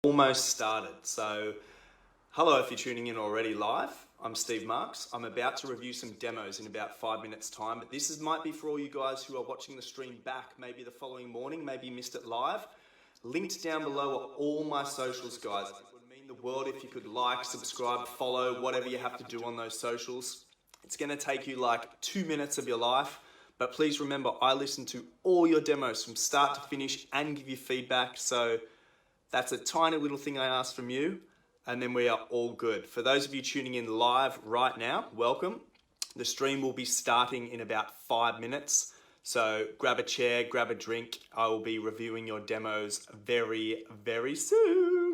Almost started. So, hello if you're tuning in already live. I'm Steve Marks. I'm about to review some demos in about 5 minutes time, but this might be for all you guys who are watching the stream back, maybe the following morning, maybe you missed it live. Linked down below are all my socials, guys. It would mean the world if you could like, subscribe, follow, whatever you have to do on those socials. It's going to take you like 2 minutes of your life, but please remember, I listen to all your demos from start to finish and give you feedback, so that's a tiny little thing I ask from you, and then we are all good. For those of you tuning in live right now, welcome. The stream will be starting in about 5 minutes, so grab a chair, grab a drink. I will be reviewing your demos very, very soon.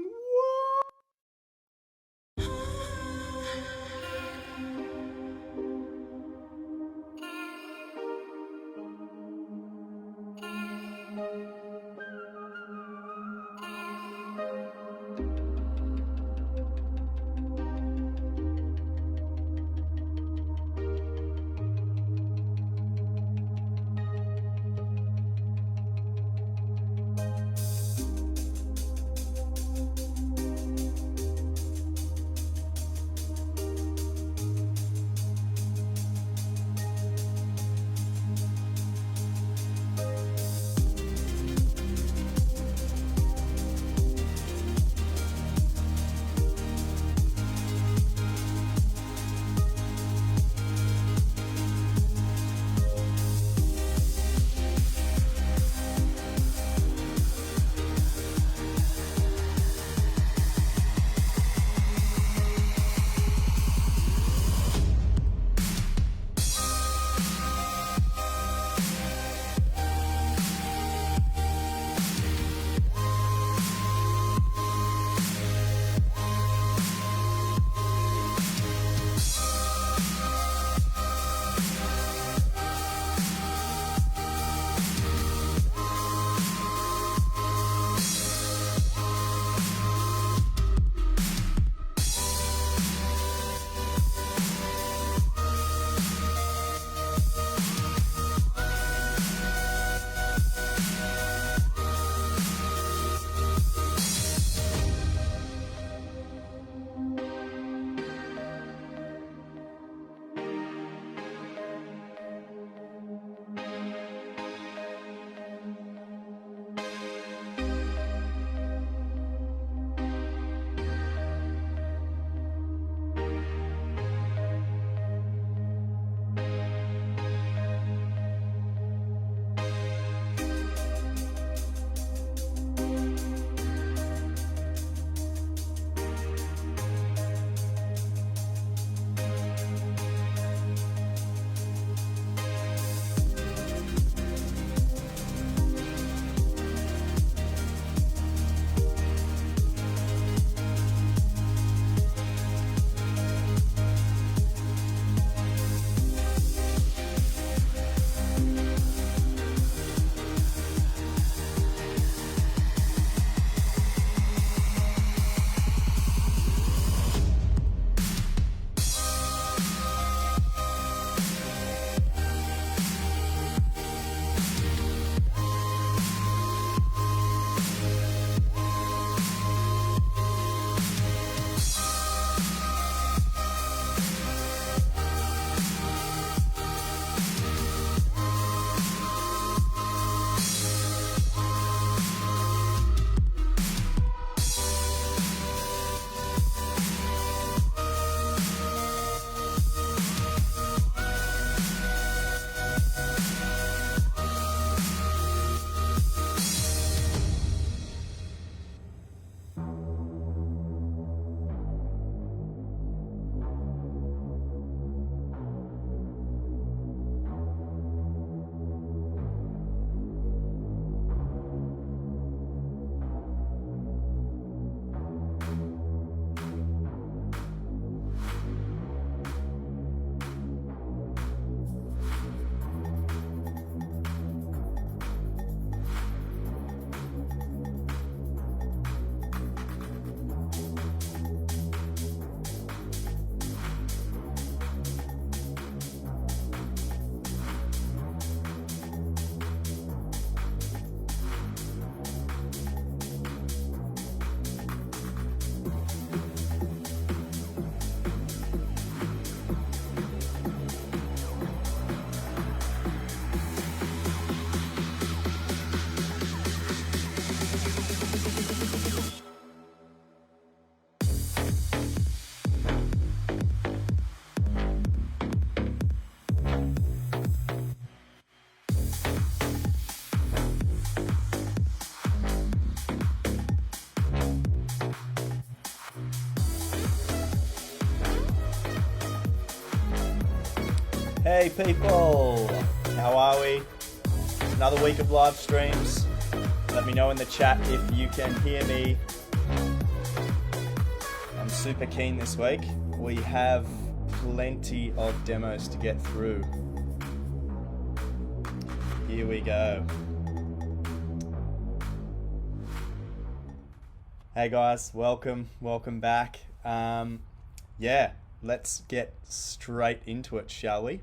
Hey people, how are we? Another week of live streams. Let me know in the chat if you can hear me. I'm super keen this week. We have plenty of demos to get through. Here we go. Hey guys, welcome back. Let's get straight into it, shall we?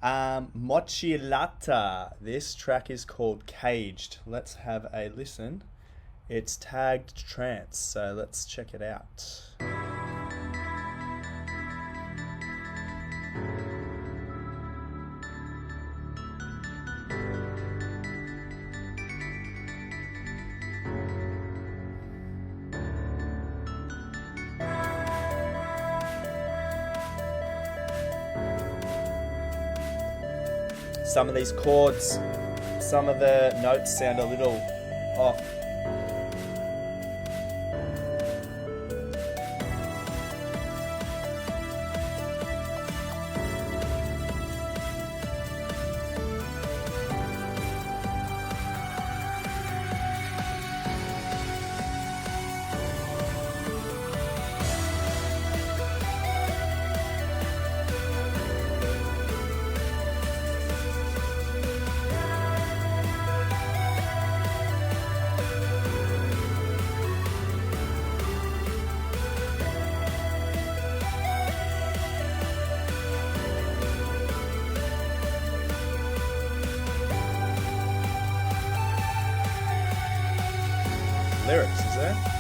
Mochilata. This track is called Caged. Let's have a listen. It's tagged trance, so let's check it out. Some of these chords, some of the notes sound a little off. Lyrics, is there?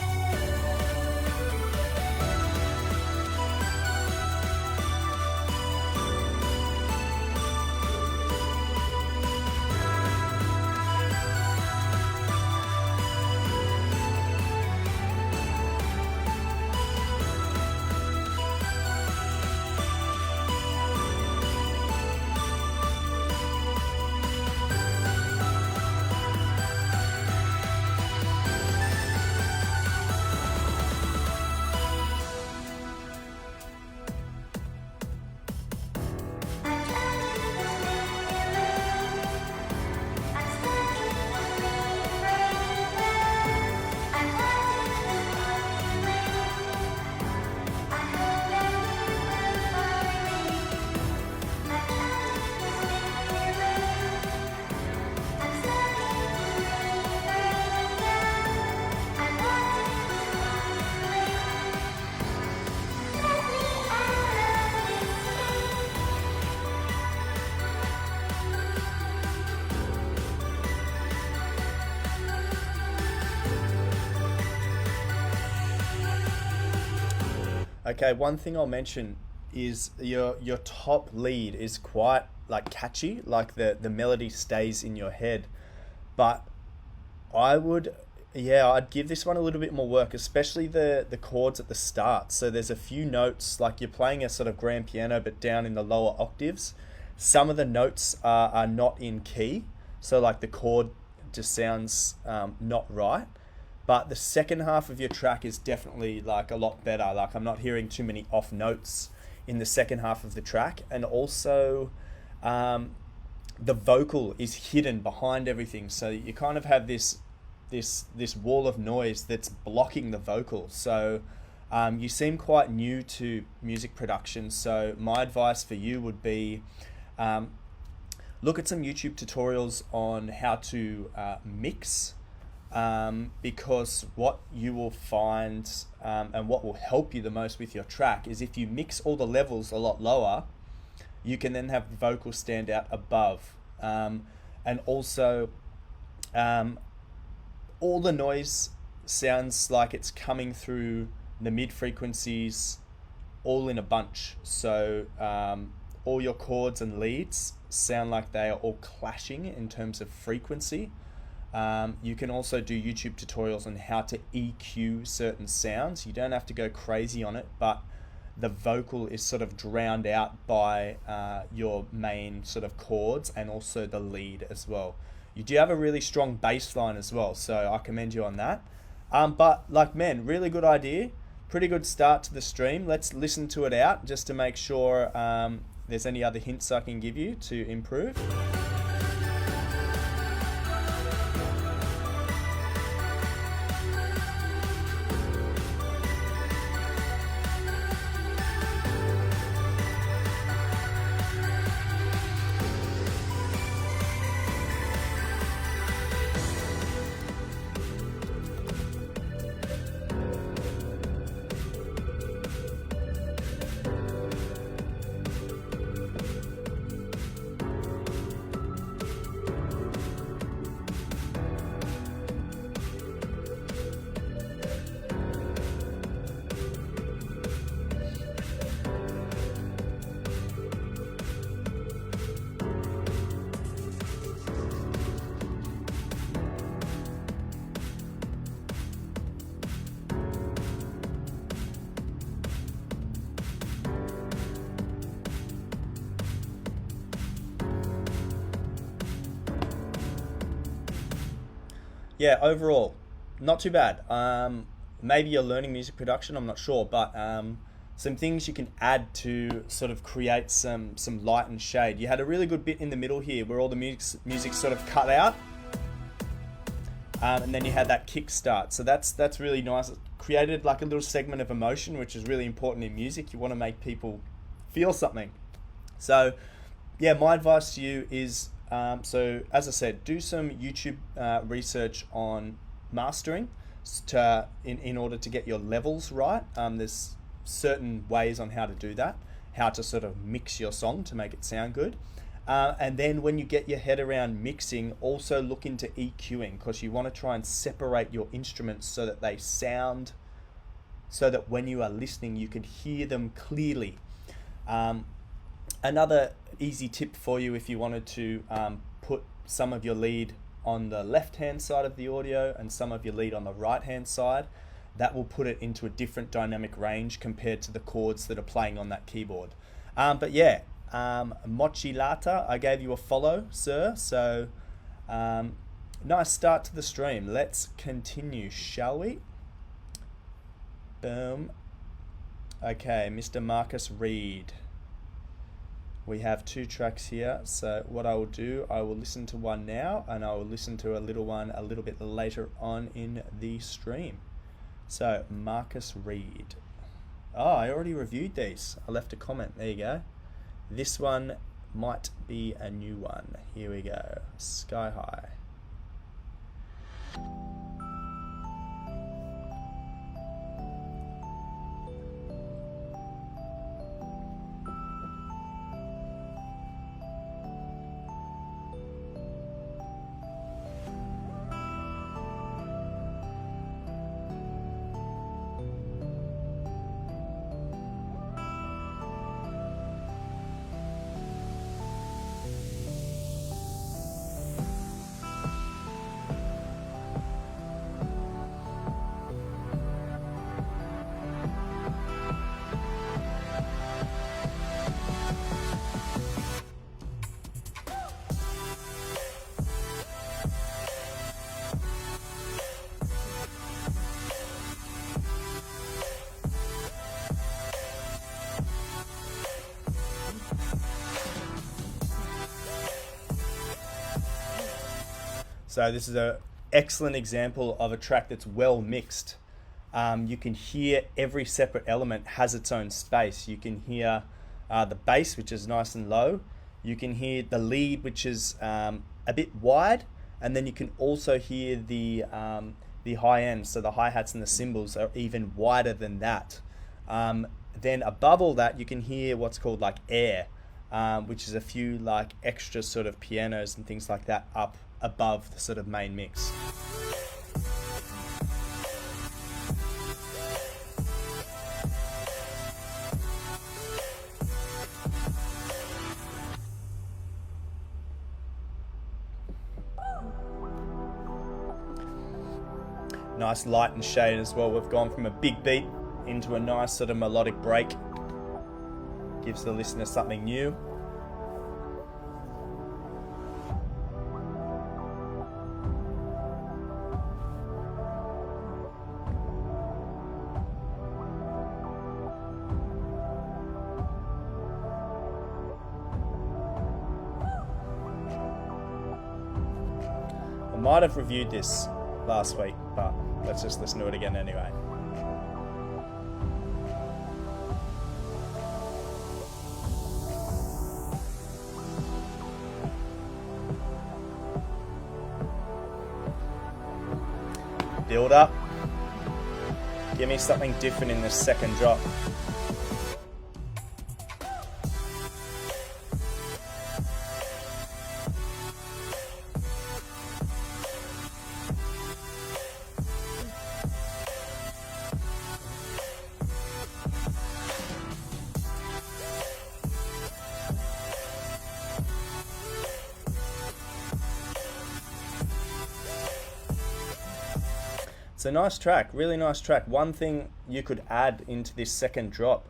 Okay, one thing I'll mention is your top lead is quite like catchy, like the melody stays in your head. But I'd give this one a little bit more work, especially the chords at the start. So there's a few notes, like you're playing a sort of grand piano but down in the lower octaves. Some of the notes are not in key, so like the chord just sounds not right. But the second half of your track is definitely like a lot better. Like I'm not hearing too many off notes in the second half of the track. And also the vocal is hidden behind everything. So you kind of have this wall of noise that's blocking the vocal. So you seem quite new to music production. So my advice for you would be look at some YouTube tutorials on how to mix. Because what you will find and what will help you the most with your track is if you mix all the levels a lot lower, you can then have the vocals stand out above. And also, all the noise sounds like it's coming through the mid frequencies all in a bunch. So all your chords and leads sound like they are all clashing in terms of frequency. You can also do YouTube tutorials on how to EQ certain sounds. You don't have to go crazy on it, but the vocal is sort of drowned out by your main sort of chords and also the lead as well. You do have a really strong bass line as well, so I commend you on that. But like, man, really good idea. Pretty good start to the stream. Let's listen to it out just to make sure there's any other hints I can give you to improve. Yeah, overall, not too bad. Maybe you're learning music production, I'm not sure, but some things you can add to sort of create some light and shade. You had a really good bit in the middle here where all the music sort of cut out, and then you had that kick start. So that's really nice. It created like a little segment of emotion, which is really important in music. You want to make people feel something. So yeah, my advice to you is, so as I said, do some YouTube research on mastering in order to get your levels right. There's certain ways on how to do that, how to sort of mix your song to make it sound good. And then when you get your head around mixing, also look into EQing, because you want to try and separate your instruments so that they sound, so that when you are listening, you can hear them clearly. Another easy tip for you, if you wanted to put some of your lead on the left-hand side of the audio and some of your lead on the right-hand side, that will put it into a different dynamic range compared to the chords that are playing on that keyboard. But yeah, Mochilata, I gave you a follow, sir. So nice start to the stream. Let's continue, shall we? Boom. Okay, Mr. Marcus Reed. We have 2 tracks here, so what I will do, I will listen to one now, and I will listen to a little one a little bit later on in the stream. So, Marcus Reed. Oh, I already reviewed these. I left a comment. There you go. This one might be a new one. Here we go. Sky High. So this is an excellent example of a track that's well mixed. You can hear every separate element has its own space. You can hear the bass, which is nice and low. You can hear the lead, which is a bit wide, and then you can also hear the high end. So the hi-hats and the cymbals are even wider than that. Then above all that, you can hear what's called like air, which is a few like extra sort of pianos and things like that up above the sort of main mix. Nice light and shade as well. We've gone from a big beat into a nice sort of melodic break. Gives the listener something new. might have reviewed this last week, but let's just listen to it again anyway. Build up. Give me something different in the second drop. It's a nice track, really nice track. One thing you could add into this second drop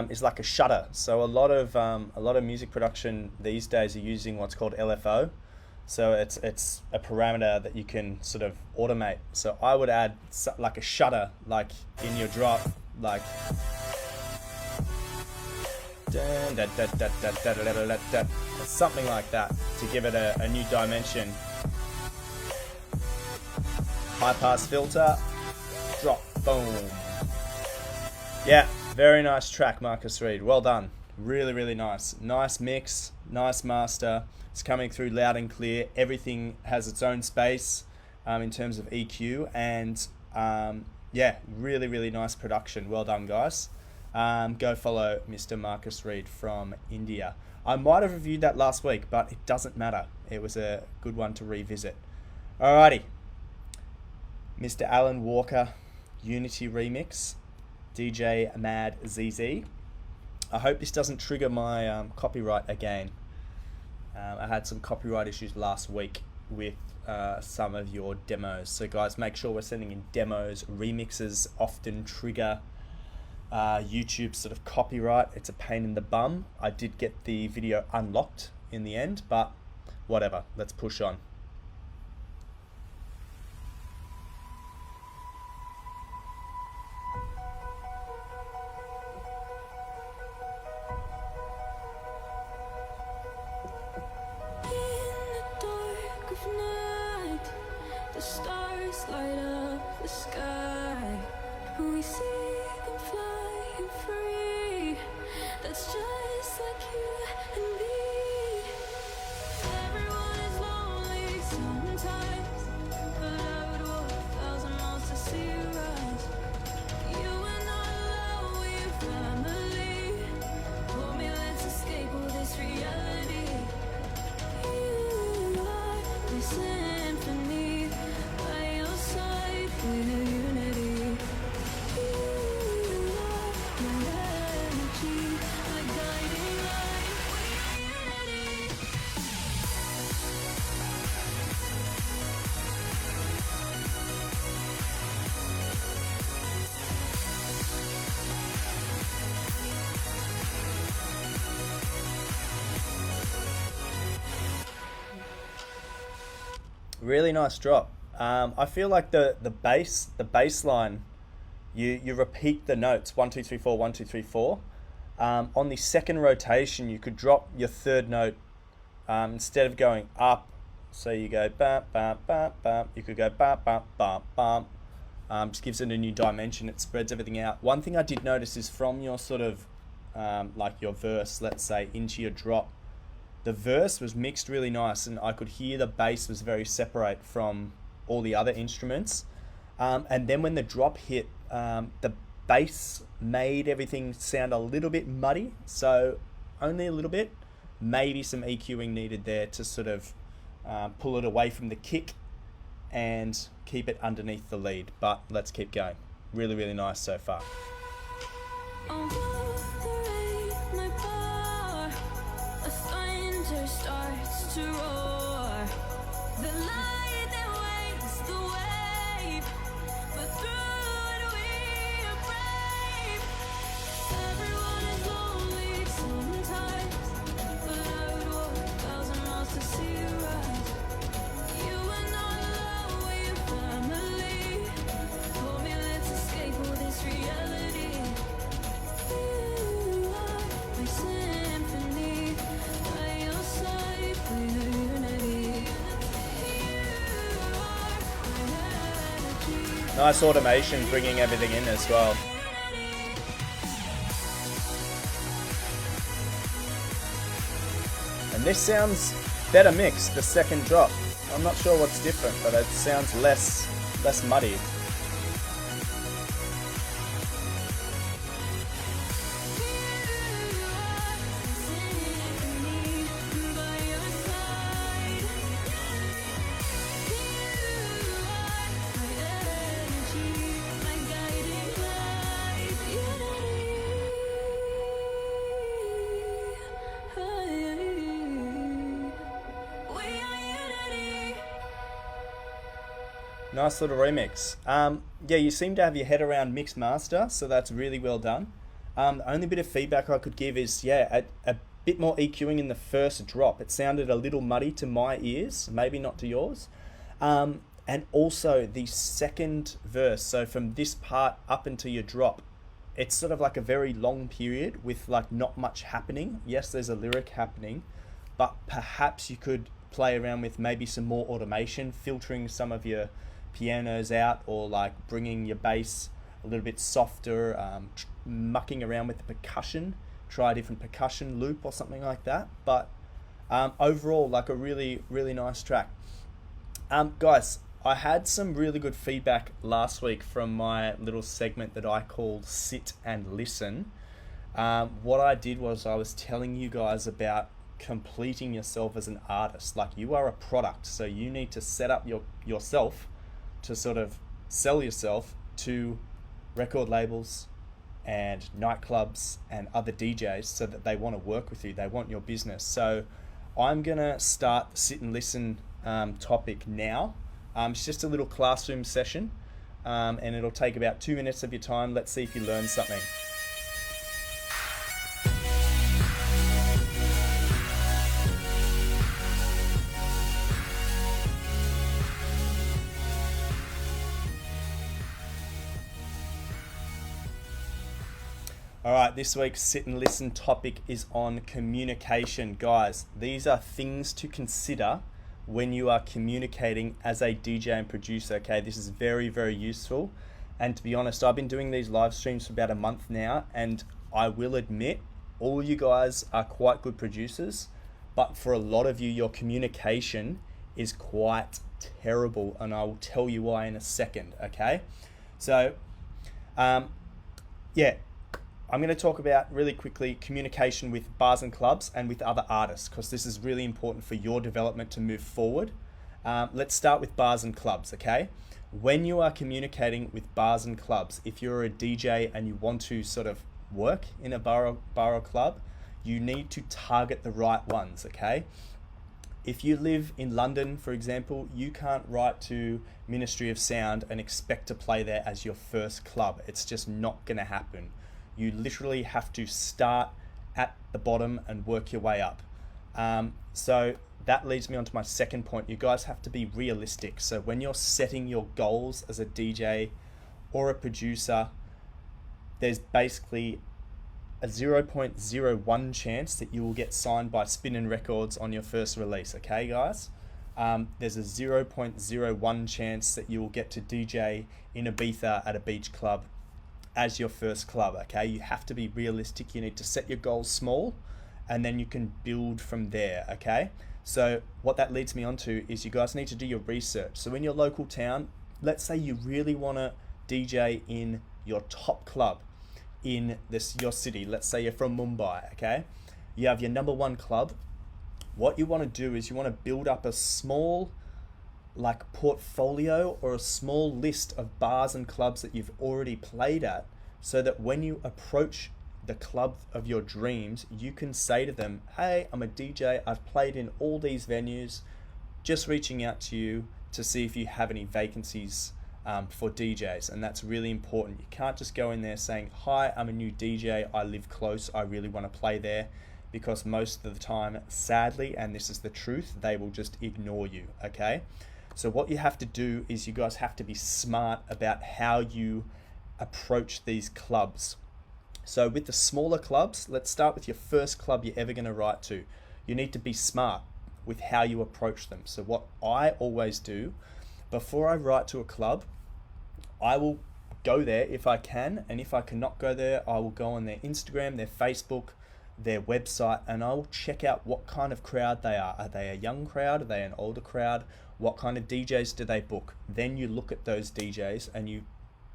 is like a shutter. So a lot of music production these days are using what's called LFO. So it's a parameter that you can sort of automate. So I would add like a shutter, like in your drop, like something like that to give it a new dimension. High pass filter, drop, boom. Yeah, very nice track, Marcus Reed. Well done. Really, really nice. Nice mix, nice master. It's coming through loud and clear. Everything has its own space in terms of EQ, and yeah, really, really nice production. Well done, guys. Go follow Mr. Marcus Reed from India. I might have reviewed that last week, but it doesn't matter. It was a good one to revisit. Alrighty. Mr. Alan Walker, Unity Remix, DJ Mad ZZ. I hope this doesn't trigger my copyright again. I had some copyright issues last week with some of your demos. So guys, make sure we're sending in demos. Remixes often trigger YouTube sort of copyright. It's a pain in the bum. I did get the video unlocked in the end, but whatever, let's push on. Really nice drop. I feel like the bass line, you repeat the notes 1 2 3 4 1 2 3 4. On the second rotation, you could drop your third note instead of going up. So you go bam bam bam bam. You could go bam bam bam bam. Just gives it a new dimension. It spreads everything out. One thing I did notice is from your sort of like your verse, let's say, into your drop, the verse was mixed really nice, and I could hear the bass was very separate from all the other instruments. And then when the drop hit, the bass made everything sound a little bit muddy, so only a little bit. Maybe some EQing needed there to sort of pull it away from the kick and keep it underneath the lead. But let's keep going. Really, really nice so far. Starts to roar. The light that wakes the wave, but through it we are brave. Everyone is lonely sometimes, but I would walk 1,000 miles to see you rise. You are not alone, we're family. Hold me, let's escape all this reality. You are my symphony. By your side, we're unity. You Nice automation bringing everything in as well. And this sounds better mixed, the second drop. I'm not sure what's different, but it sounds less muddy. Nice little remix. Yeah, you seem to have your head around mixed master, so that's really well done. The only bit of feedback I could give is, yeah, a bit more EQing in the first drop. It sounded a little muddy to my ears, maybe not to yours. And also the second verse, so from this part up into your drop, it's sort of like a very long period with like not much happening. Yes, there's a lyric happening, but perhaps you could play around with maybe some more automation, filtering some of your pianos out, or like bringing your bass a little bit softer, mucking around with the percussion, try a different percussion loop or something like that. But overall, like a really nice track. Guys, I had some really good feedback last week from my little segment that I called Sit and Listen. What I did was I was telling you guys about completing yourself as an artist. Like, you are a product, so you need to set up yourself to sort of sell yourself to record labels and nightclubs and other DJs so that they want to work with you, they want your business. So I'm gonna start the Sit and Listen topic now. It's just a little classroom session, and it'll take about 2 minutes of your time. Let's see if you learn something. Alright, this week's Sit and Listen topic is on communication. Guys, these are things to consider when you are communicating as a DJ and producer, okay? This is very useful. And to be honest, I've been doing these live streams for about a month now, and I will admit, all you guys are quite good producers, but for a lot of you, your communication is quite terrible, and I will tell you why in a second, okay? So, yeah. I'm going to talk about really quickly communication with bars and clubs and with other artists, because this is really important for your development to move forward. Let's start with bars and clubs, okay? When you are communicating with bars and clubs, if you're a DJ and you want to sort of work in a bar or club, you need to target the right ones, okay? If you live in London, for example, you can't write to Ministry of Sound and expect to play there as your first club. It's just not going to happen. You literally have to start at the bottom and work your way up. So that leads me on to my second point. You guys have to be realistic. So when you're setting your goals as a DJ or a producer, there's basically a 0.01 chance that you will get signed by Spinnin' Records on your first release, okay guys? There's a 0.01 chance that you will get to DJ in Ibiza at a beach club as your first club, okay? You have to be realistic. You need to set your goals small, and then you can build from there, okay? So what that leads me on to is you guys need to do your research. So in your local town, let's say you really want to DJ in your top club in your city. Let's say you're from Mumbai, okay? You have your number one club. What you want to do is you want to build up a small like portfolio or a small list of bars and clubs that you've already played at, so that when you approach the club of your dreams, you can say to them, hey, I'm a DJ, I've played in all these venues, just reaching out to you to see if you have any vacancies for DJs. And that's really important. You can't just go in there saying, hi, I'm a new DJ, I live close, I really want to play there, because most of the time, sadly, and this is the truth, they will just ignore you, okay? So what you have to do is you guys have to be smart about how you approach these clubs. So with the smaller clubs, let's start with your first club you're ever going to write to. You need to be smart with how you approach them. So what I always do, before I write to a club, I will go there if I can, and if I cannot go there, I will go on their Instagram, their Facebook, their website, and I will check out what kind of crowd they are. Are they a young crowd? Are they an older crowd? What kind of DJs do they book? Then you look at those DJs and you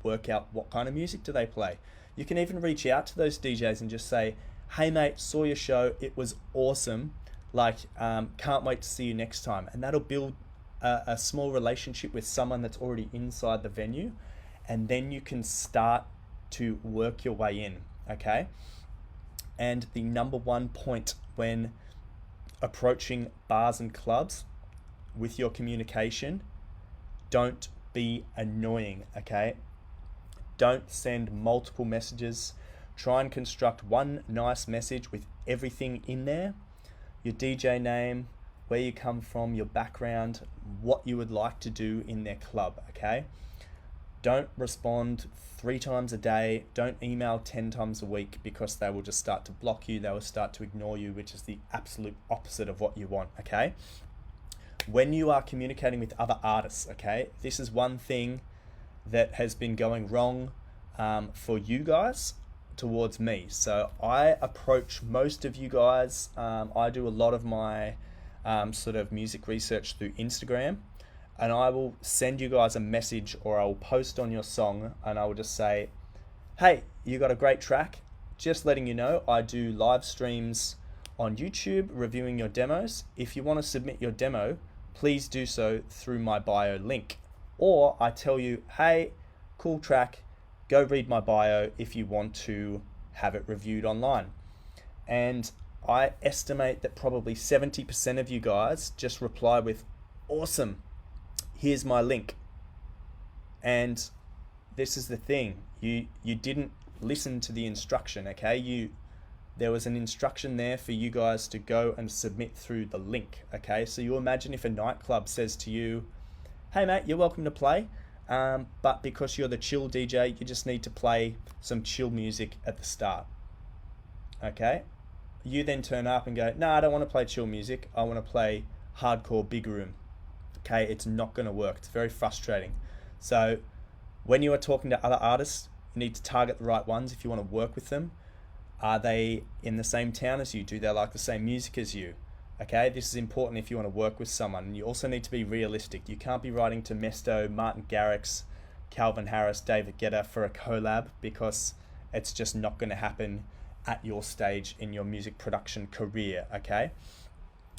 work out what kind of music do they play. You can even reach out to those DJs and just say, hey mate, saw your show, it was awesome, can't wait to see you next time. And that'll build a small relationship with someone that's already inside the venue, and then you can start to work your way in, okay? And the number one point when approaching bars and clubs with your communication, don't be annoying, okay? Don't send multiple messages. Try and construct one nice message with everything in there. Your DJ name, where you come from, your background, what you would like to do in their club, okay? Don't respond 3 times a day. Don't email 10 times a week, because they will just start to block you. They will start to ignore you, which is the absolute opposite of what you want, okay? When you are communicating with other artists, okay, this is one thing that has been going wrong for you guys towards me. So I approach most of you guys. I do a lot of my sort of music research through Instagram, and I will send you guys a message, or I will post on your song, and I will just say, hey, you got a great track. Just letting you know, I do live streams on YouTube reviewing your demos. If you want to submit your demo, please do so through my bio link. Or I tell you, hey, cool track, go read my bio if you want to have it reviewed online. And I estimate that probably 70% of you guys just reply with, awesome, here's my link. And this is the thing, you didn't listen to the instruction, okay? There was an instruction there for you guys to go and submit through the link, okay? So you imagine if a nightclub says to you, hey mate, you're welcome to play, but because you're the chill DJ, you just need to play some chill music at the start, okay? You then turn up and go, no, I don't want to play chill music, I want to play hardcore big room, okay? It's not going to work. It's very frustrating. So when you are talking to other artists, you need to target the right ones if you want to work with them. Are they in the same town as you? Do they like the same music as you? Okay, this is important if you want to work with someone. And you also need to be realistic. You can't be writing to Mesto, Martin Garrix, Calvin Harris, David Guetta for a collab, because it's just not going to happen at your stage in your music production career, okay?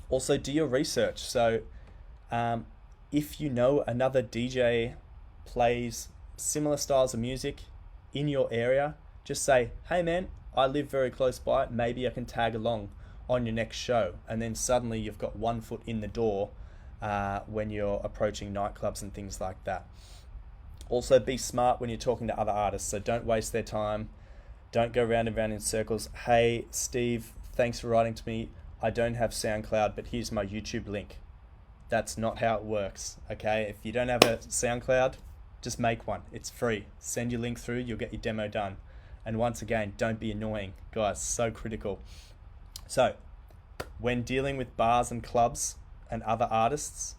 Also, do your research. So if you know another DJ plays similar styles of music in your area, just say, hey man, I live very close by, maybe I can tag along on your next show. And then suddenly you've got one foot in the door when you're approaching nightclubs and things like that. Also, be smart when you're talking to other artists, so don't waste their time. Don't go round and round in circles. Hey Steve, thanks for writing to me. I don't have SoundCloud, but here's my YouTube link. That's not how it works, okay? If you don't have a SoundCloud, just make one. It's free. Send your link through, you'll get your demo done. And once again, don't be annoying. Guys, so critical. So, when dealing with bars and clubs and other artists,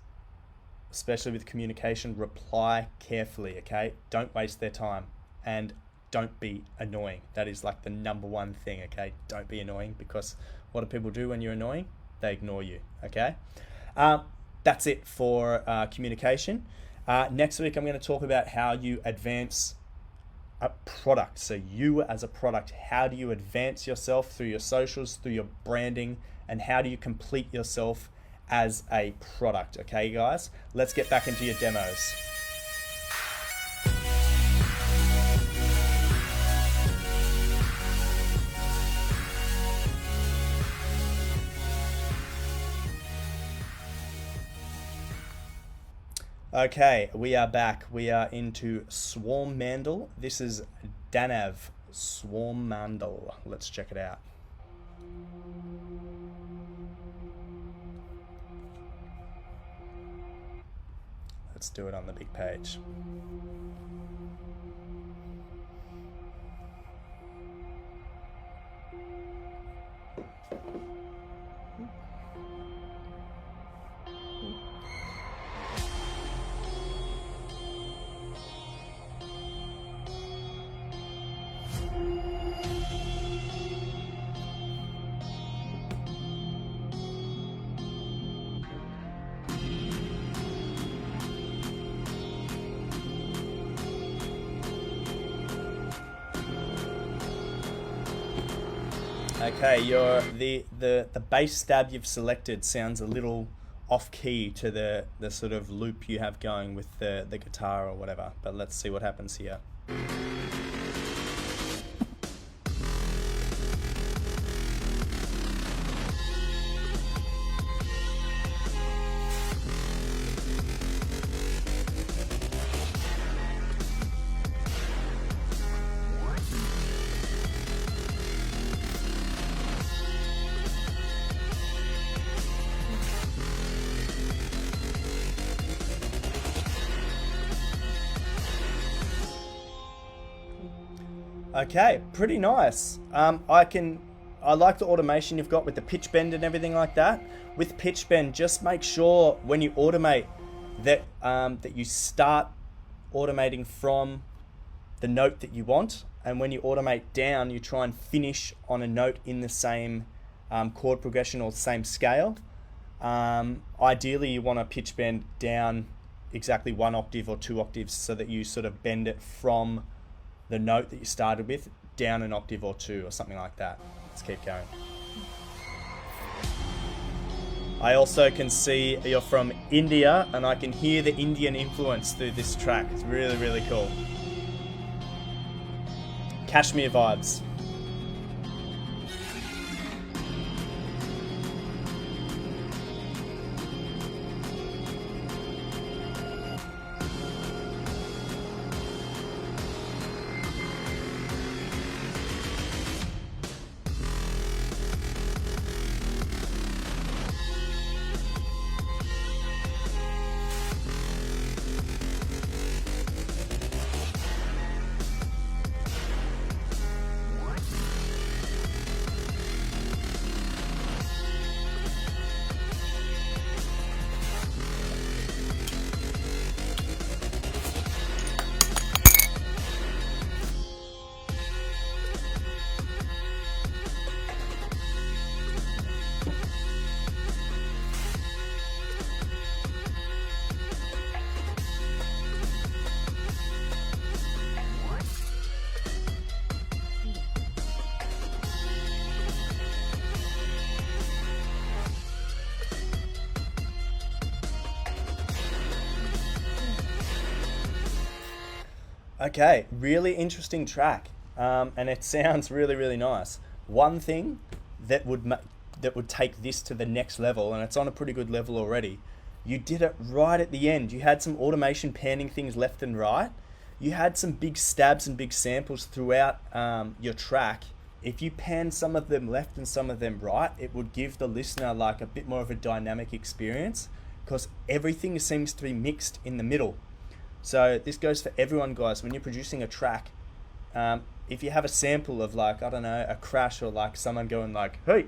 especially with communication, reply carefully, okay? Don't waste their time, and don't be annoying. That is like the number one thing, okay? Don't be annoying, because what do people do when you're annoying? They ignore you, okay? That's it for communication. Next week, I'm going to talk about how you advance a product. So you as a product, how do you advance yourself through your socials, through your branding, and how do you complete yourself as a product? Okay, guys, let's get back into your demos. Okay, we are back. We are into Swarm Mandel. This is Danav Swarm Mandel. Let's check it out. Let's do it on the big page. Okay, the bass stab you've selected sounds a little off key to the sort of loop you have going with the guitar or whatever. But let's see what happens here. Okay, pretty nice. I like the automation you've got with the pitch bend and everything like that. With pitch bend, just make sure when you automate that that you start automating from the note that you want, and when you automate down, you try and finish on a note in the same chord progression or same scale. Ideally, you want to pitch bend down exactly 1 octave or 2 octaves so that you sort of bend it from the note that you started with down an octave or 2 or something like that. Let's keep going. I also can see you're from India, and I can hear the Indian influence through this track. It's really, really cool. Kashmir vibes. Okay, really interesting track, and it sounds really, really nice. One thing that would take this to the next level, and it's on a pretty good level already, you did it right at the end. You had some automation panning things left and right. You had some big stabs and big samples throughout your track. If you pan some of them left and some of them right, it would give the listener like a bit more of a dynamic experience, because everything seems to be mixed in the middle. So this goes for everyone, guys. When you're producing a track, if you have a sample of like, I don't know, a crash or like someone going like, hey,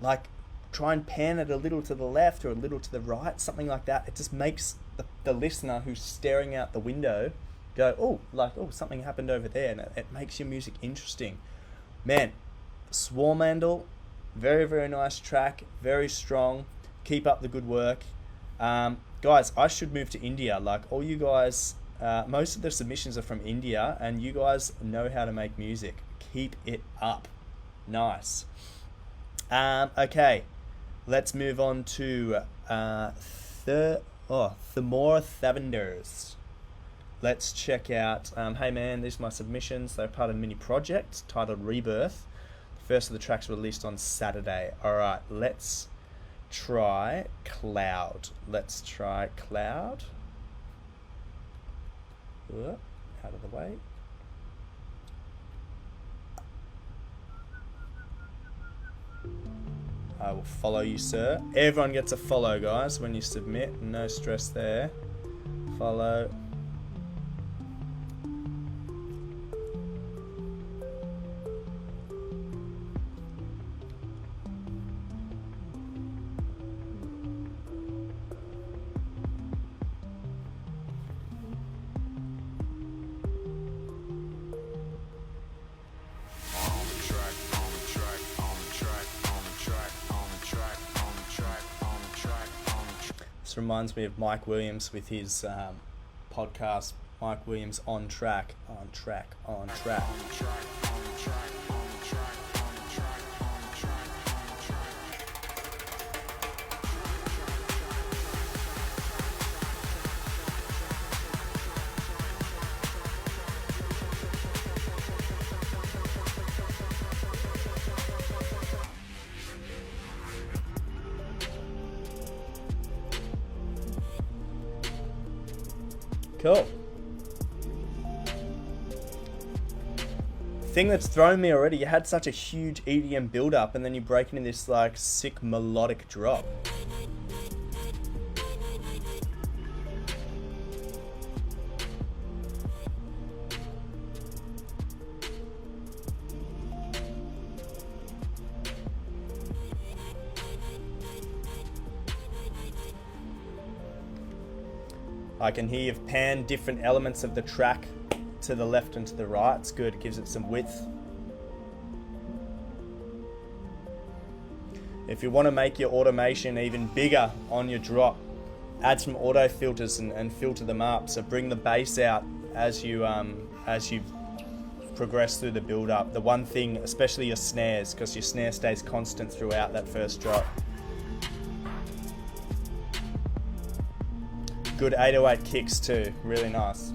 like try and pan it a little to the left or a little to the right, something like that. It just makes the listener who's staring out the window go, oh, like, oh, something happened over there. And it makes your music interesting. Man, Swarmandal, very, very nice track, very strong. Keep up the good work. Guys, I should move to India. Like all you guys, most of the submissions are from India, and you guys know how to make music. Keep it up. Nice. Okay, let's move on to Thamora Thavenders. Let's check out, hey man, these are my submissions. They're part of a mini project titled Rebirth. The first of the tracks were released on Saturday. Alright, let's try Cloud. Out of the way. I will follow you, sir. Everyone gets a follow, guys, when you submit. No stress there. Follow. This reminds me of Mike Williams with his podcast, Mike Williams on track. Cool. Thing that's thrown me already, you had such a huge EDM build up and then you break into this like sick melodic drop. I can hear you've panned different elements of the track to the left and to the right. It's good, it gives it some width. If you want to make your automation even bigger on your drop, add some auto filters and filter them up. So bring the bass out as you progress through the build up. The one thing, especially your snares, because your snare stays constant throughout that first drop. Good 808 kicks too, really nice.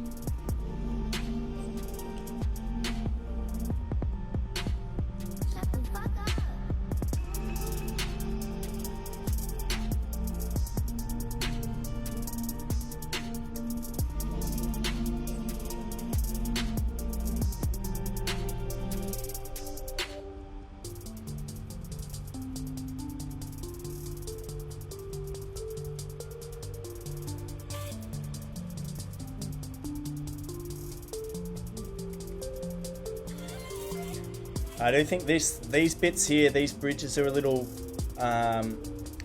I do think these bits here, these bridges are a little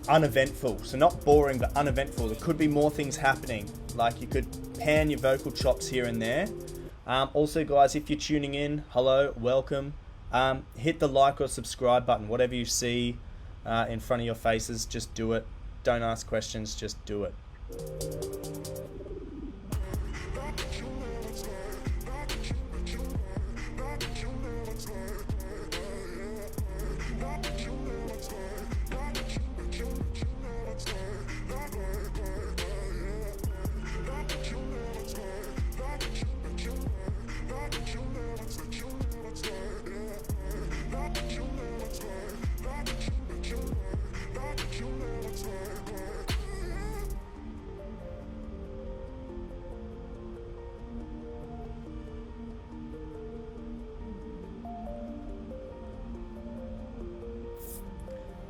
uneventful. So not boring, but uneventful. There could be more things happening. Like you could pan your vocal chops here and there. Also, guys, if you're tuning in, hello, welcome. Hit the like or subscribe button. Whatever you see in front of your faces, just do it. Don't ask questions, just do it.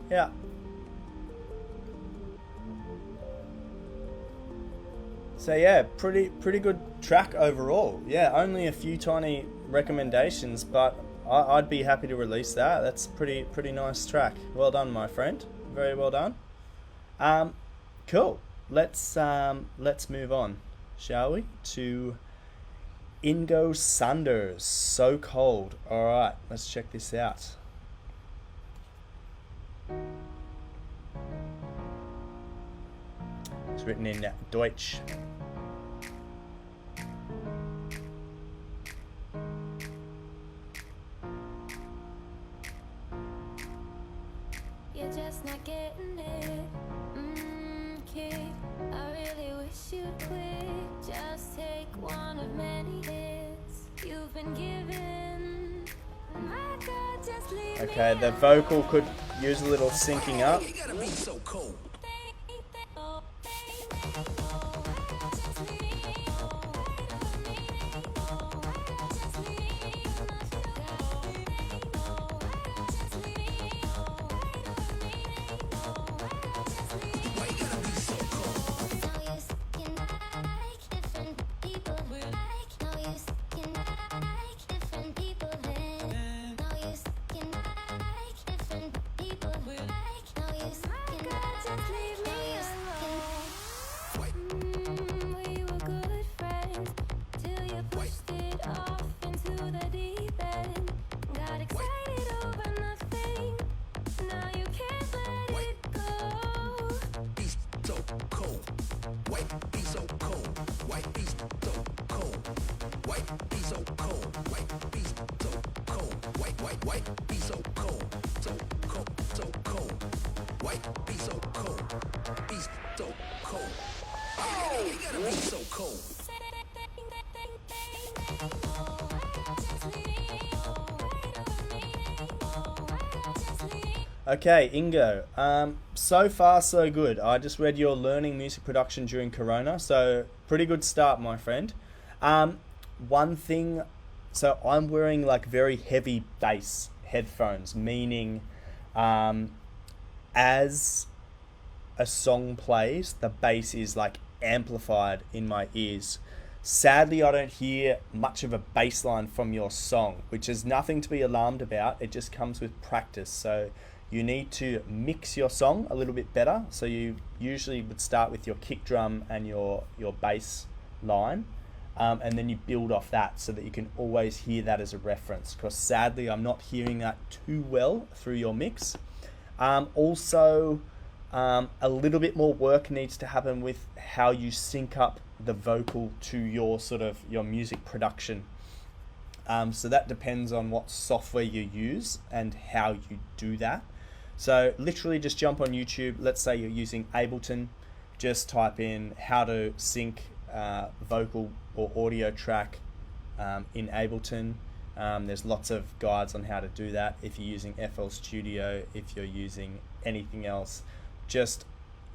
Yeah. So yeah, pretty good track overall. Yeah, only a few tiny recommendations, but I'd be happy to release that. That's pretty nice track. Well done, my friend. Very well done. Cool. Let's move on, shall we? To Ingo Sanders, So Cold. All right, let's check this out. It's written in Deutsch. You're just not getting it, kid. I really wish you'd quit. Just take one of many hits you've been given. My God, just leave Okay, me the vocal could use a little syncing up. You gotta be so cold. Okay, Ingo. So far, so good. I just read you're learning music production during Corona, so pretty good start, my friend. One thing, so I'm wearing like very heavy bass headphones, meaning as a song plays, the bass is like amplified in my ears. Sadly, I don't hear much of a bass line from your song, which is nothing to be alarmed about. It just comes with practice. So you need to mix your song a little bit better. So you usually would start with your kick drum and your bass line, and then you build off that so that you can always hear that as a reference. Because sadly, I'm not hearing that too well through your mix. Also, a little bit more work needs to happen with how you sync up the vocal to your sort of your music production. So that depends on what software you use and how you do that. So literally just jump on YouTube. Let's say you're using Ableton. Just type in how to sync vocal or audio track in Ableton. There's lots of guides on how to do that. If you're using FL Studio, if you're using anything else, just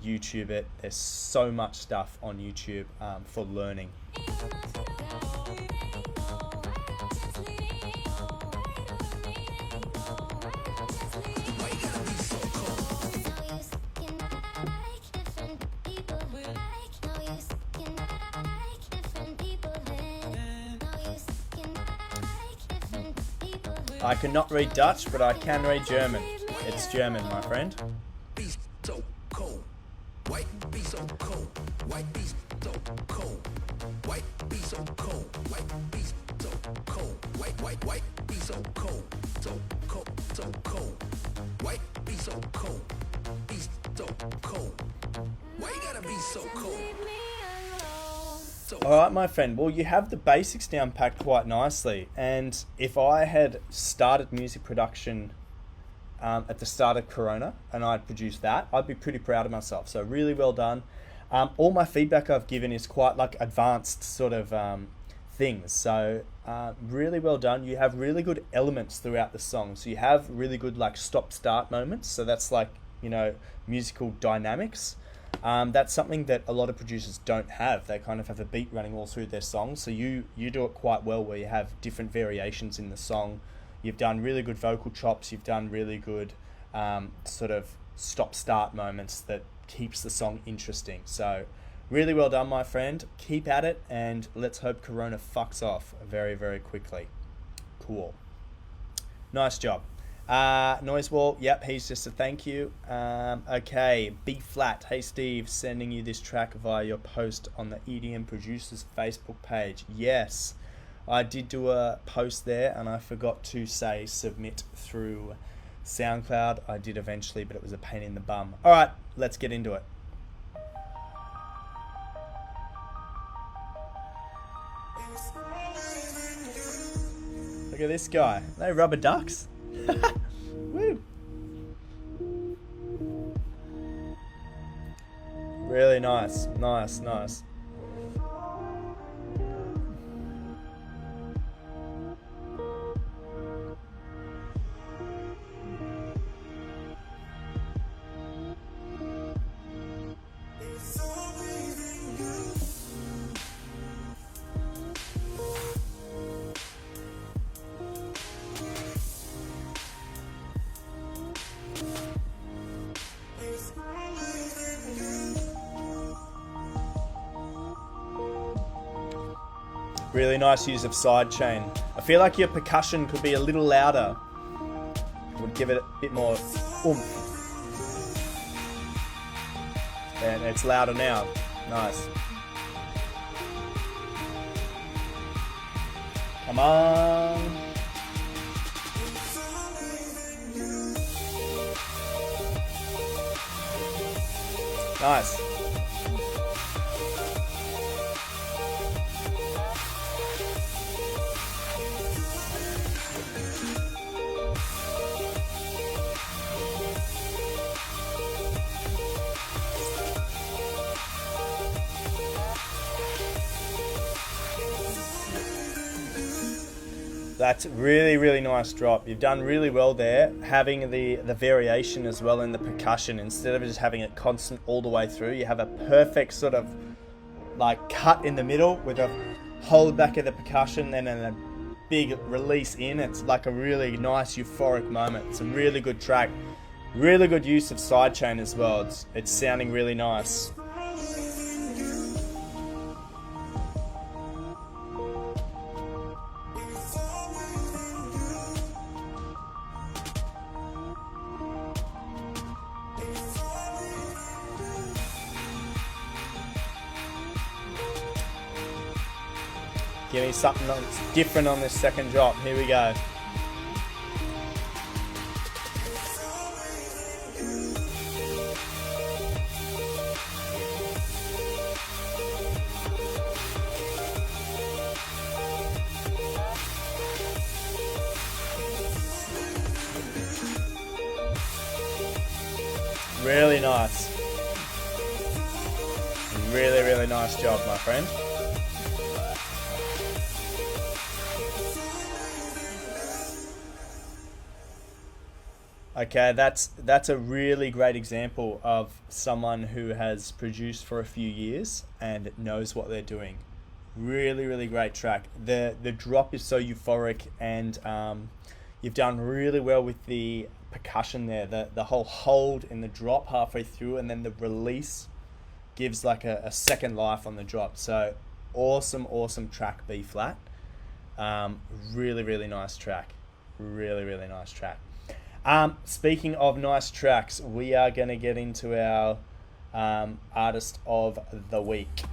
YouTube it. There's so much stuff on YouTube for learning. I cannot read Dutch, but I can read German. It's German, my friend. Alright, my friend, well, you have the basics down packed quite nicely, and if I had started music production at the start of Corona and I'd produced that, I'd be pretty proud of myself. So really well done. All my feedback I've given is quite like advanced sort of things, so really well done. You have really good elements throughout the song, so you have really good like stop-start moments, so that's like, you know, musical dynamics. That's something that a lot of producers don't have. They kind of have a beat running all through their song, so you do it quite well where you have different variations in the song. You've done really good vocal chops, you've done really good sort of stop-start moments that keeps the song interesting. So really well done, my friend. Keep at it, and let's hope Corona fucks off very, very quickly. Cool. Nice job. Noise Wall, yep, he's just a thank you. Okay, B Flat, hey Steve, sending you this track via your post on the EDM Producers Facebook page. Yes, I did do a post there and I forgot to say submit through SoundCloud. I did eventually, but it was a pain in the bum. Alright, let's get into it. Look at this guy. Are they rubber ducks? Woo. Really nice. Nice. Really nice use of sidechain. I feel like your percussion could be a little louder. Would give it a bit more oomph. And it's louder now. Nice. Come on. Nice. That's really, really nice drop. You've done really well there, having the variation as well in the percussion. Instead of just having it constant all the way through, you have a perfect sort of like cut in the middle with a hold back of the percussion, then a big release in. It's like a really nice euphoric moment. It's a really good track. Really good use of sidechain as well. It's sounding really nice. Give me something that's different on this second drop. Here we go. Really nice. Really, really nice job, my friend. Okay, that's a really great example of someone who has produced for a few years and knows what they're doing. Really, really great track. The drop is so euphoric, and you've done really well with the percussion there. The whole hold in the drop halfway through, and then the release gives like a second life on the drop. So awesome track, B flat. Really, really nice track. Really, really nice track. Speaking of nice tracks, we are going to get into our artist of the week.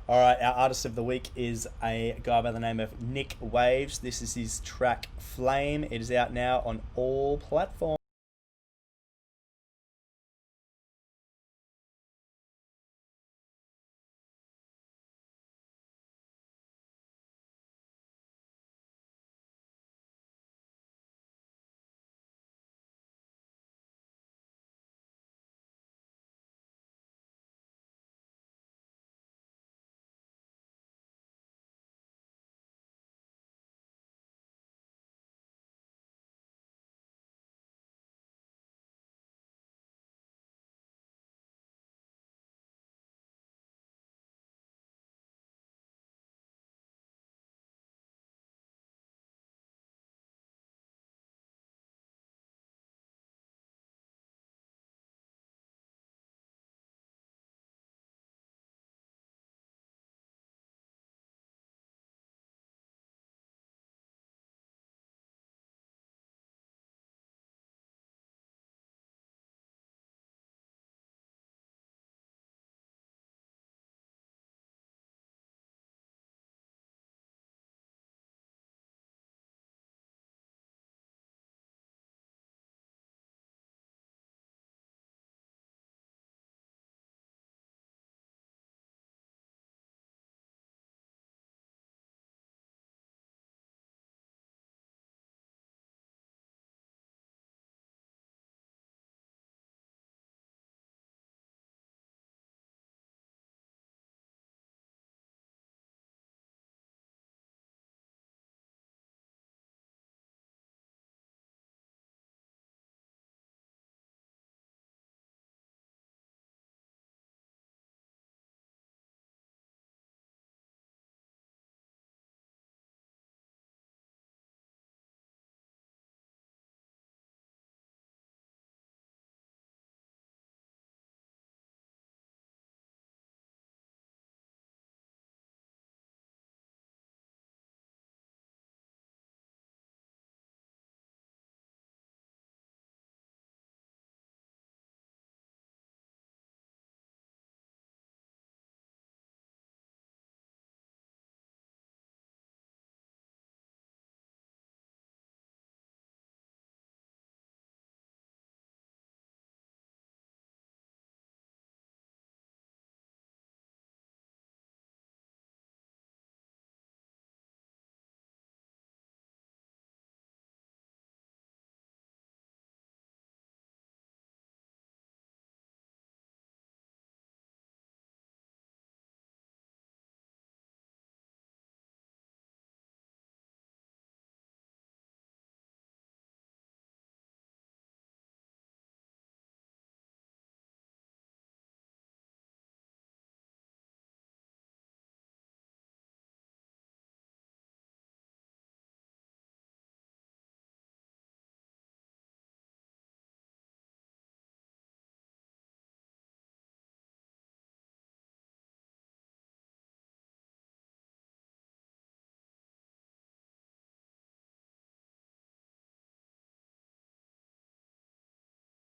All right, our artist of the week is a guy by the name of Nick Waves. This is his track Flame. It is out now on all platforms.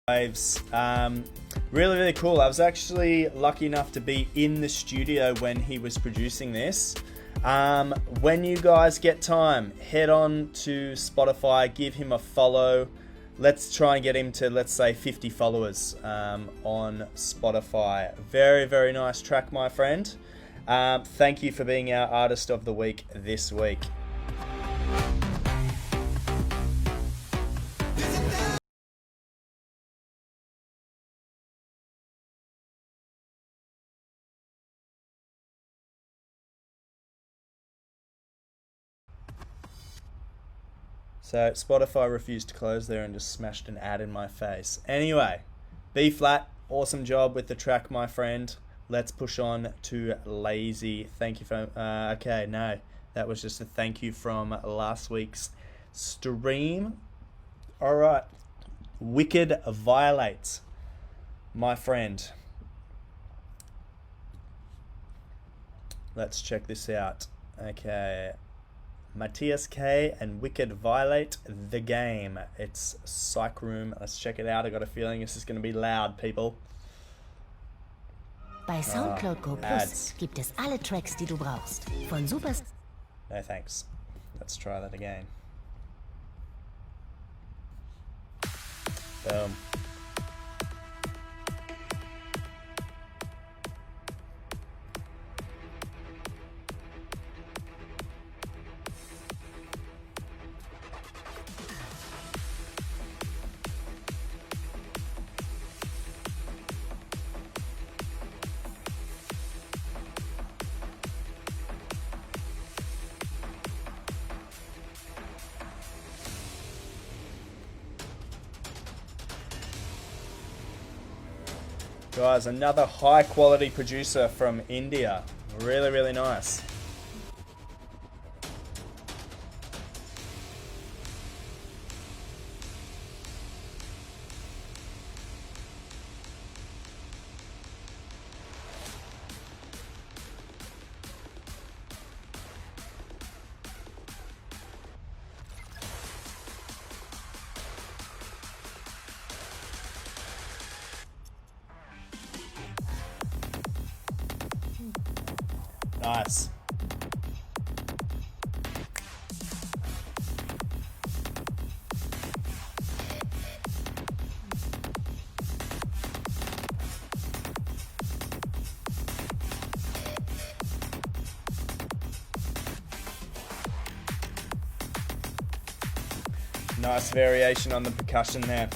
Waves. Really cool. I was actually lucky enough to be in the studio when he was producing this. When you guys get time, head on to Spotify, give him a follow. Let's try and get him to, let's say, 50 followers on Spotify. Very nice track, my friend. Thank you for being our Artist of the Week this week. So Spotify refused to close there and just smashed an ad in my face. Anyway, B flat, awesome job with the track, my friend. Let's push on to Lazy. Thank you for... okay, no. That was just a thank you from last week's stream. Alright. Wicked Violates, my friend. Let's check this out. Okay. Matthias K and Wicked Violate the Game. It's Psych Room. Let's check it out. I got a feeling this is going to be loud, people. Bei SoundCloud Go Plus ads. gibt es alle Tracks, die du brauchst. Von Super... No thanks. Let's try that again. Boom. Guys, another high quality producer from India. Really nice. Nice. Nice variation on the percussion there.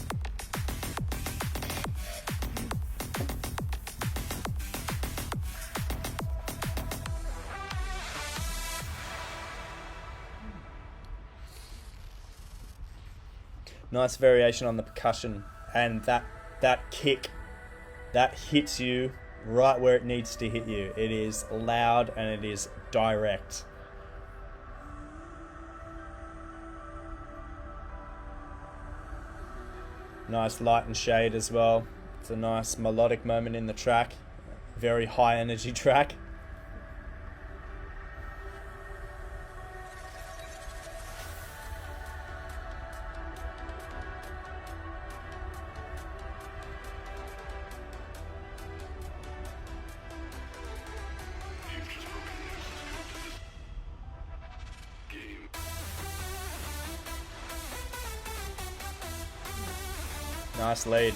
Nice variation on the percussion, and that kick that hits you right where it needs to hit you. It is loud and it is direct. Nice light and shade as well. It's a nice melodic moment in the track. Very high energy track. Nice lead.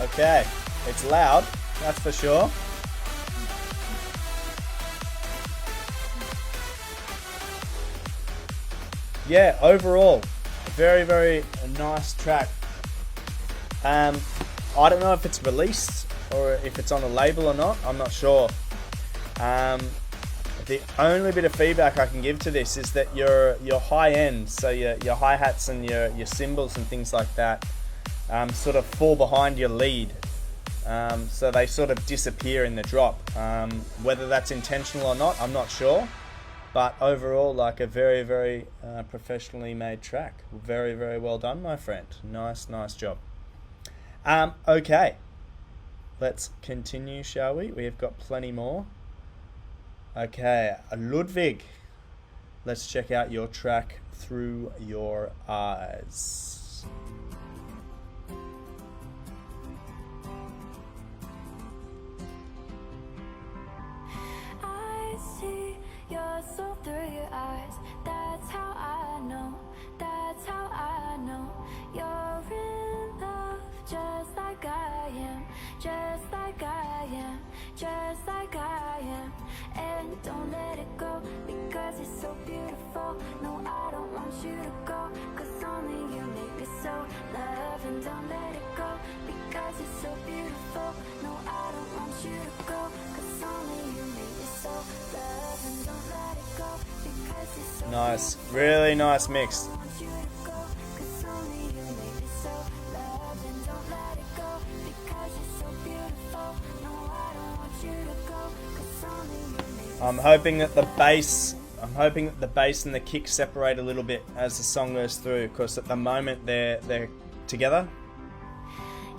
Okay, it's loud, that's for sure. Yeah, overall, very, very nice track. I don't know if it's released or if it's on a label or not. I'm not sure. The only bit of feedback I can give to this is that your high end, so your hi-hats and your cymbals and things like that, sort of fall behind your lead. So they sort of disappear in the drop. Whether that's intentional or not, I'm not sure. But overall, like a very, very professionally made track. Very, very well done, my friend. Nice job. Okay. Let's continue, shall we? We have got plenty more. Okay, Ludwig. Let's check out your track, Through Your Eyes. I see your soul through your eyes. That's how I know. That's how I know. You're in love, just like I am. Just like I am. Just like I am. And don't let it go, because it's so beautiful. No, I don't want you to go, cause only you make me so love. And don't let it go, because it's so beautiful. No, I don't want you to go, cause only you make me so love. And don't let it go, because it's so Nice, really nice mix. I want you to go, cause only you make me so love. And don't let it go, because it's so beautiful. No, I don't want you to go, cause only you make me I'm hoping that the bass and the kick separate a little bit as the song goes through, because at the moment they're together.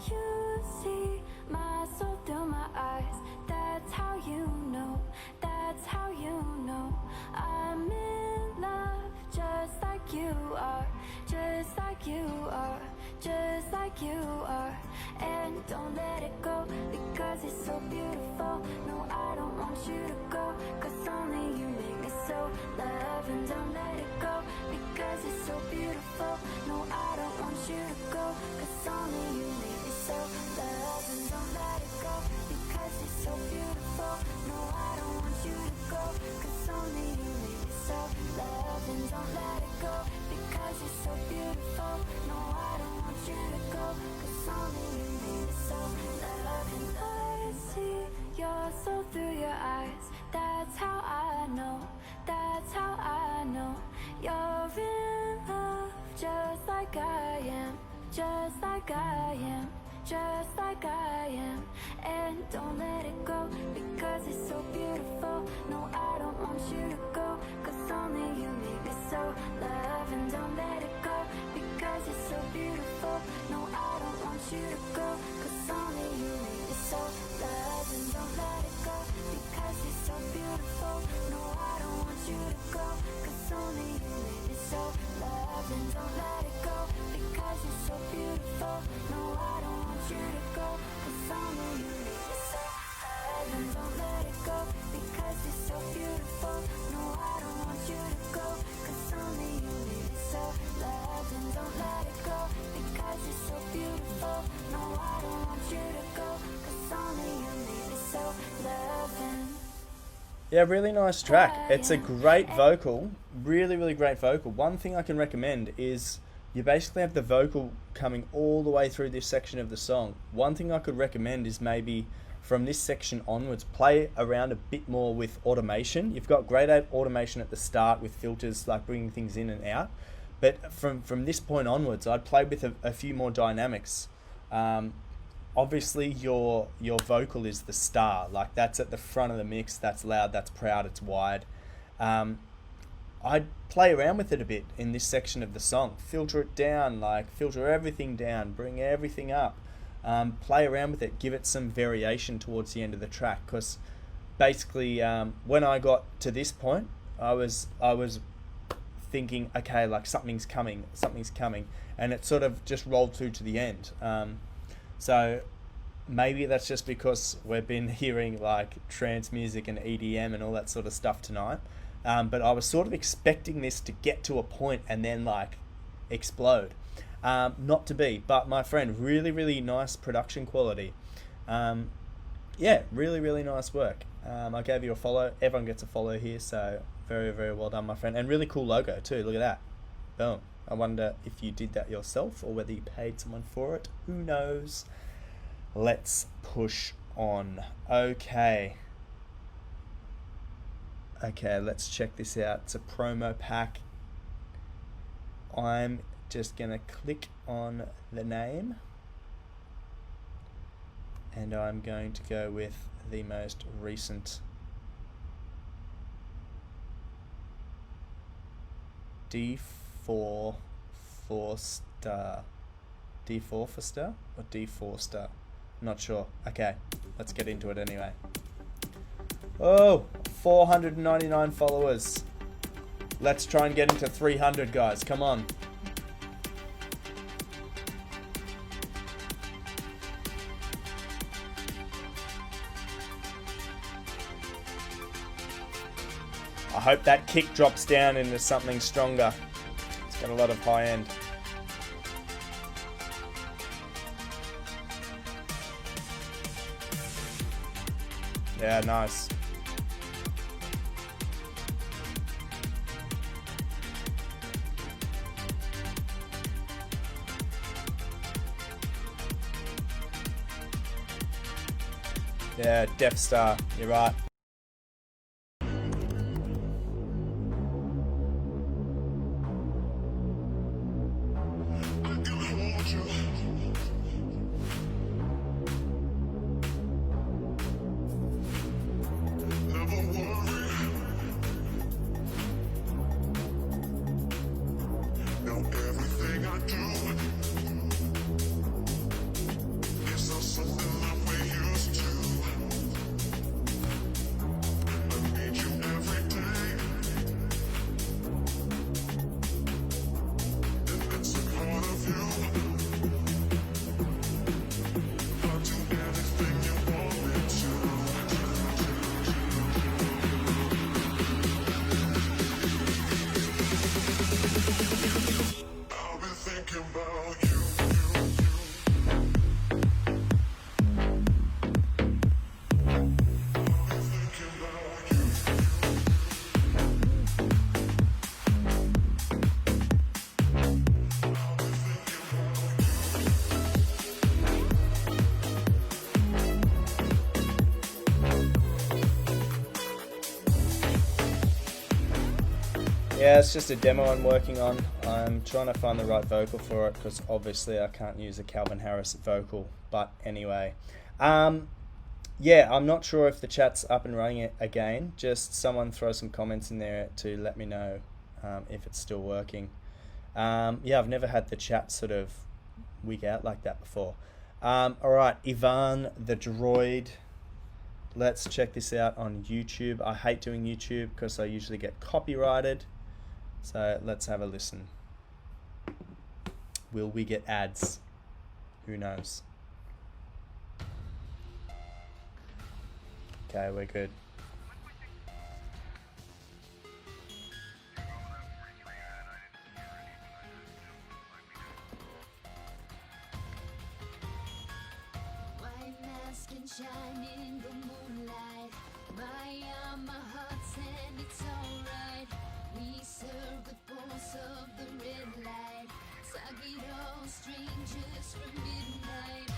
You see my soul through my eyes. That's how you know. That's how you know. I'm in love, just like you are. Just like you are. Just like you are. And don't let it go, because it's so beautiful. No, I don't want you to go, cause only you make me so love. And don't let it go, because it's so beautiful. No, I don't want you to go, cause only you make me so love. And don't let it go, because it's so beautiful. No, I don't want you to go, cause only you make me so love. And don't let it go, because it's so beautiful. No, I don't want you to go, cause only you make me so love. And I see your soul through your eyes. That's how I know. That's how I know. You're in love, just like I am. Just like I am. Just like I am. And don't let it go, because it's so beautiful. No, I don't want you to go, cause only you make me so love. And don't let it go, because it's so beautiful. No, I don't want you to go, cause only you make me so love. And don't let it go, because it's so beautiful. No, I don't want you to go, cause only you make me so love. And don't let it go, because it's so beautiful. No, I don't want you to go, cause only you make me so love. And don't let it go, because it's so beautiful. No, I don't want you to go, cause only you make me so love. And don't let it go, because it's so beautiful. No, I don't want you to go, cause only you make me so loving. Yeah, really nice track. It's a great vocal, really great vocal. One thing I can recommend is you basically have the vocal coming all the way through this section of the song. One thing I could recommend is maybe from this section onwards, play around a bit more with automation. You've got great automation at the start with filters, like bringing things in and out. But from this point onwards, I'd play with a few more dynamics. Obviously, your vocal is the star. Like, that's at the front of the mix. That's loud, that's proud, it's wide. I'd play around with it a bit in this section of the song. Filter it down, like filter everything down, bring everything up. Play around with it, give it some variation towards the end of the track. Because basically, when I got to this point, I was thinking, okay, like something's coming, and it sort of just rolled through to the end. So maybe that's just because we've been hearing like trance music and EDM and all that sort of stuff tonight. But I was sort of expecting this to get to a point and then like explode. Not to be, but my friend, really, really nice production quality. Yeah, really, really nice work. I gave you a follow. Everyone gets a follow here, so very, very well done, my friend. And really cool logo too. Look at that. Boom. I wonder if you did that yourself or whether you paid someone for it. Who knows? Let's push on. Okay, let's check this out. It's a promo pack. I'm just going to click on the name. And I'm going to go with the most recent D4 4-star. D4 for star or D4 star? Not sure. Okay, let's get into it anyway. Oh, 499 followers. Let's try and get into 300, guys. Come on. I hope that kick drops down into something stronger. It's got a lot of high end. Yeah, nice. Yeah, Death Star, you're right. Yeah, it's just a demo I'm working on. I'm trying to find the right vocal for it because obviously I can't use a Calvin Harris vocal. But anyway, yeah, I'm not sure if the chat's up and running again. Just someone throw some comments in there to let me know if it's still working. Yeah, I've never had the chat sort of wig out like that before. Alright, Ivan the Droid. Let's check this out on YouTube. I hate doing YouTube because I usually get copyrighted. So let's have a listen. Will we get ads? Who knows? Okay, we're good. White mask and shine in the moonlight. My heart's and it's alright. We serve the pulse of the red light. Target all strangers from midnight.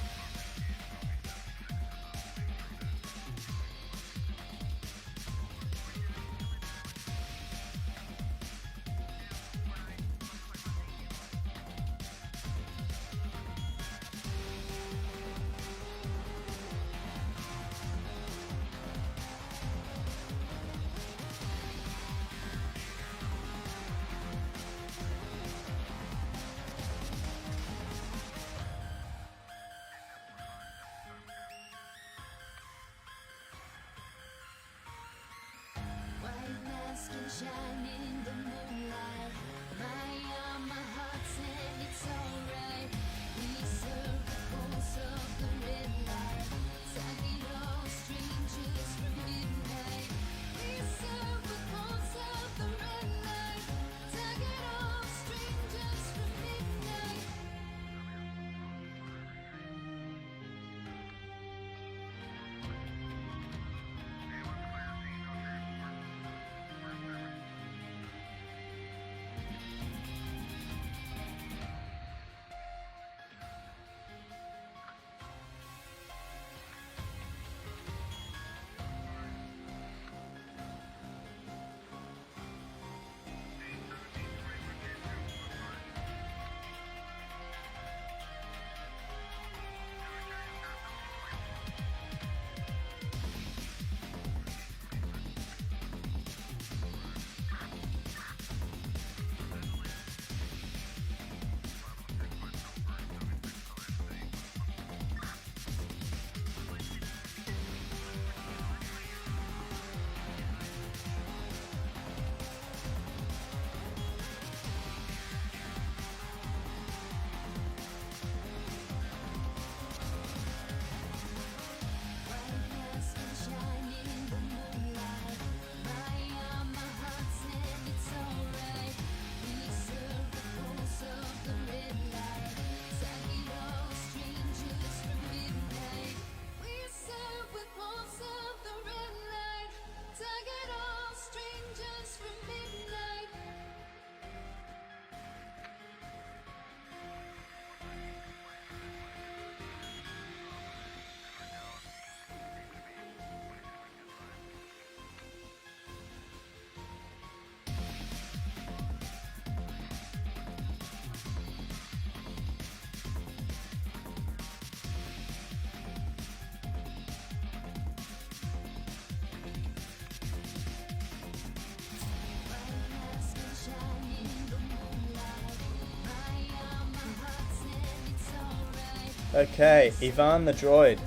Okay, Ivan the droid.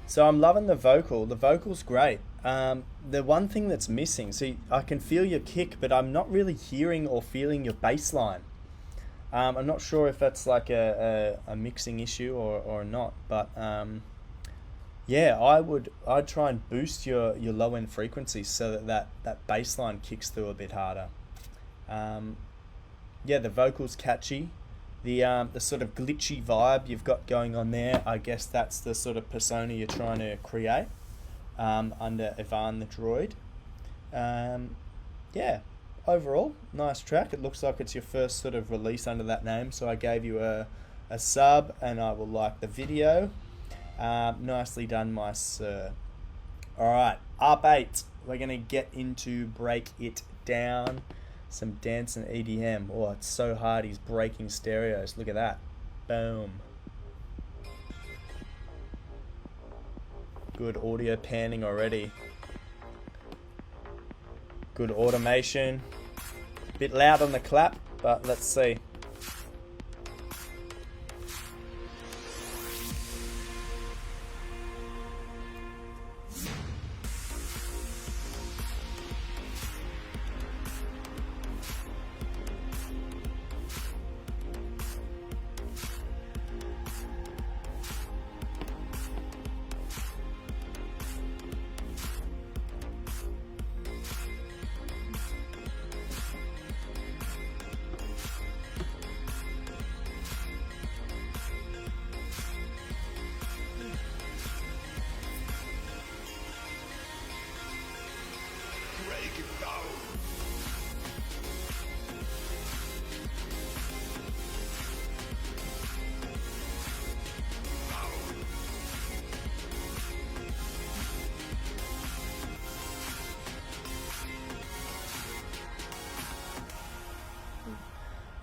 So I'm loving the vocal. The vocal's great. The one thing that's missing, see, I can feel your kick, but I'm not really hearing or feeling your bass line. I'm not sure if that's like a mixing issue or not, but yeah, I'd try and boost your low end frequencies so that bass line kicks through a bit harder. Yeah, the vocal's catchy. The sort of glitchy vibe you've got going on there, I guess that's the sort of persona you're trying to create under Ivan the Droid. Yeah, overall, nice track. It looks like it's your first sort of release under that name, so I gave you a sub, and I will like the video. Nicely done, my sir. Alright, up 8. We're going to get into Break It Down. Some dance and EDM. Oh, it's so hard. He's breaking stereos. Look at that. Boom. Good audio panning already. Good automation. Bit loud on the clap, but let's see.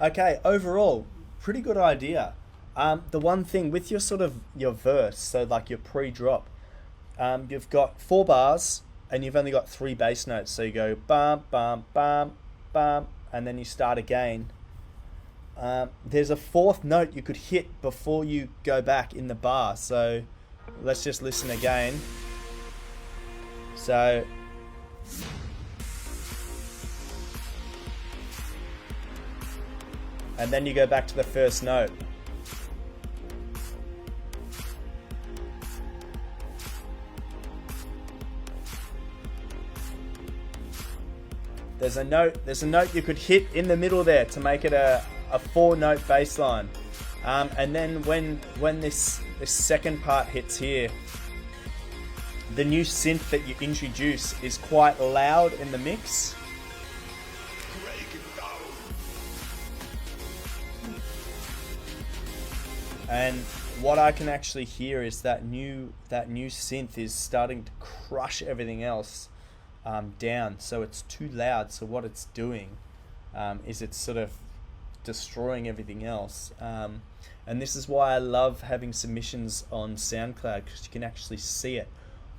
Okay, overall, pretty good idea. The one thing with your sort of your verse, so like your pre-drop, you've got 4 bars and you've only got 3 bass notes. So you go bum bum bum bum, and then you start again. There's a 4th note you could hit before you go back in the bar. So let's just listen again. So. And then you go back to the first note. There's a note you could hit in the middle there to make it a 4-note bass line. And then when this second part hits here, the new synth that you introduce is quite loud in the mix. And what I can actually hear is that new synth is starting to crush everything else down. So it's too loud. So what it's doing is it's sort of destroying everything else. And this is why I love having submissions on SoundCloud, because you can actually see it.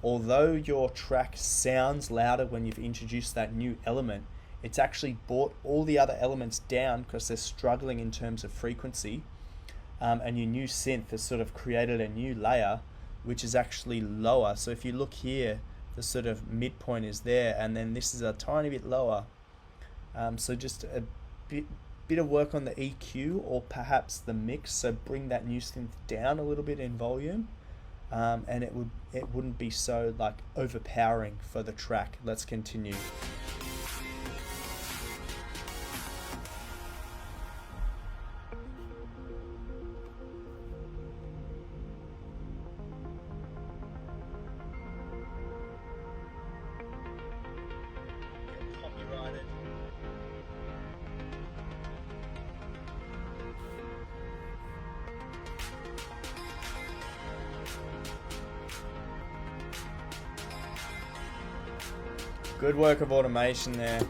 Although your track sounds louder when you've introduced that new element, it's actually brought all the other elements down because they're struggling in terms of frequency. And your new synth has sort of created a new layer which is actually lower. So if you look here, the sort of midpoint is there, and then this is a tiny bit lower. So just a bit of work on the EQ or perhaps the mix. So bring that new synth down a little bit in volume, and it wouldn't be so like overpowering for the track. Let's continue. Good work of automation there.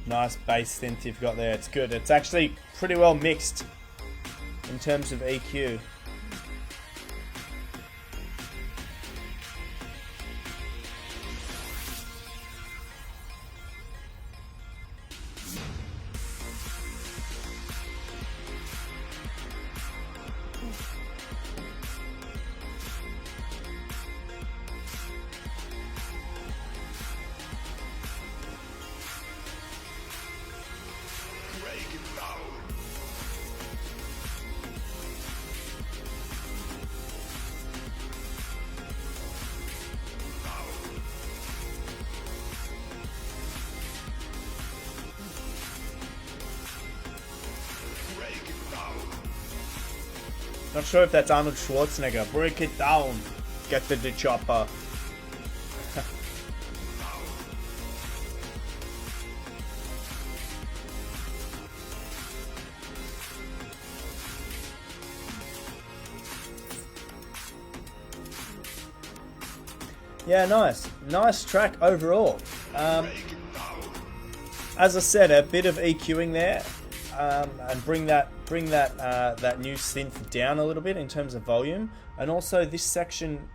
Nice bass synth you've got there. It's good. It's actually pretty well mixed in terms of EQ. Not sure if that's Arnold Schwarzenegger. Break it down. Get to the chopper. Yeah, nice. Nice track overall. As I said, a bit of EQing there, and bring that new synth down a little bit in terms of volume, and also this section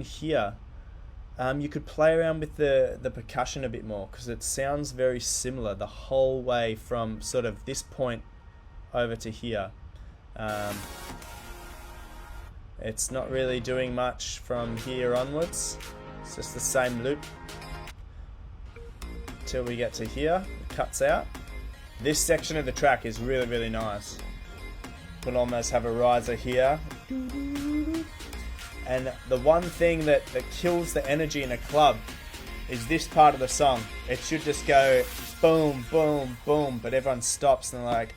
here, you could play around with the percussion a bit more, because it sounds very similar the whole way from sort of this point over to here. It's not really doing much from here onwards. It's just the same loop till we get to here. It cuts out. This section of the track is really, really nice. We'll almost have a riser here. And the one thing that kills the energy in a club is this part of the song. It should just go boom, boom, boom, but everyone stops and they're like,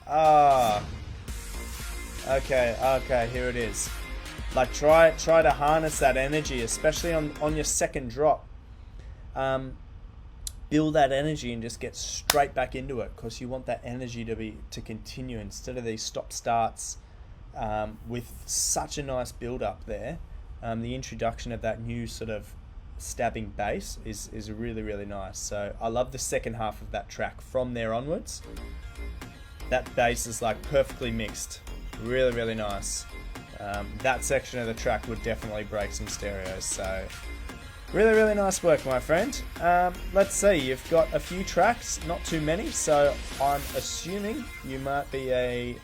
okay, here it is. Like try to harness that energy, especially on your second drop. Build that energy and just get straight back into it, because you want that energy to continue instead of these stop starts. With such a nice build up there, the introduction of that new sort of stabbing bass is really, really nice. So I love the second half of that track. From there onwards, that bass is like perfectly mixed. Really, really nice. That section of the track would definitely break some stereos. So really, really nice work, my friend. Let's see, you've got a few tracks, not too many, so I'm assuming you might be a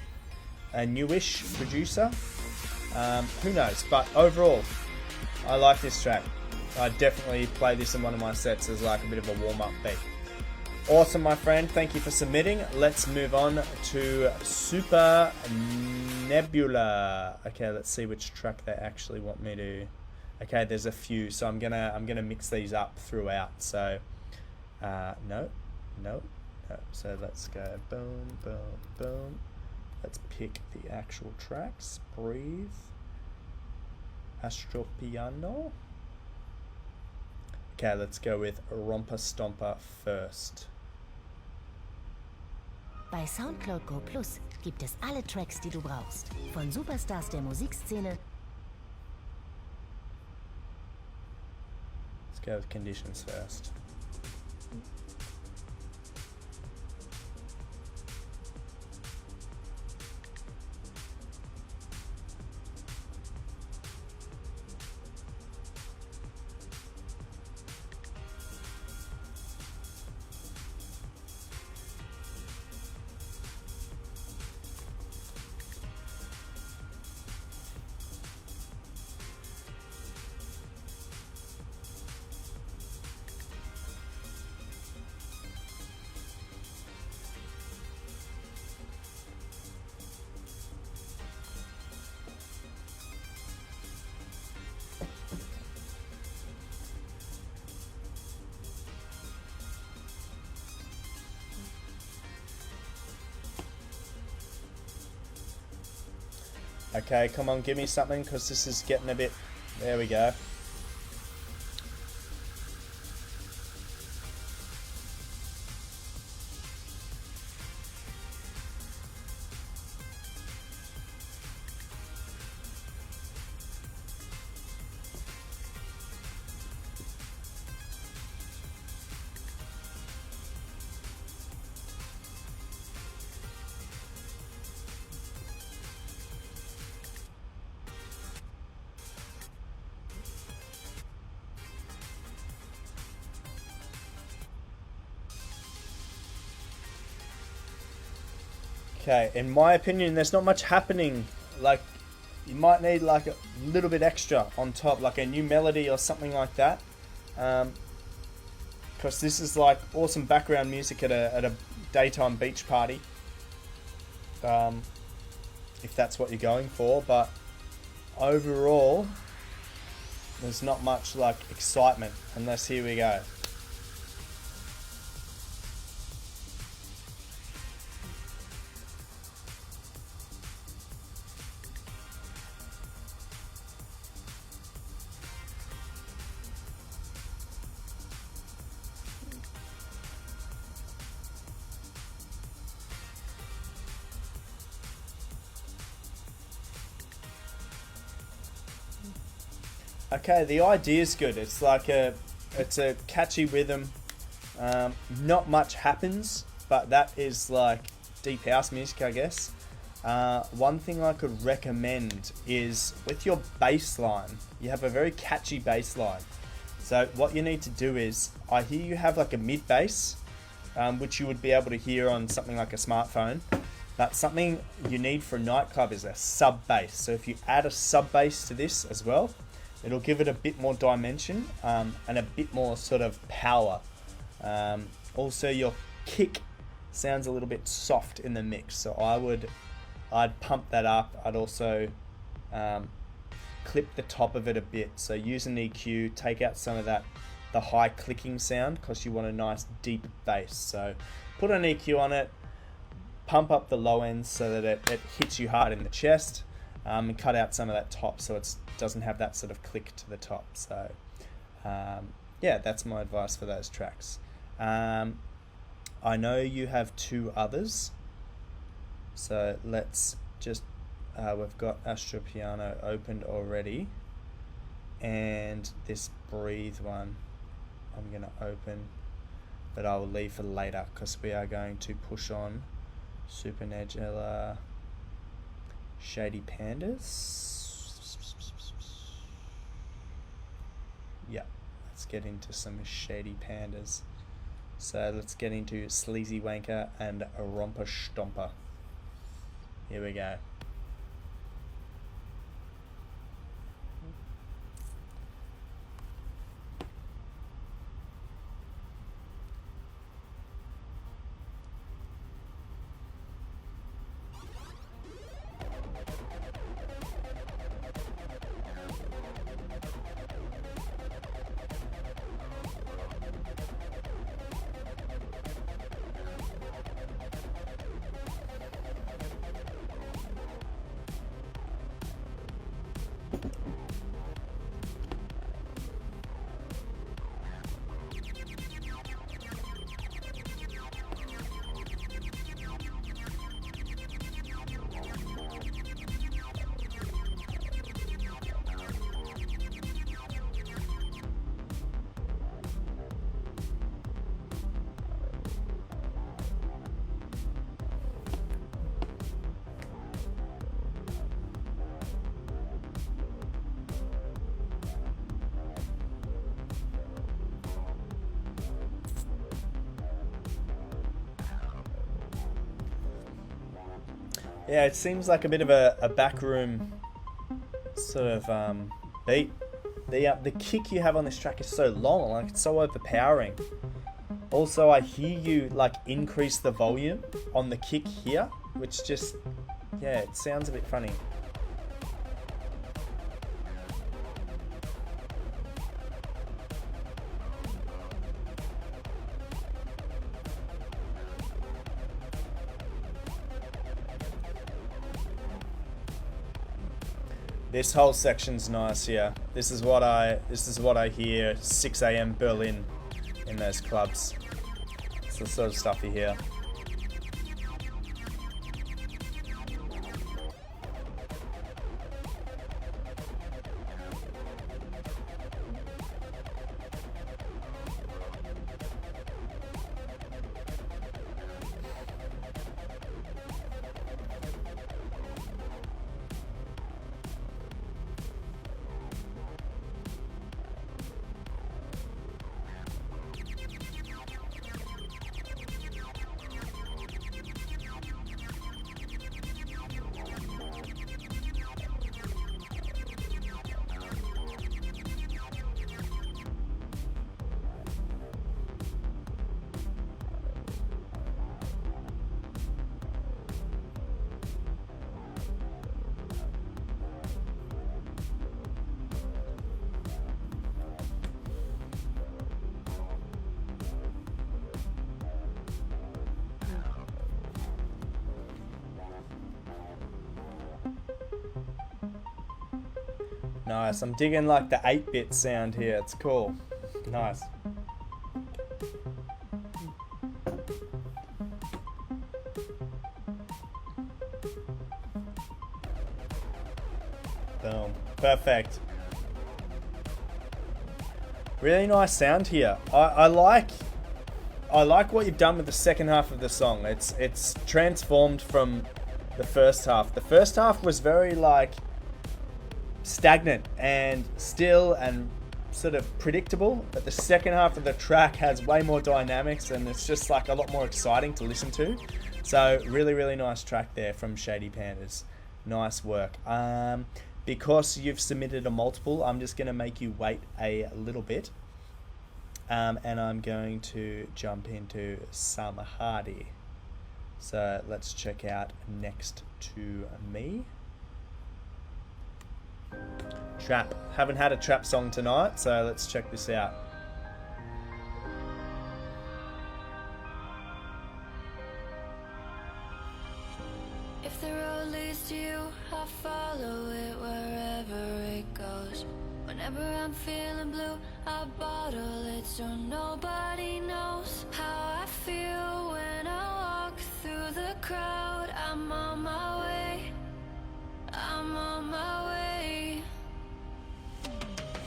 newish producer. Who knows? But overall, I like this track. I definitely play this in one of my sets as like a bit of a warm-up beat. Awesome, my friend. Thank you for submitting. Let's move on to Super Nebula. Okay, let's see which track they actually want me to. Okay, there's a few, so I'm gonna mix these up throughout. So, no. So let's go boom, boom, boom. Let's pick the actual tracks. Breathe. Astro Piano. Okay, let's go with Romper Stomper first. Bei Soundcloud Go Plus gibt es alle Tracks, die du brauchst. Von Superstars der Musikszene. Let's go with conditions first. Okay, come on, give me something, because this is getting a bit... There we go. Okay, in my opinion, there's not much happening. Like, you might need like a little bit extra on top, like a new melody or something like that. Because this is like awesome background music at a daytime beach party. If that's what you're going for, but overall, there's not much like excitement unless here we go. Okay, the idea is good. It's like it's a catchy rhythm. Not much happens, but that is like deep house music, I guess. One thing I could recommend is with your bass line, you have a very catchy bass line. So what you need to do is, I hear you have like a mid bass, which you would be able to hear on something like a smartphone. But something you need for a nightclub is a sub bass. So if you add a sub bass to this as well, it'll give it a bit more dimension and a bit more sort of power. Also, your kick sounds a little bit soft in the mix, so I'd pump that up. I'd also clip the top of it a bit. So use an EQ, take out some of the high clicking sound, because you want a nice deep bass. So put an EQ on it, pump up the low end so that it hits you hard in the chest, and cut out some of that top so it doesn't have that sort of click to the top. So yeah, that's my advice for those tracks. I know you have two others, so let's just we've got Astro Piano opened already, and this Breathe one I'm going to open, but I will leave for later because we are going to push on Super Negella Shady Pandas. Yeah, let's get into some Shady Pandas. So let's get into Sleazy Wanker and Romper Stomper. Here we go. Yeah, it seems like a bit of a backroom sort of beat. The kick you have on this track is so long, like it's so overpowering. Also, I hear you like increase the volume on the kick here, which just, yeah, it sounds a bit funny. This whole section's nice, yeah. This is what I hear 6 a.m. Berlin in those clubs. It's the sort of stuff you hear. Nice. I'm digging like the 8-bit sound here. It's cool. Nice. Boom. Perfect. Really nice sound here. I like what you've done with the second half of the song. It's transformed from the first half. The first half was very like stagnant and still and sort of predictable, but the second half of the track has way more dynamics and it's just like a lot more exciting to listen to. So really nice track there from Shady Pandas. Nice work. Because you've submitted a multiple, I'm just going to make you wait a little bit. And I'm going to jump into some Hardy. So let's check out Next to Me. Trap. Haven't had a trap song tonight, so let's check this out. If the road leads to you, I'll follow it wherever it goes. Whenever I'm feeling blue, I bottle it so nobody knows how I feel when I walk through the crowd. I'm on my way, I'm on my way.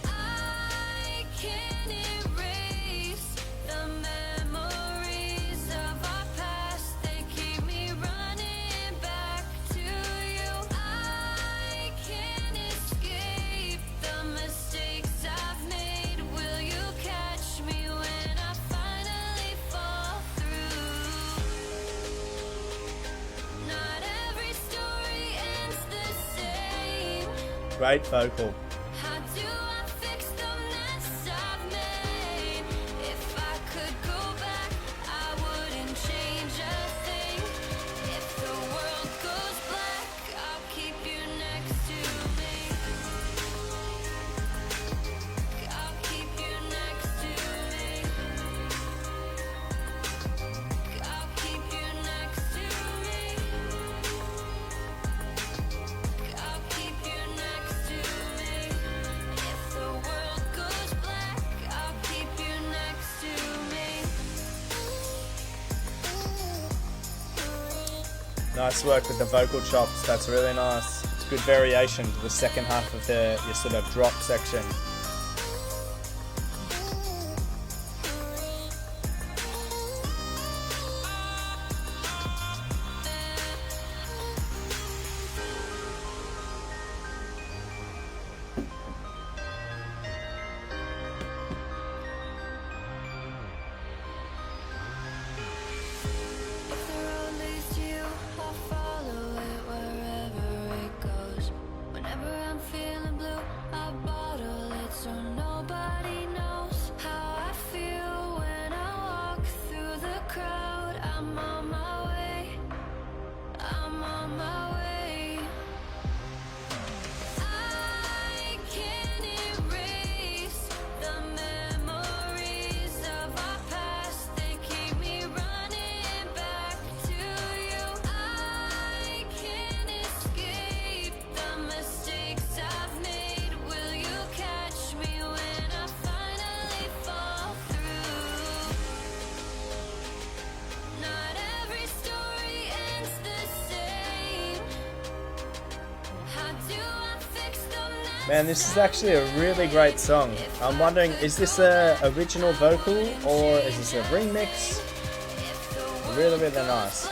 I can't erase the memories of our past. They keep me running back to you. I can't escape the mistakes I've made. Will you catch me when I finally fall through? Not every story ends the same. Great vocal. How do I fix the mess I've made? If I could go back, I wouldn't change a thing. If the world goes black, I'll keep you next to me. I'll keep you next to me. I'll keep you next to me. I'll keep you next to me. If the world goes black, I'll keep you next to me. Nice work with the vocal chops. That's really nice. It's good variation to the second half of your sort of drop section. If the road leads to you, I'll follow it wherever it goes. Whenever I'm feeling blue, I bottle it so nobody knows how I feel when I walk through the crowd. I'm on my way, I'm on my way. I can't erase the memories of our past. They keep me running back to you. I can't escape the mistakes I've made. Will you catch me when I finally fall through? Not every story ends the same. How do I fix the mess? Man, this is actually a really great song. I'm wondering, is this a original vocal or is this a remix? Really nice.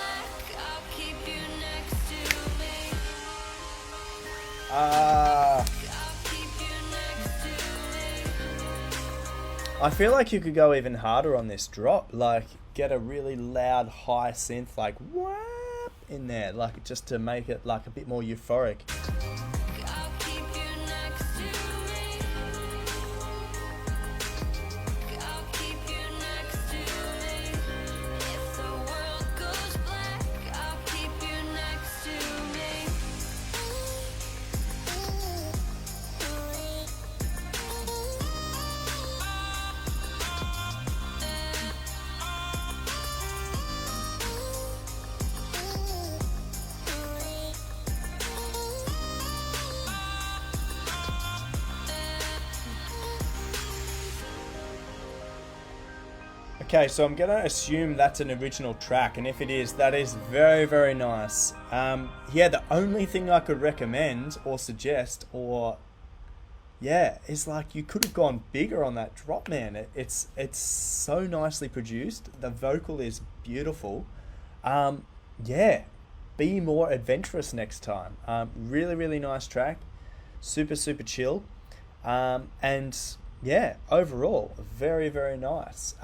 I feel like you could go even harder on this drop, like get a really loud high synth like whap in there, like just to make it like a bit more euphoric. Okay, so I'm going to assume that's an original track, and if it is, that is very, very nice. Yeah, the only thing I could recommend or suggest is like you could have gone bigger on that drop, man. It's so nicely produced. The vocal is beautiful. Yeah, be more adventurous next time. Really, really nice track. Super, super chill. And yeah, overall, very, very nice.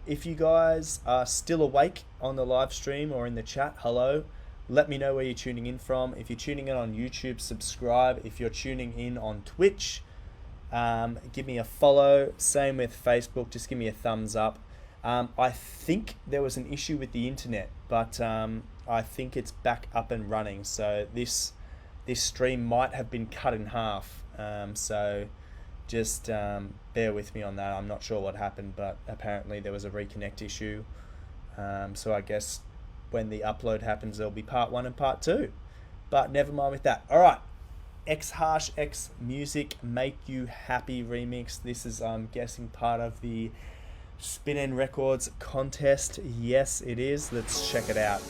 If you guys are still awake on the live stream or in the chat, hello. Let me know where you're tuning in from. If you're tuning in on YouTube, subscribe. If you're tuning in on Twitch, give me a follow. Same with Facebook. Just give me a thumbs up. I think there was an issue with the internet, but I think it's back up and running. So this stream might have been cut in half. So just bear with me on that. I'm not sure what happened, but apparently there was a reconnect issue. So I guess when the upload happens, there'll be part 1 and part 2. But never mind with that. All right. X Harsh X Music Make You Happy remix. This is, I'm guessing, part of the Spin Records contest. Yes, it is. Let's check it out.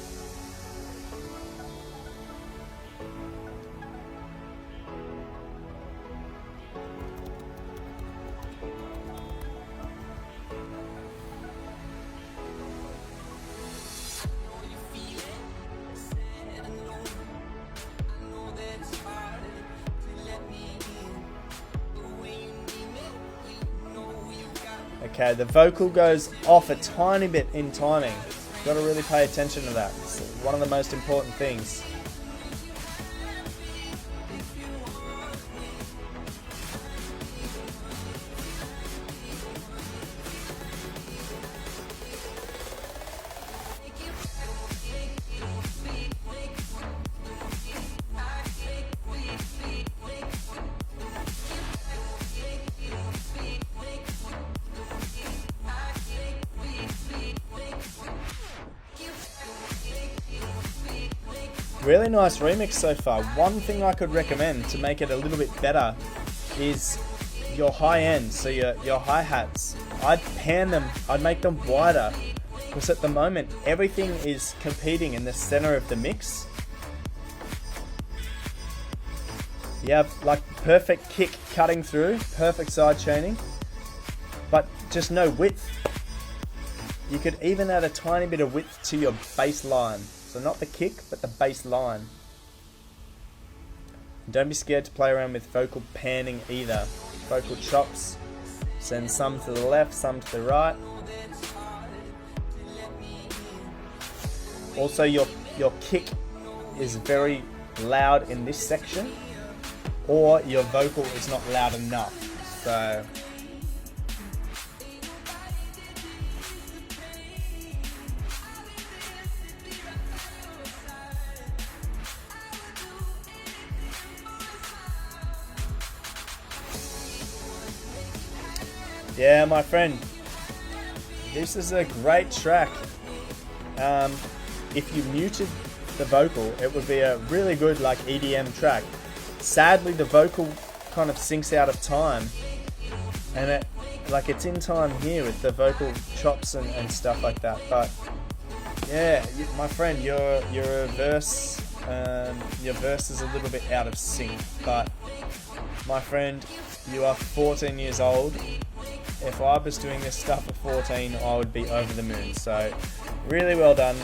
Okay, the vocal goes off a tiny bit in timing. Got to really pay attention to that. It's one of the most important things. Really nice remix so far. One thing I could recommend to make it a little bit better is your high end, so your hi-hats. I'd pan them, I'd make them wider, because at the moment everything is competing in the center of the mix. You have like perfect kick cutting through, perfect side chaining, but just no width. You could even add a tiny bit of width to your bass line. So not the kick, but the bass line. Don't be scared to play around with vocal panning either. Vocal chops. Send some to the left, some to the right. Also your kick is very loud in this section, or your vocal is not loud enough. So yeah, my friend, this is a great track. If you muted the vocal, it would be a really good like EDM track. Sadly, the vocal kind of sinks out of time, and it's in time here with the vocal chops and stuff like that. But yeah, my friend, your verse is a little bit out of sync. But my friend, you are 14 years old. If I was doing this stuff at 14, I would be over the moon. So, really well done.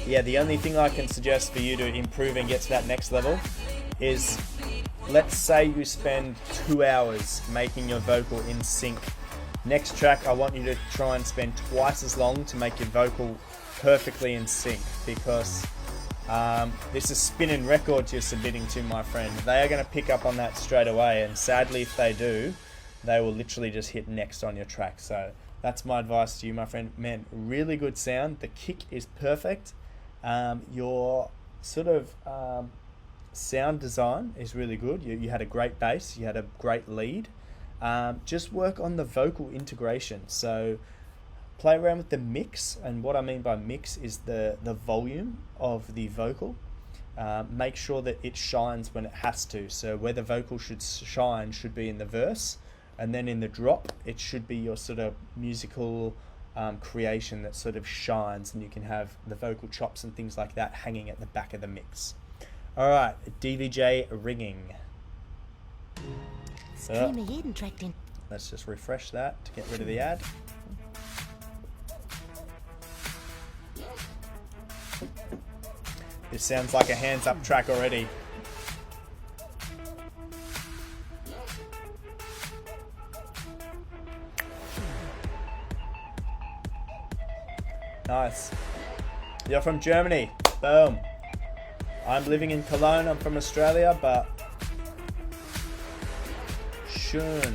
Yeah, the only thing I can suggest for you to improve and get to that next level is, let's say you spend 2 hours making your vocal in sync. Next track, I want you to try and spend twice as long to make your vocal perfectly in sync, because this is Spinnin' Records you're submitting to, my friend. They are going to pick up on that straight away, and sadly, if they do, they will literally just hit next on your track. So that's my advice to you, my friend. Man, really good sound. The kick is perfect. Your sort of sound design is really good. You had a great bass. You had a great lead. Just work on the vocal integration. So play around with the mix. And what I mean by mix is the volume of the vocal. Make sure that it shines when it has to. So where the vocal should shine should be in the verse. And then in the drop, it should be your sort of musical creation that sort of shines, and you can have the vocal chops and things like that hanging at the back of the mix. Alright, DVJ ringing. So, Streame jeden Track, den let's just refresh that to get rid of the ad. This sounds like a hands up track already. Nice. You're from Germany. Boom. I'm living in Cologne. I'm from Australia, but schön.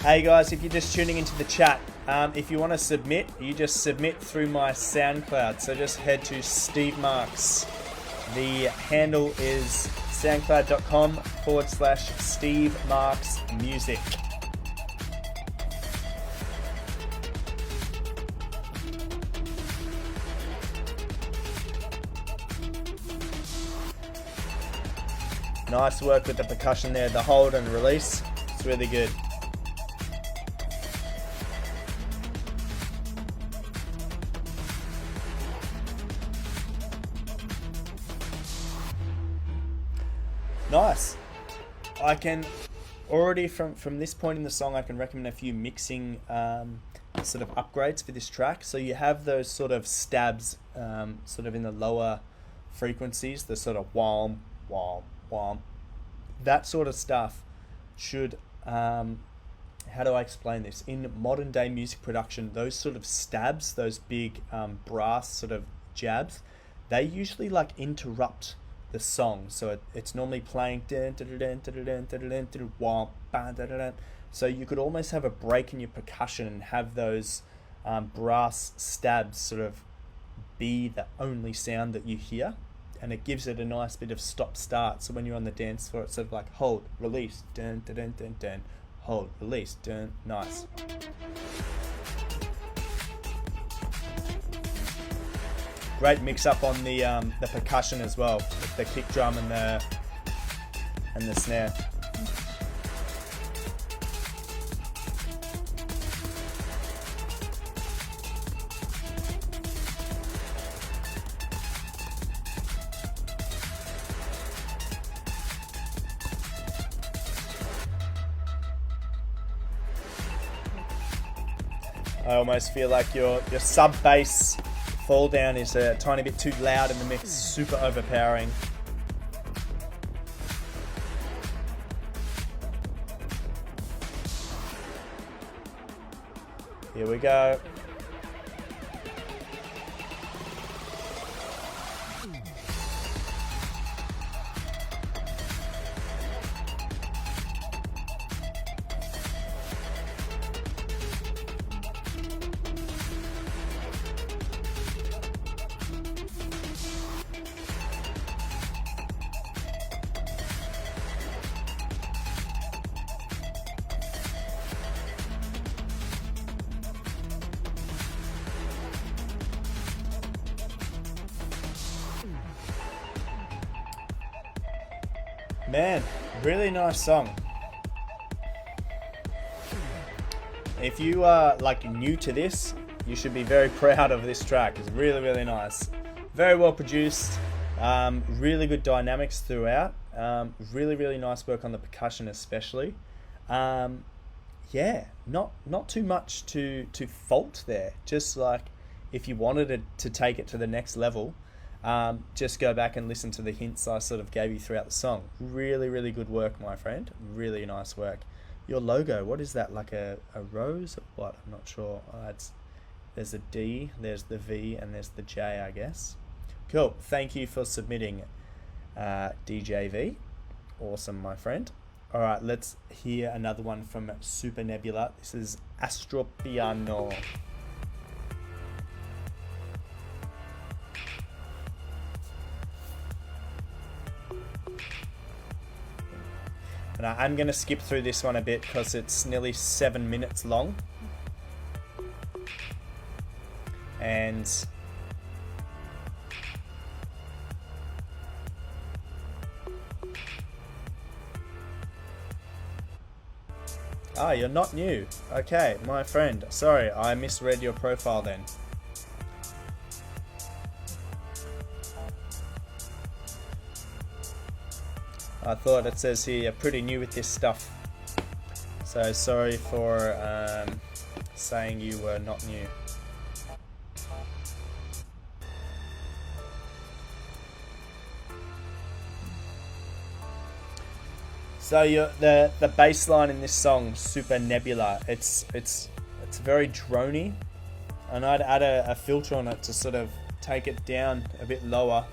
Hey guys, if you're just tuning into the chat, if you want to submit, you just submit through my SoundCloud. So just head to Steve Marks. The handle is soundcloud.com/Steve Marks Music. Nice work with the percussion there, the hold and release. It's really good. Nice. I can already from this point in the song, I can recommend a few mixing sort of upgrades for this track. So you have those sort of stabs sort of in the lower frequencies, the sort of whomp, whomp, whomp. That sort of stuff should, how do I explain this? In modern day music production, those sort of stabs, those big brass sort of jabs, they usually like interrupt the song. So it's normally playing, so you could almost have a break in your percussion and have those brass stabs sort of be the only sound that you hear, and it gives it a nice bit of stop-start. So when you're on the dance floor, it's sort of like hold, release, dun, dun, dun, dun, dun, hold, release, dun. Nice. Great mix up on the percussion as well, with the kick drum and the snare. I almost feel like your sub bass fall down is a tiny bit too loud in the mix, super overpowering. Here we go. Man, really nice song. If you are like new to this, you should be very proud of this track. It's really, really nice. Very well produced. Really good dynamics throughout. Really, really nice work on the percussion especially. Yeah, not too much to fault there. Just like if you wanted it to take it to the next level, just go back and listen to the hints I sort of gave you throughout the song. Really, really good work, my friend. Really nice work. Your logo, what is that? Like a rose or what? I'm not sure. There's a D, there's the V, and there's the J, I guess. Cool. Thank you for submitting, DJV. Awesome, my friend. All right, let's hear another one from Super Nebula. This is Astropiano. And I'm going to skip through this one a bit because it's nearly 7 minutes long. and ah, you're not new. Okay, my friend. Sorry, I misread your profile then. I thought it says here you're pretty new with this stuff. So sorry for saying you were not new. So the bass line in this song, Super Nebula, it's very droney, and I'd add a filter on it to sort of take it down a bit lower,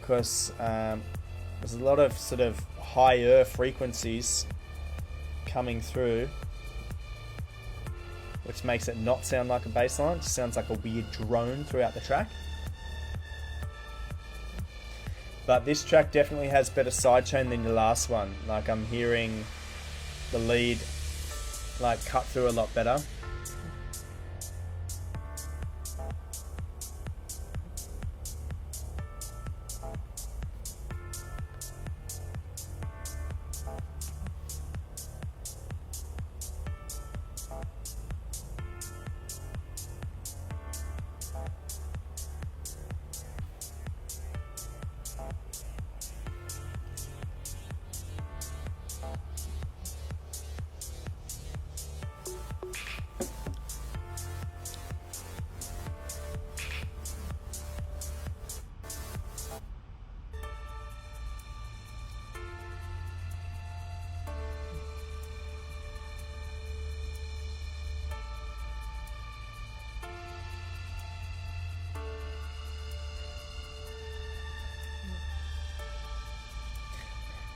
because there's a lot of sort of higher frequencies coming through, which makes it not sound like a bass line. It just sounds like a weird drone throughout the track. But this track definitely has better sidechain than the last one. Like, I'm hearing the lead like cut through a lot better.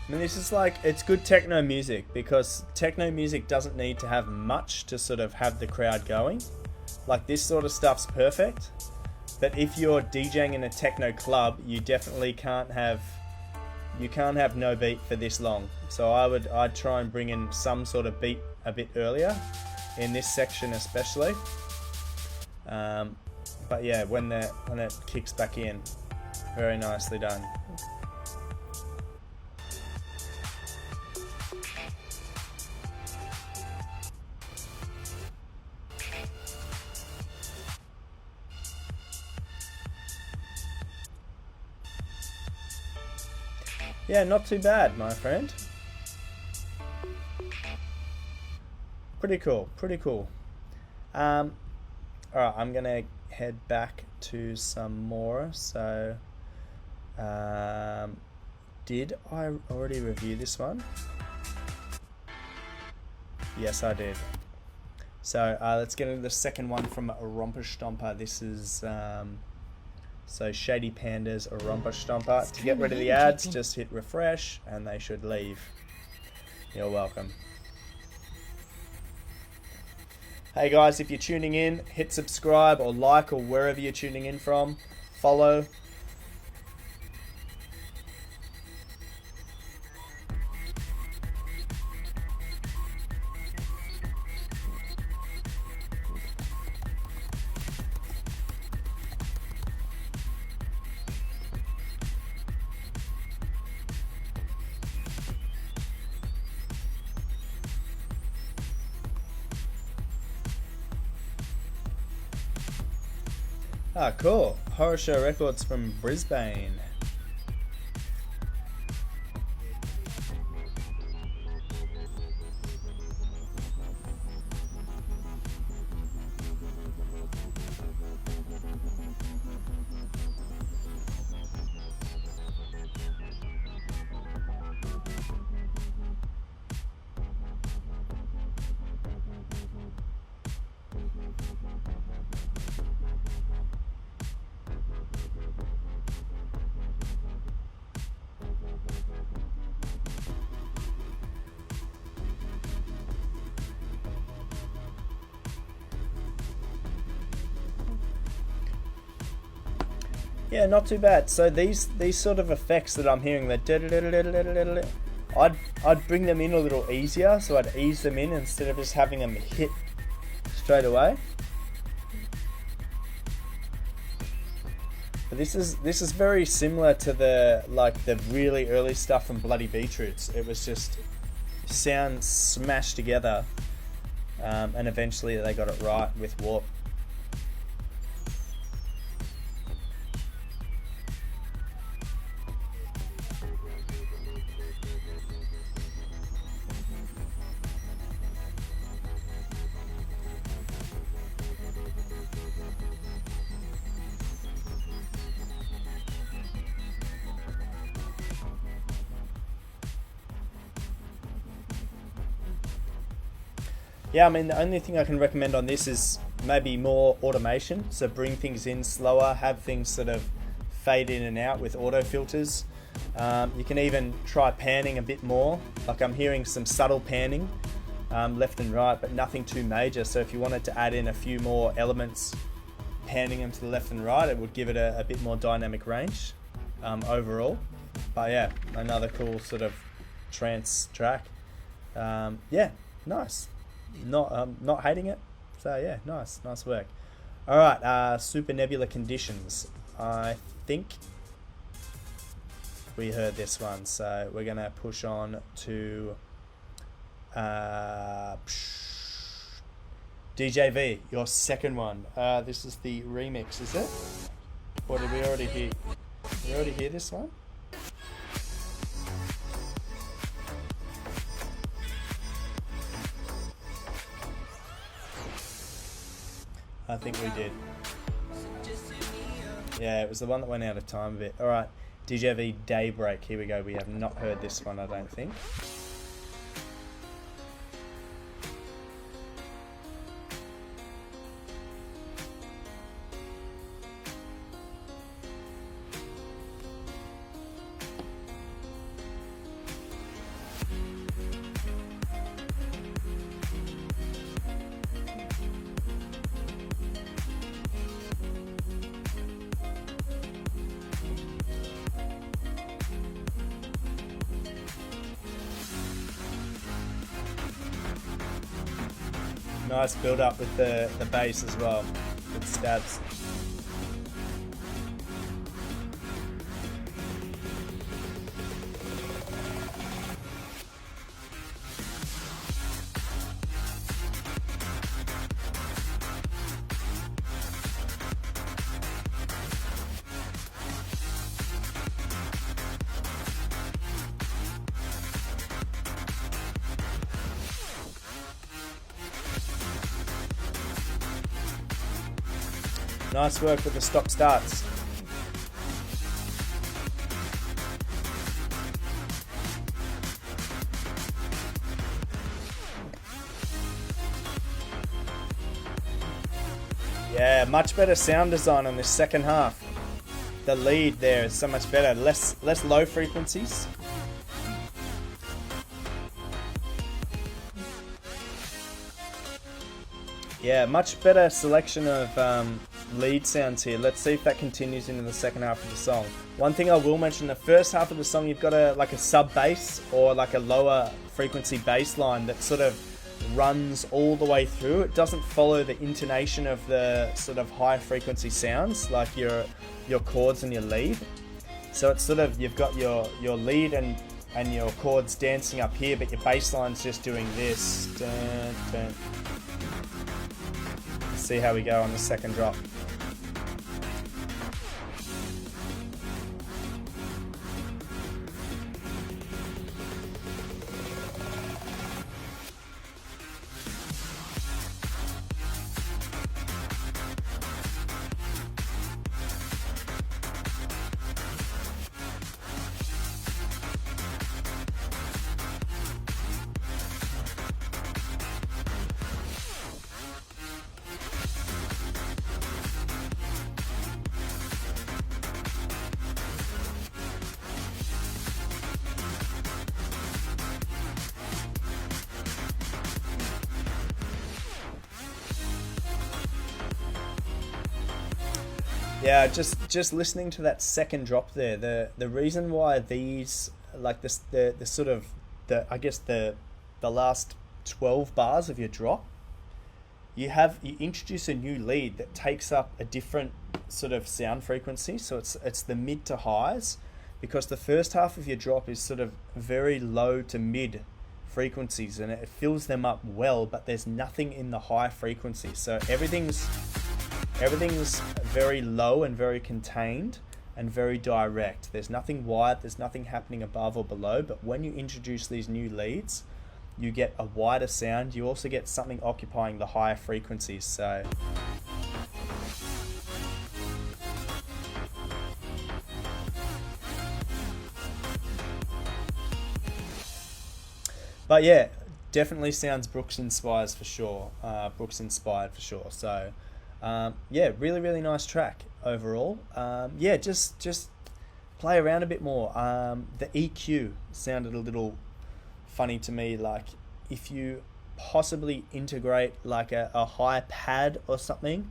I mean, this is like, it's good techno music, because techno music doesn't need to have much to sort of have the crowd going. Like, this sort of stuff's perfect, but if you're DJing in a techno club, you definitely can't have no beat for this long. So I'd try and bring in some sort of beat a bit earlier in this section especially. But yeah, when it kicks back in, very nicely done. Yeah, not too bad, my friend. Pretty cool, pretty cool. Alright, I'm gonna head back to some more. So, did I already review this one? Yes, I did. So, let's get into the second one from Romper Stomper. This is, so Shady Panda's Romper Stomper. To get rid of the ads, just hit refresh and they should leave. You're welcome. Hey guys, if you're tuning in, hit subscribe or like, or wherever you're tuning in from. Follow. Ah, cool. Horror Show Records from Brisbane. Yeah, not too bad. So these sort of effects that I'm hearing, that I'd bring them in a little easier, so I'd ease them in instead of just having them hit straight away. But this is very similar to the really early stuff from Bloody Beetroots. It was just sounds smashed together, and eventually they got it right with Warp. Yeah, I mean, the only thing I can recommend on this is maybe more automation. So bring things in slower, have things sort of fade in and out with auto filters. You can even try panning a bit more. Like I'm hearing some subtle panning left and right, but nothing too major. So if you wanted to add in a few more elements, panning them to the left and right, it would give it a bit more dynamic range overall. But yeah, another cool sort of trance track. Yeah, nice. Not hating it. So yeah, nice work. All right, Super Nebula Conditions. I think we heard this one, so we're gonna push on to DJV, your second one. This is the remix, is it? Or did we already hear? Did we already hear this one? I think we did. Yeah, it was the one that went out of time a bit. Alright, DJV Daybreak. Here we go. We have not heard this one, I don't think. Nice build up with the bass as well, with stabs. Nice work with the stop starts. Yeah, much better sound design on this second half. The lead there is so much better. Less low frequencies. Yeah, much better selection of lead sounds here. Let's see if that continues into the second half of the song. One thing I will mention, the first half of the song, you've got a sub bass or like a lower frequency bass line that sort of runs all the way through. It doesn't follow the intonation of the sort of high frequency sounds like your chords and your lead. So it's sort of, you've got your lead and your chords dancing up here, but your bass line's just doing this. Dun, dun. Let's see how we go on the second drop. Yeah, just listening to that second drop there, the reason why these, like this, the sort of I guess the last 12 bars of your drop, you introduce a new lead that takes up a different sort of sound frequency. So it's the mid to highs, because the first half of your drop is sort of very low to mid frequencies, and it fills them up well, but there's nothing in the high frequency. So everything's very low and very contained and very direct. There's nothing wide, there's nothing happening above or below, but when you introduce these new leads, you get a wider sound. You also get something occupying the higher frequencies. So but yeah, definitely sounds Brooks inspired for sure. So yeah, really, really nice track overall. Yeah, just play around a bit more. The EQ sounded a little funny to me. Like if you possibly integrate like a high pad or something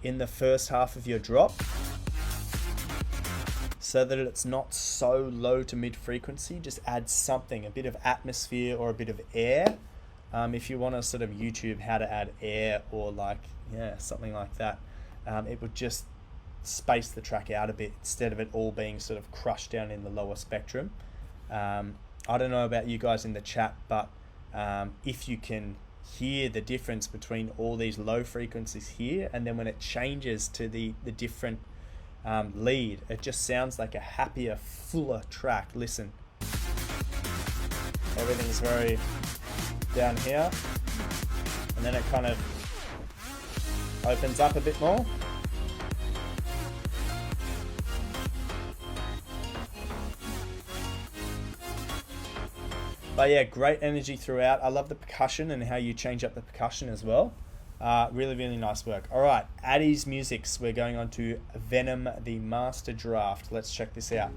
in the first half of your drop, so that it's not so low to mid frequency, just add something, a bit of atmosphere or a bit of air. If you want to sort of YouTube how to add air or like, yeah, something like that, it would just space the track out a bit instead of it all being sort of crushed down in the lower spectrum. I don't know about you guys in the chat, but if you can hear the difference between all these low frequencies here, and then when it changes to the different lead, it just sounds like a happier, fuller track. Listen, everything's very down here, and then it kind of opens up a bit more. But yeah, great energy throughout. I love the percussion and how you change up the percussion as well. Really, really nice work. All right, Addy's Musics. We're going on to Venom, the Master Draft. Let's check this out.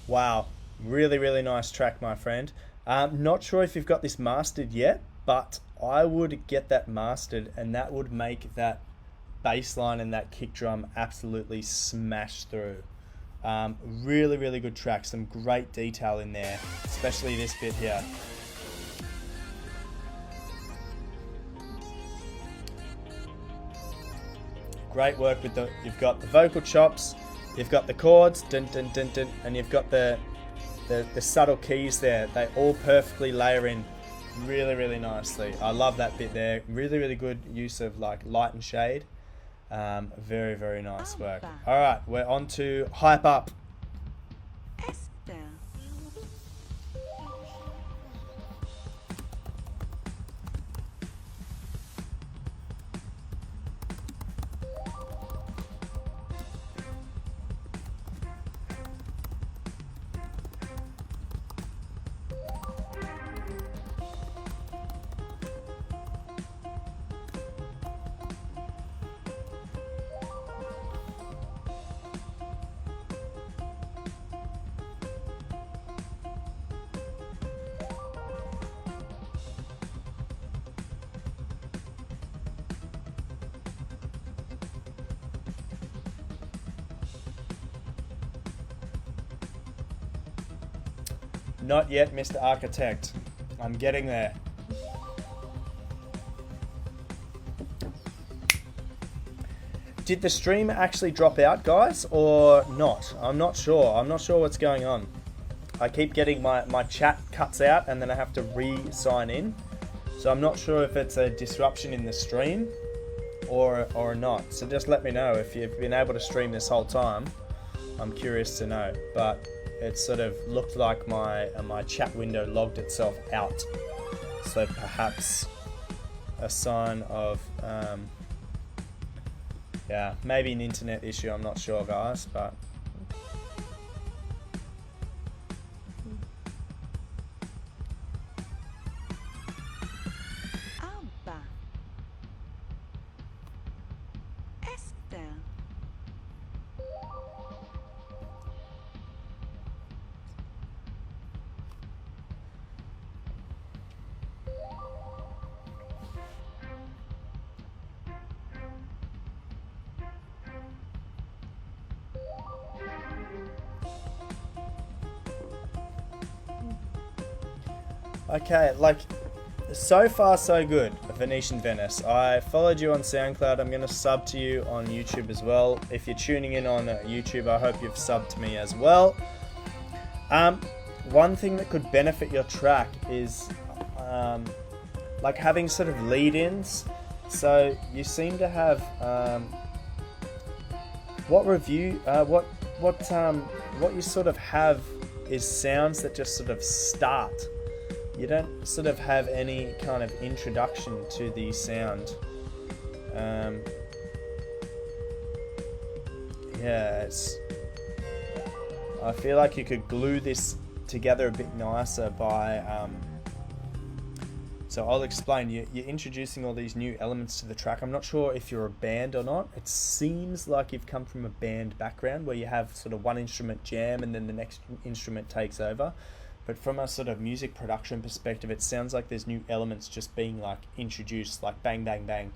Wow, really, really nice track, my friend. Not sure if you've got this mastered yet, but I would get that mastered, and that would make that bass line and that kick drum absolutely smash through. Really, really good track. Some great detail in there, especially this bit here. Great work with you've got the vocal chops, you've got the chords, dun, dun, dun, dun, and you've got the subtle keys there. They all perfectly layer in really, really nicely. I love that bit there. Really, really good use of like light and shade. Very, very nice work. All right, we're on to Hype Up. Esther. Not yet, Mr. Architect. I'm getting there. Did the stream actually drop out, guys, or not? I'm not sure. I'm not sure what's going on. I keep getting my chat cuts out and then I have to re-sign in. So I'm not sure if it's a disruption in the stream or not. So just let me know if you've been able to stream this whole time. I'm curious to know. But it sort of looked like my chat window logged itself out. So perhaps a sign of yeah, maybe an internet issue. I'm not sure, guys, but. Alba. Esther. Okay, like, so far so good, Venetian Venice. I followed you on SoundCloud. I'm going to sub to you on YouTube as well. If you're tuning in on YouTube, I hope you've subbed to me as well. One thing that could benefit your track is like having sort of lead-ins. So you seem to have what you sort of have is sounds that just sort of start. You don't sort of have any kind of introduction to the sound. Yeah, I feel like you could glue this together a bit nicer by so I'll explain. You're introducing all these new elements to the track. I'm not sure if you're a band or not. It seems like you've come from a band background where you have sort of one instrument jam and then the next instrument takes over. But from a sort of music production perspective, it sounds like there's new elements just being like introduced, like bang, bang, bang.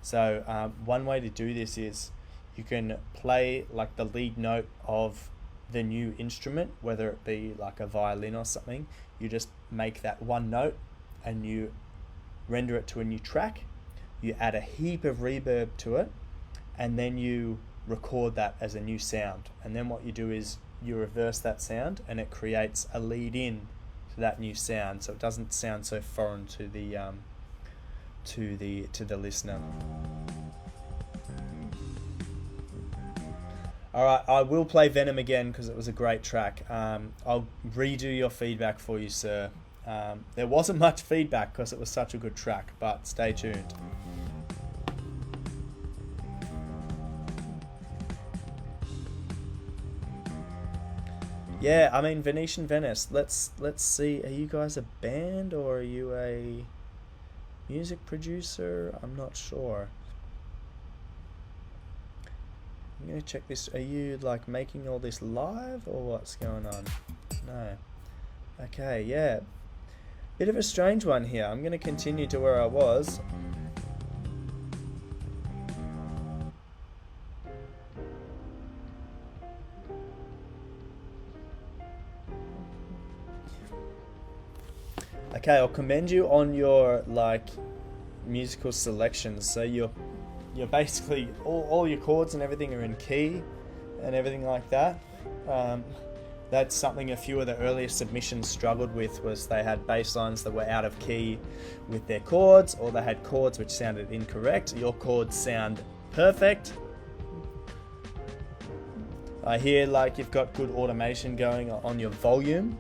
So one way to do this is you can play like the lead note of the new instrument, whether it be like a violin or something. You just make that one note and you render it to a new track. You add a heap of reverb to it, and then you record that as a new sound. And then what you do is you reverse that sound and it creates a lead in to that new sound, so it doesn't sound so foreign to the listener. Alright, I will play Venom again because it was a great track. I'll redo your feedback for you, sir. There wasn't much feedback because it was such a good track, but stay tuned. Yeah, I mean, Venetian Venice. Let's see. Are you guys a band or are you a music producer? I'm not sure. I'm gonna check this. Are you like making all this live or what's going on? No. Okay, yeah. Bit of a strange one here. I'm gonna continue to where I was. Okay, I'll commend you on your like musical selections. So you're basically all your chords and everything are in key and everything like that. That's something a few of the earlier submissions struggled with, was they had bass lines that were out of key with their chords, or they had chords which sounded incorrect. Your chords sound perfect. I hear like you've got good automation going on your volume.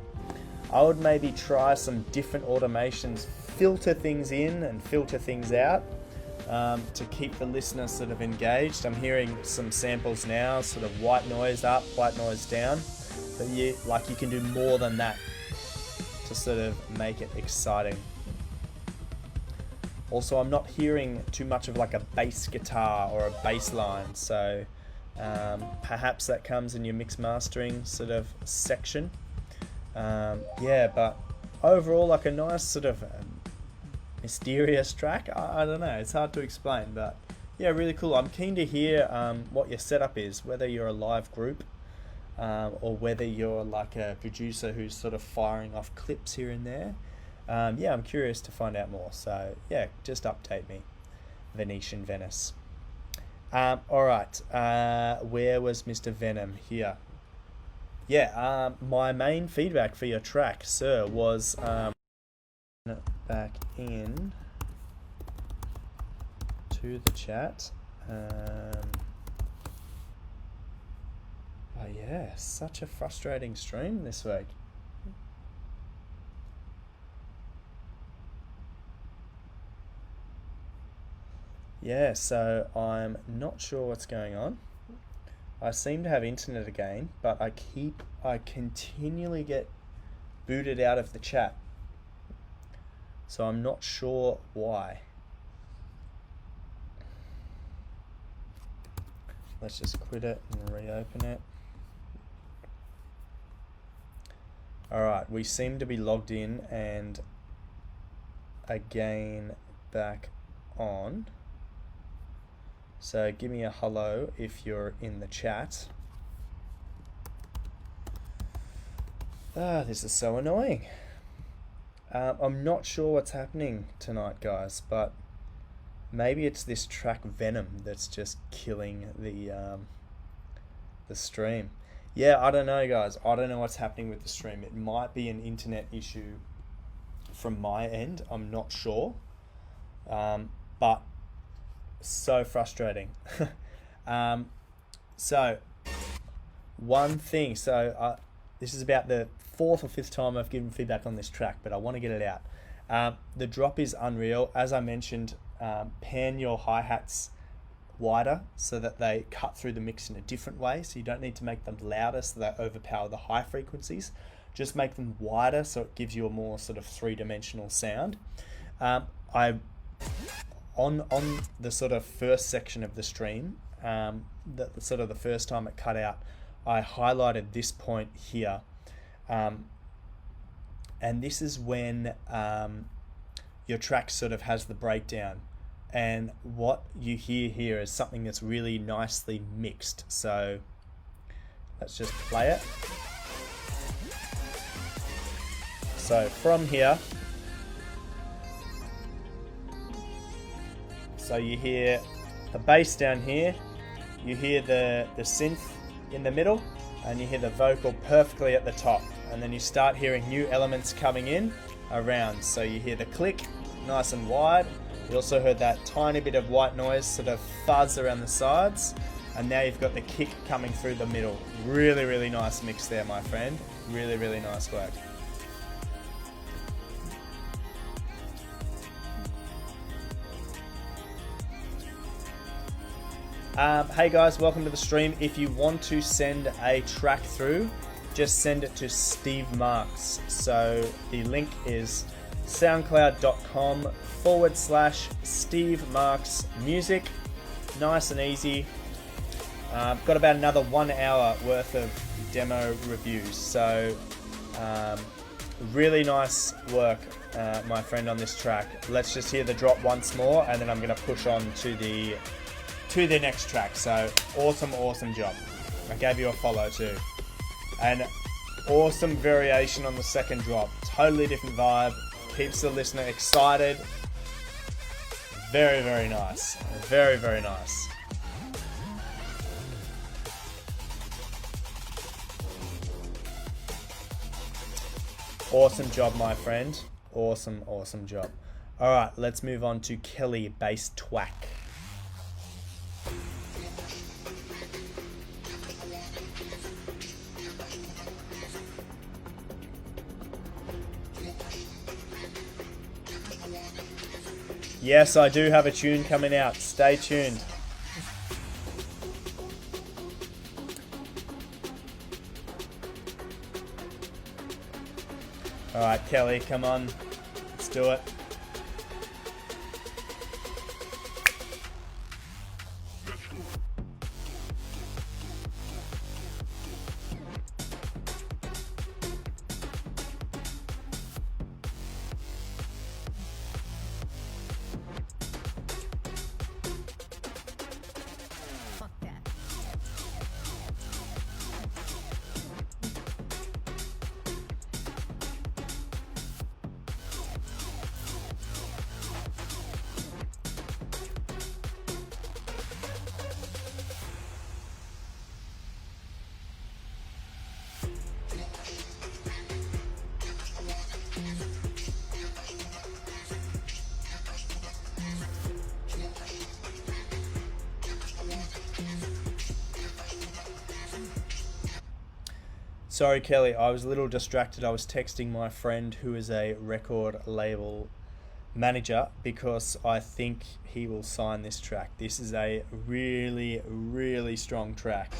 I would maybe try some different automations, filter things in and filter things out to keep the listener sort of engaged. I'm hearing some samples now, sort of white noise up, white noise down. But you can do more than that to sort of make it exciting. Also, I'm not hearing too much of like a bass guitar or a bass line, so perhaps that comes in your mix mastering sort of section. Yeah, but overall, like a nice sort of mysterious track. I don't know, it's hard to explain, but yeah, really cool. I'm keen to hear what your setup is, whether you're a live group or whether you're like a producer who's sort of firing off clips here and there. Yeah, I'm curious to find out more, so yeah, just update me. Venetian Venice. Alright, where was Mr. Venom? Here. Yeah, my main feedback for your track, sir, was back in to the chat. Oh yeah, such a frustrating stream this week. Yeah, so I'm not sure what's going on. I seem to have internet again, but I continually get booted out of the chat. So I'm not sure why. Let's just quit it and reopen it. Alright, we seem to be logged in and again back on. So give me a hello if you're in the chat. This is so annoying. I'm not sure what's happening tonight, guys, but maybe it's this track Venom that's just killing the stream. Yeah, I don't know, guys. I don't know what's happening with the stream. It might be an internet issue from my end. I'm not sure. But so frustrating. So one thing. So this is about the 4th or 5th time I've given feedback on this track, but I want to get it out. The drop is unreal. As I mentioned, pan your hi-hats wider so that they cut through the mix in a different way. So you don't need to make them louder so they overpower the high frequencies. Just make them wider so it gives you a more sort of three-dimensional sound. On the sort of first section of the stream, the sort of the first time it cut out, I highlighted this point here. And this is when your track sort of has the breakdown. And what you hear here is something that's really nicely mixed. So let's just play it. So from here, so you hear the bass down here, you hear the synth in the middle, and you hear the vocal perfectly at the top. And then you start hearing new elements coming in around. So you hear the click nice and wide. You also heard that tiny bit of white noise sort of fuzz around the sides. And now you've got the kick coming through the middle. Really, really nice mix there, my friend. Really, really nice work. Hey guys, welcome to the stream. If you want to send a track through, just send it to Steve Marks. So the link is soundcloud.com/Steve Marks Music. Nice and easy. Got about another 1 hour worth of demo reviews. So really nice work, my friend, on this track. Let's just hear the drop once more and then I'm going to push on to the next track. So awesome job. I gave you a follow too. And awesome variation on the second drop. Totally different vibe. Keeps the listener excited. Very, very nice. Very, very nice. Awesome job, my friend. Awesome job. Alright, let's move on to Kelly Bass Twack. Yes, I do have a tune coming out. Stay tuned. Alright, Kelly, come on. Let's do it. Sorry, Kelly, I was a little distracted. I was texting my friend who is a record label manager because I think he will sign this track. This is a really, really strong track.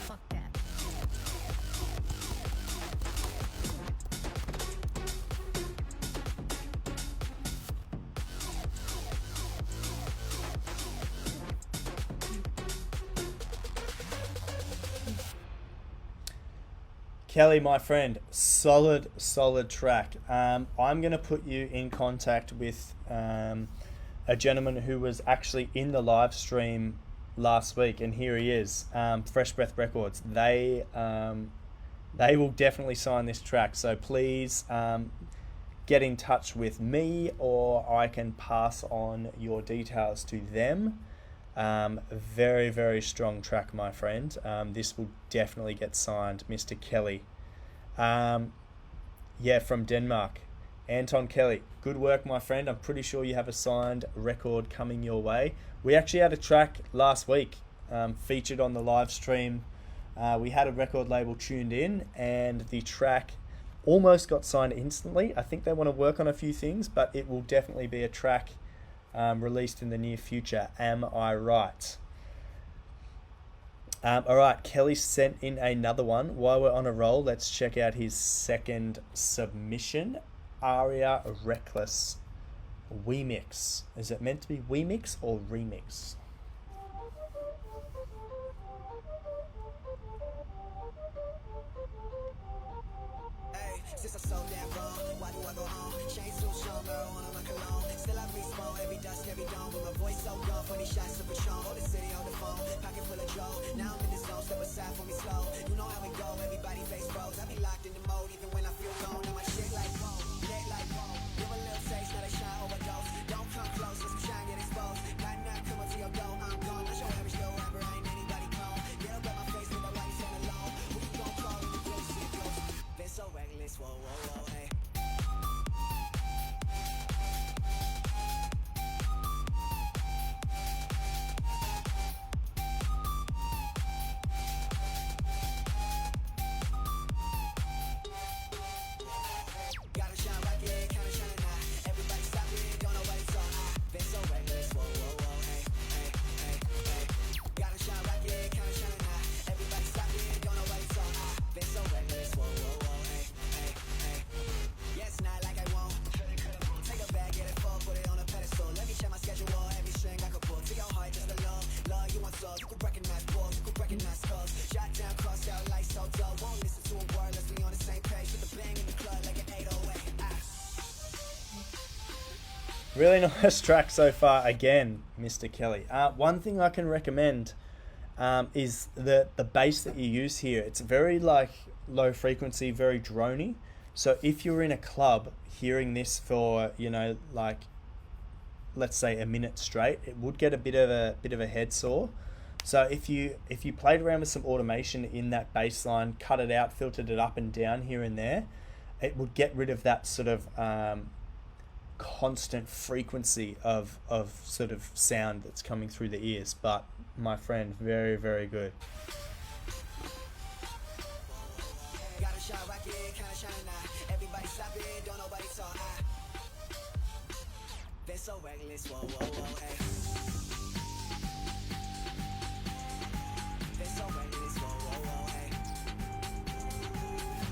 Fuck that. Kelly, my friend, solid track. I'm going to put you in contact with a gentleman who was actually in the live stream last week, and here he is, Fresh Breath Records. They will definitely sign this track, so please get in touch with me, or I can pass on your details to them. Very, very strong track, my friend. This will definitely get signed, Mr. Kelly. From Denmark. Anton Kelly, good work, my friend. I'm pretty sure you have a signed record coming your way. We actually had a track last week featured on the live stream. We had a record label tuned in, and the track almost got signed instantly. I think they want to work on a few things, but it will definitely be a track released in the near future. Am I right? All right, Kelly sent in another one. While we're on a roll, let's check out his second submission. Aria Reckless Remix. Is it meant to be Remix or Remix? Since I'm so damn wrong, why do I go on? Chains too strong, marijuana my cologne. Still I breathe smoke, every dusk, every dawn. But my voice so gone, funny shots of Patron. Hold the city on the phone, pocket full of Joe. Now I'm in the zone, step aside for me slow. You know how it go, everybody face froze. I be locked in the mode, even when I feel gone. Now my shit like boom, lit like boom. Give a little taste, now they shine overdose. Don't come close, let some shine get exposed. Not come up to your door, I'm gone. That's your average Joe rapper, ain't anybody clone. Get up at my face, nigga, why you stand alone? Who you gon' call when you really see it close? Been so reckless, whoa, whoa, whoa, hey. Gotta shine right, yeah, kinda shine now. Everybody stop it, don't nobody talk. Been so reckless, whoa, whoa, whoa, hey, hey, hey, hey. Gotta shine right, yeah, kinda shine now. Everybody stop it, don't nobody talk. Been so reckless, whoa, whoa, whoa, hey, hey, hey. Yeah, it's not like I won't. Take a bag, get it full, put it on a pedestal. Let me check my schedule, every string I could pull. To your heart, just a love you want soul. You could recognize balls, you could recognize skulls. Shot down, crossed out, lights so dull. Won't listen to a word, let's be on the same page. With the bang in the club like an 808. Really nice track so far again, Mr. Kelly. One thing I can recommend is the bass that you use here. It's very low frequency, very drony. So if you're in a club hearing this for, let's say a minute straight, it would get a bit of a head sore. So if you played around with some automation in that bass line, cut it out, filtered it up and down here and there, it would get rid of that sort of constant frequency of sort of sound that's coming through the ears. But my friend, very, very good. Gotta shine right, yeah, kinda shine now. Everybody stop it, don't nobody talk. Been so reckless, whoa, whoa, whoa, hey. Been so reckless, whoa, whoa, whoa, hey.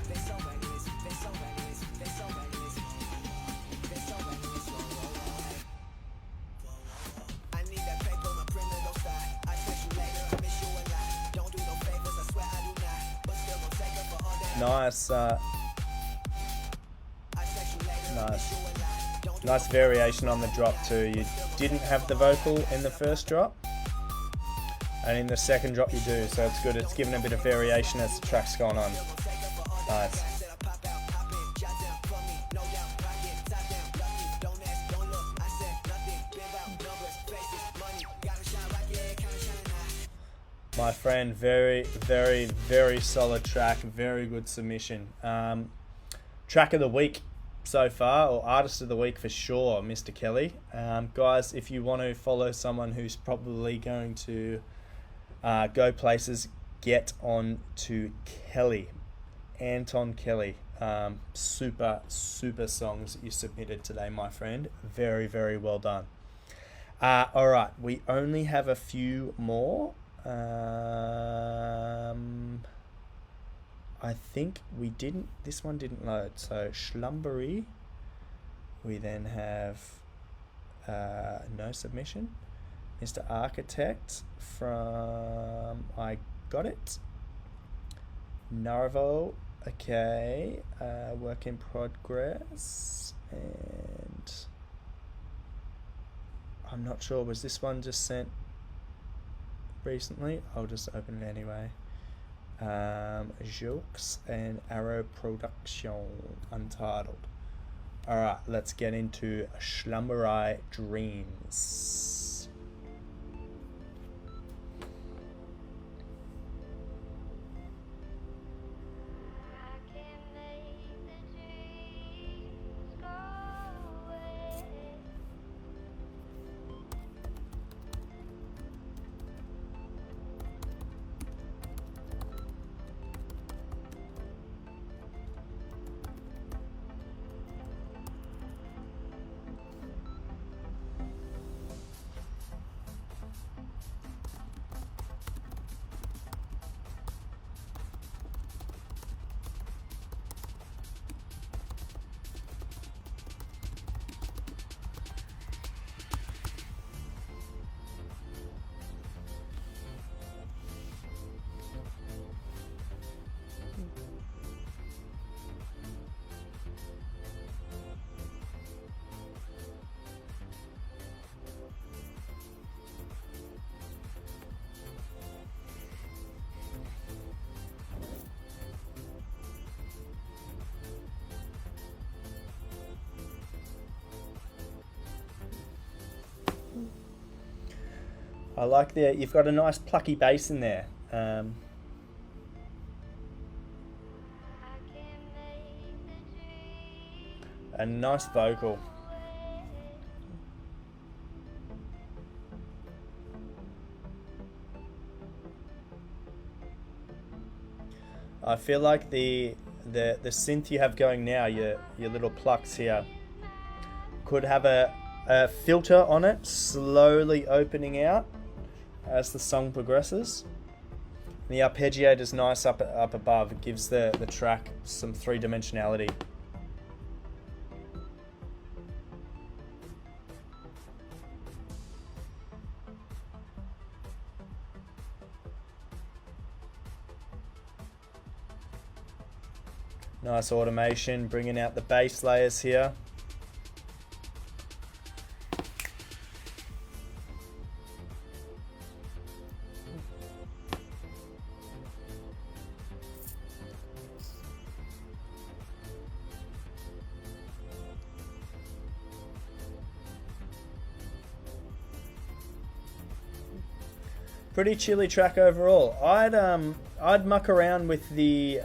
Been so reckless, been so reckless, been so reckless. Been so reckless, whoa, whoa, whoa, hey. Whoa, whoa, whoa. I need that paper, my printer don't stop. I text you later, I miss you a lot. Don't do no favors, I swear I do not. But still gon' take her for all that. Nice, I text you later, I nice, miss you a lot. Don't do nice variation on the drop too. You didn't have the vocal in the first drop. and in the second drop you do, so it's good. It's given a bit of variation as the track's gone on. Nice. My friend, very, very, very solid track. Very good submission. Track of the week so far, or artist of the week for sure, Mr. Kelly. Guys, if you want to follow someone who's probably going to go places, get on to Kelly. Anton Kelly. Super songs that you submitted today, my friend. Very, very well done. Alright, we only have a few more. I think we didn't, this one didn't load. So Schlumberry, we then have no submission. Mr. Architect from I Got It. Narvo, okay. Work in progress. And I'm not sure, was this one just sent recently? I'll just open it anyway. Jokes and Arrow Production, Untitled. Alright, let's get into Schlumberry Dreams. I like that you've got a nice plucky bass in there. A nice vocal. I feel like the synth you have going now, your little plucks here, could have a filter on it, slowly opening out as the song progresses. The arpeggiator is nice up above. It gives the track some three-dimensionality. Nice automation, bringing out the bass layers here. Pretty chilly track overall. I'd muck around with the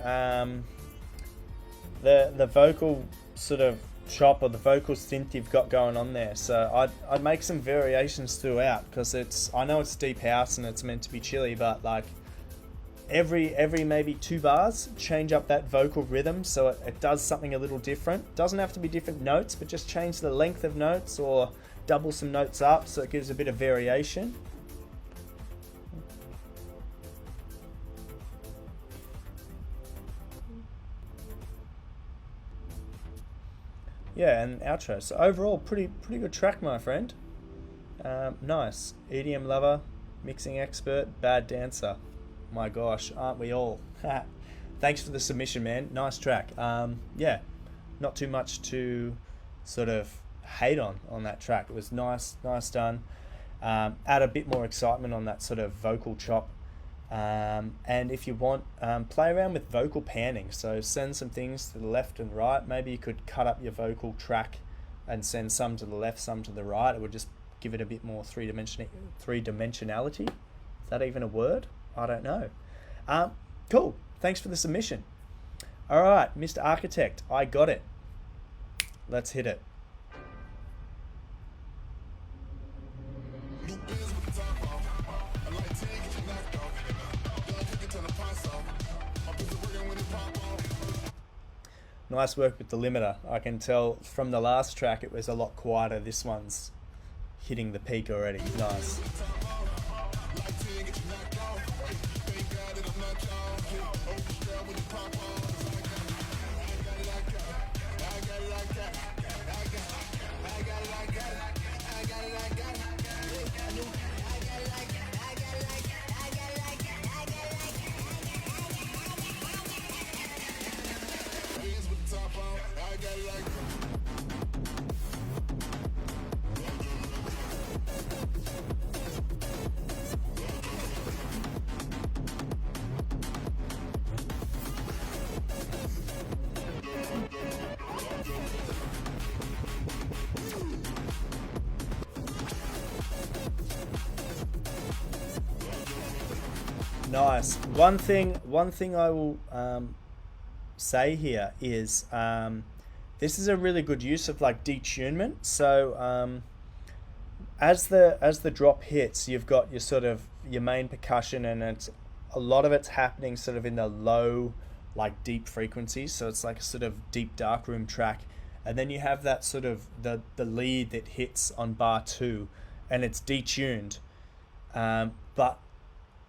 vocal sort of chop or the vocal synth you've got going on there. So I'd make some variations throughout, because I know it's deep house and it's meant to be chilly, but like every maybe 2 bars, change up that vocal rhythm so it does something a little different. Doesn't have to be different notes, but just change the length of notes or double some notes up so it gives a bit of variation. Yeah, and outro. So overall, pretty good track, my friend. Nice. EDM lover, mixing expert, bad dancer. My gosh, aren't we all? Thanks for the submission, man. Nice track. Yeah, not too much to sort of hate on that track. It was nice done. add a bit more excitement on that sort of vocal chop. And if you want, play around with vocal panning. So send some things to the left and right. Maybe you could cut up your vocal track and send some to the left, some to the right. It would just give it a bit more three-dimensionality. Is that even a word? I don't know. Cool. Thanks for the submission. All right, Mr. Architect, I got it. Let's hit it. Nice work with the limiter. I can tell from the last track it was a lot quieter. This one's hitting the peak already. Nice. Nice. One thing I will say here is this is a really good use of like detunement. So as the drop hits, you've got your sort of your main percussion, and it's a lot of it's happening sort of in the low, like deep frequencies. So it's like a sort of deep darkroom track, and then you have that sort of the lead that hits on bar 2, and it's detuned, but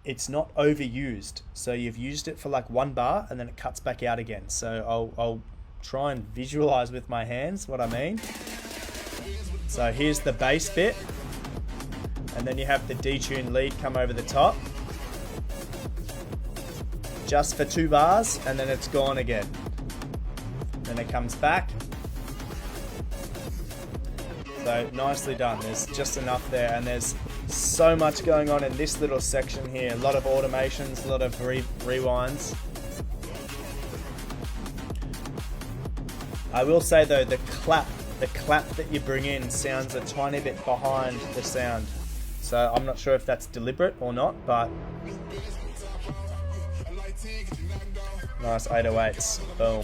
it's not overused. So you've used it for like 1 bar and then it cuts back out again. So I'll try and visualize with my hands what I mean. So here's the bass bit, and then you have the detuned lead come over the top just for 2 bars, and then it's gone again. Then it comes back. So nicely done. There's just enough there, and there's so much going on in this little section here. A lot of automations, a lot of rewinds. I will say though, the clap that you bring in sounds a tiny bit behind the sound. So I'm not sure if that's deliberate or not, but nice 808s. Boom.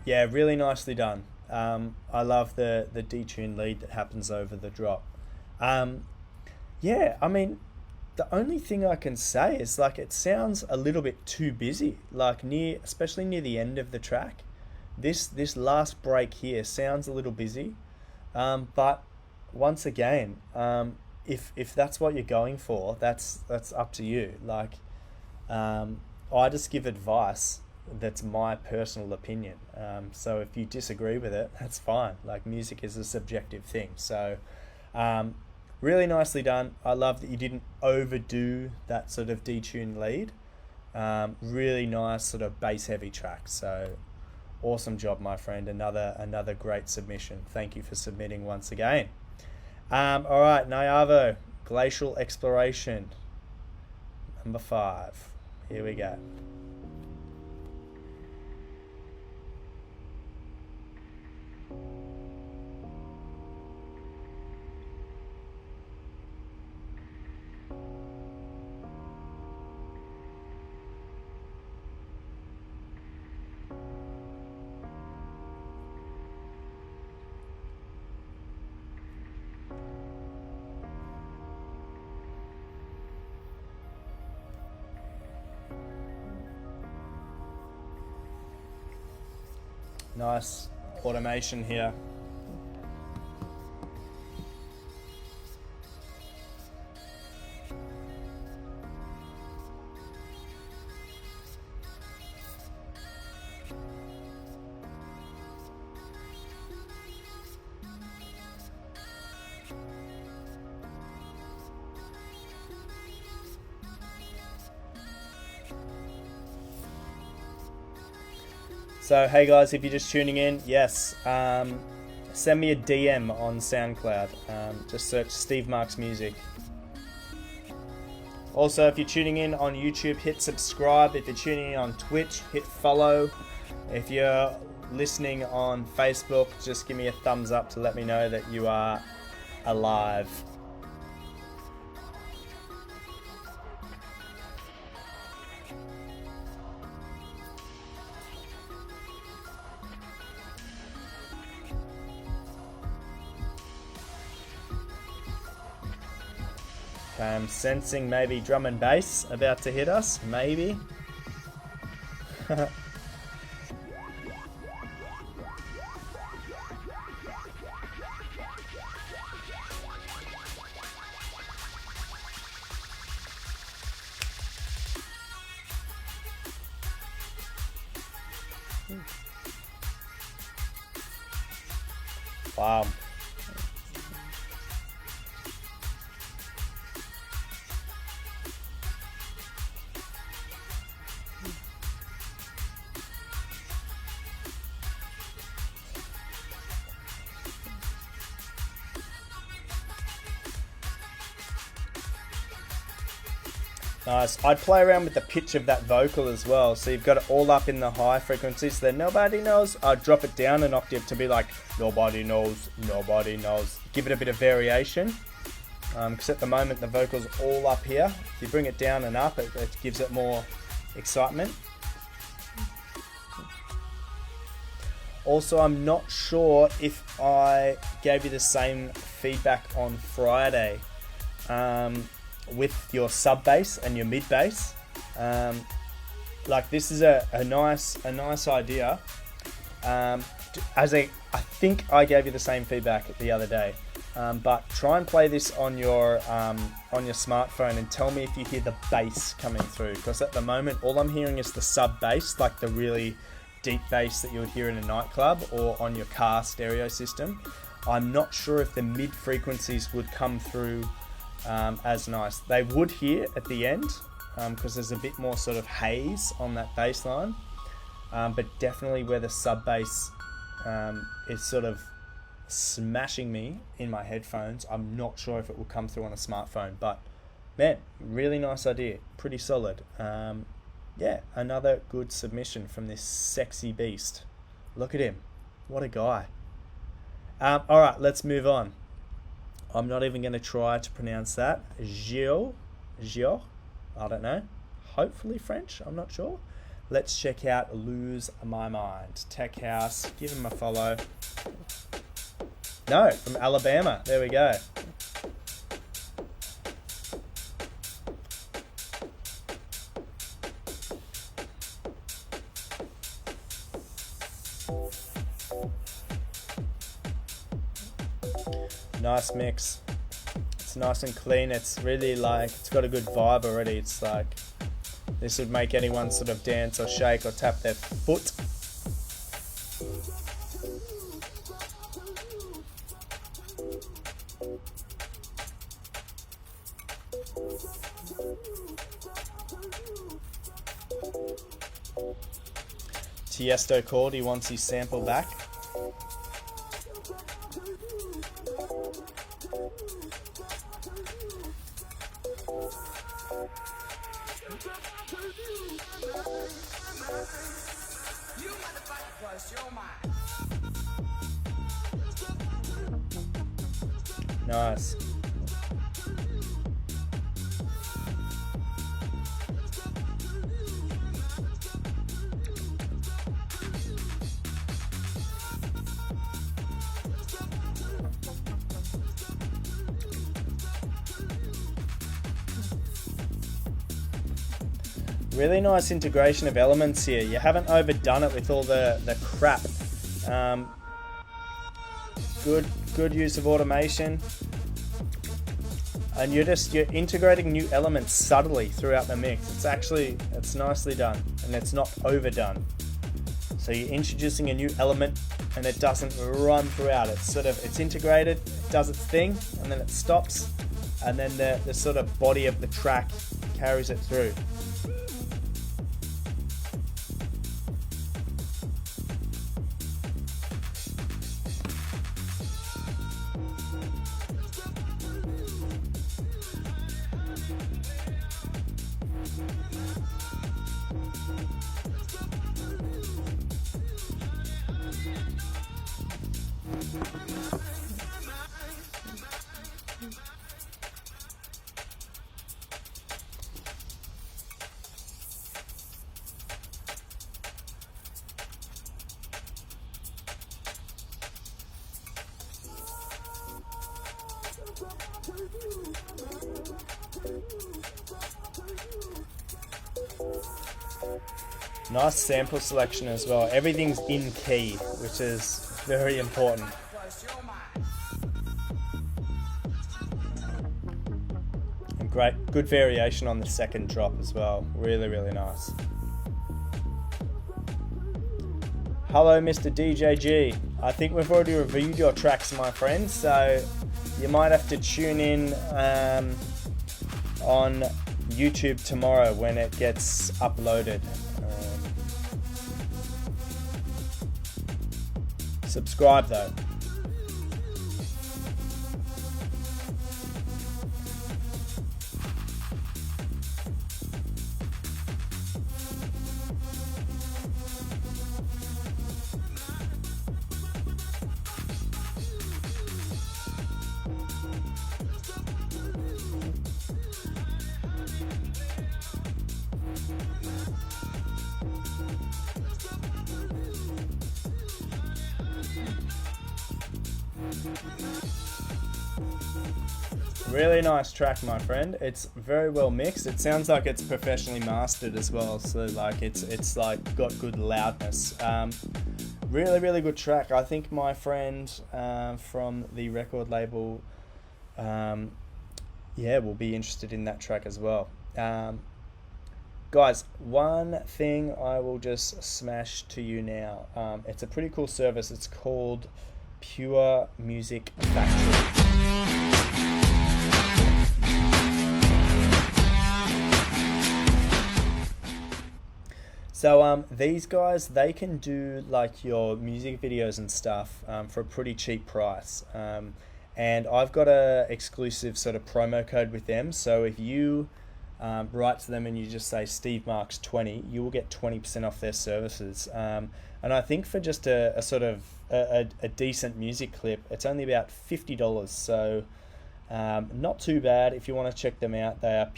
Yeah, really nicely done. I love the detuned lead that happens over the drop. Yeah, I mean, the only thing I can say is like it sounds a little bit too busy, like especially near the end of the track. This last break here sounds a little busy, but once again, if that's what you're going for, that's up to you. Like, I just give advice that's my personal opinion. So if you disagree with it, that's fine. Like, music is a subjective thing. So really nicely done. I love that you didn't overdo that sort of detuned lead. Really nice sort of bass heavy track. So awesome job, my friend. Another great submission. Thank you for submitting once again. All right, Nyavo, Glacial Exploration, number 5. Here we go. Nice automation here. So hey guys, if you're just tuning in, yes, send me a DM on SoundCloud. Just search Steve Marks Music. Also, if you're tuning in on YouTube, hit subscribe. If you're tuning in on Twitch, hit follow. If you're listening on Facebook, just give me a thumbs up to let me know that you are alive. Okay, I'm sensing maybe drum and bass about to hit us, maybe. Wow. Nice. I'd play around with the pitch of that vocal as well. So you've got it all up in the high frequencies. So that nobody knows. I'd drop it down an octave to be like, nobody knows, nobody knows. Give it a bit of variation. Because at the moment the vocal's all up here. If you bring it down and up, it gives it more excitement. Also, I'm not sure if I gave you the same feedback on Friday. With your sub bass and your mid bass, like this is a nice idea. I think I gave you the same feedback the other day, but try and play this on your smartphone and tell me if you hear the bass coming through. Because at the moment, all I'm hearing is the sub bass, like the really deep bass that you would hear in a nightclub or on your car stereo system. I'm not sure if the mid frequencies would come through as nice. They would here at the end because there's a bit more sort of haze on that bass line, but definitely where the sub bass is sort of smashing me in my headphones, I'm not sure if it will come through on a smartphone. But man, really nice idea, pretty solid. Yeah, another good submission from this sexy beast. Look at him, what a guy. Alright, let's move on. I'm not even going to try to pronounce that. Gio, I don't know. Hopefully French, I'm not sure. Let's check out Lose My Mind. Tech House, give him a follow. No, from Alabama. There we go. Nice mix. It's nice and clean. It's really like, it's got a good vibe already. It's like, this would make anyone sort of dance or shake or tap their foot. Tiesto called, he wants his sample back. Nice. Really nice integration of elements here. You haven't overdone it with all the crap. Good use of automation. And you're integrating new elements subtly throughout the mix. It's nicely done, and it's not overdone. So you're introducing a new element and it doesn't run throughout. It's integrated, it does its thing, and then it stops, and then the sort of body of the track carries it through. Nice sample selection as well. Everything's in key, which is very important. And good variation on the second drop as well. Really, really nice. Hello, Mr. DJG. I think we've already reviewed your tracks, my friend, so you might have to tune in on YouTube tomorrow when it gets uploaded. Subscribe though. Really nice track, my friend. It's very well mixed. It sounds like it's professionally mastered as well. So like it's like got good loudness. Really good track. I think my friend from the record label, will be interested in that track as well. Guys, one thing I will just smash to you now. It's a pretty cool service. It's called Pure Music Factory. So these guys, they can do like your music videos and stuff for a pretty cheap price. And I've got a exclusive sort of promo code with them. So if you write to them and you just say Steve Marks 20, you will get 20% off their services. And I think for just a sort of a decent music clip, it's only about $50. So not too bad. If you want to check them out, they are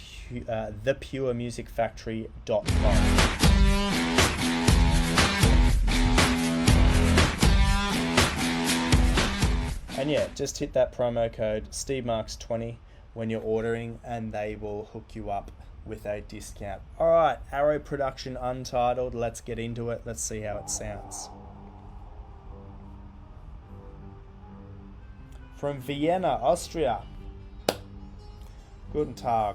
thepuremusicfactory.com. And yeah, just hit that promo code SteveMarks20 when you're ordering, and they will hook you up with a discount. Alright, Arrow Production Untitled. Let's get into it. Let's see how it sounds. From Vienna, Austria. Guten Tag.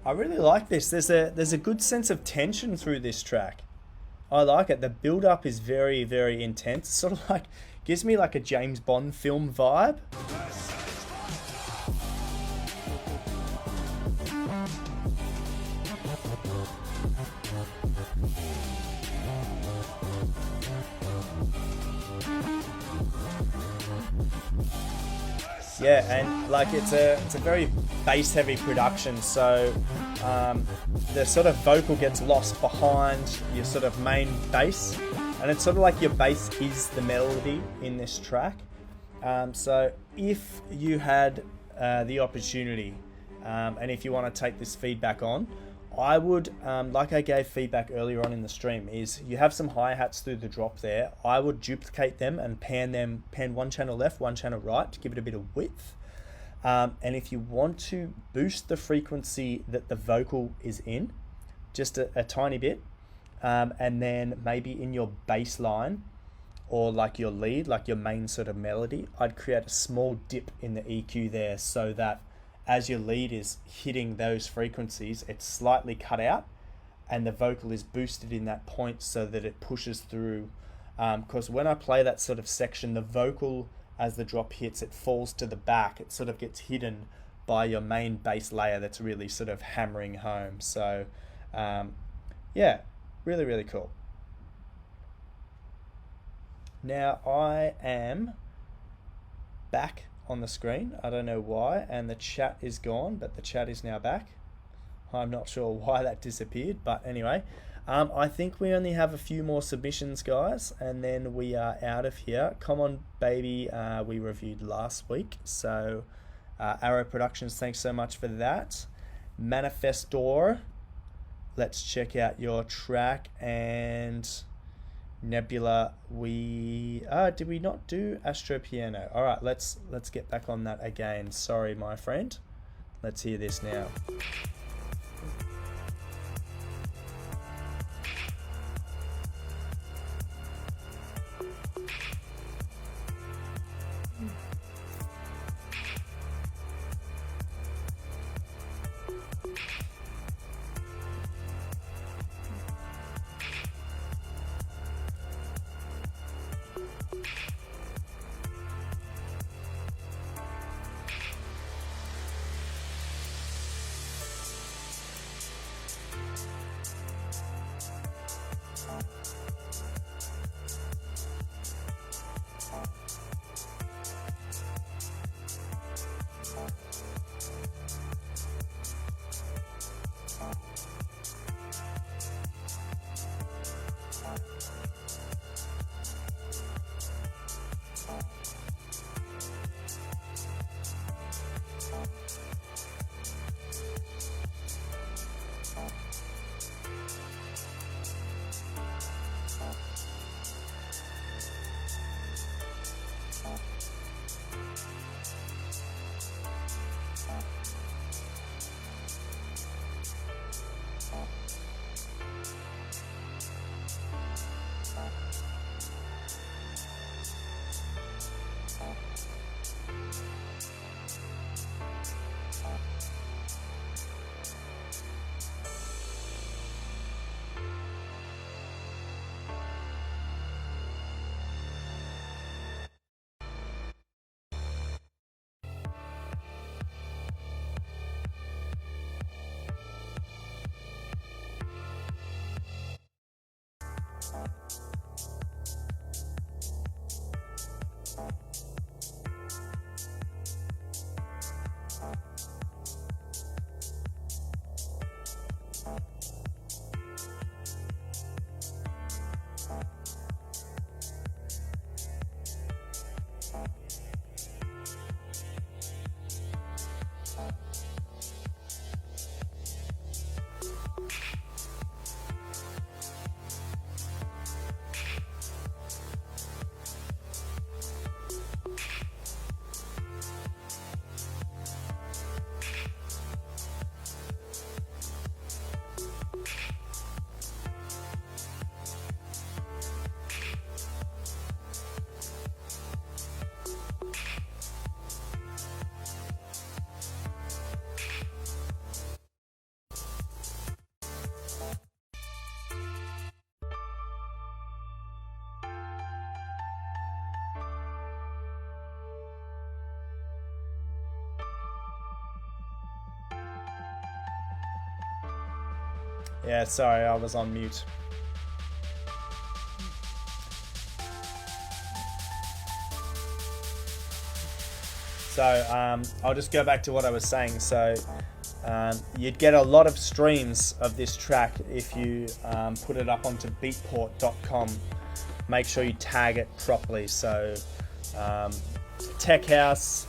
I really like this. There's a good sense of tension through this track. I like it. The build up is very, very intense. Sort of like gives me like a James Bond film vibe. Yeah, and like it's a very bass heavy production, so the sort of vocal gets lost behind your sort of main bass, and it's sort of like your bass is the melody in this track. So if you had the opportunity, and if you want to take this feedback on, I would, like I gave feedback earlier on in the stream, is you have some hi-hats through the drop there. I would duplicate them and pan one channel left, one channel right to give it a bit of width. And if you want to boost the frequency that the vocal is in, just a tiny bit, and then maybe in your bass line or like your lead, like your main sort of melody, I'd create a small dip in the EQ there so that as your lead is hitting those frequencies, it's slightly cut out and the vocal is boosted in that point so that it pushes through. Because when I play that sort of section, the vocal, as the drop hits, it falls to the back. It sort of gets hidden by your main bass layer that's really sort of hammering home. So, yeah, really, really cool. Now I am back on the screen. I don't know why, and the chat is gone, but the chat is now back. I'm not sure why that disappeared, but anyway, I think we only have a few more submissions, guys, and then we are out of here. Come On Baby, we reviewed last week, so Arrow Productions, thanks so much for that. Manifestor, let's check out your track. And Nebula, did we not do Astro Piano? All right, let's get back on that again. Sorry, my friend. Let's hear this now. Yeah, sorry, I was on mute. So I'll just go back to what I was saying. So you'd get a lot of streams of this track if you put it up onto beatport.com. Make sure you tag it properly. So tech house,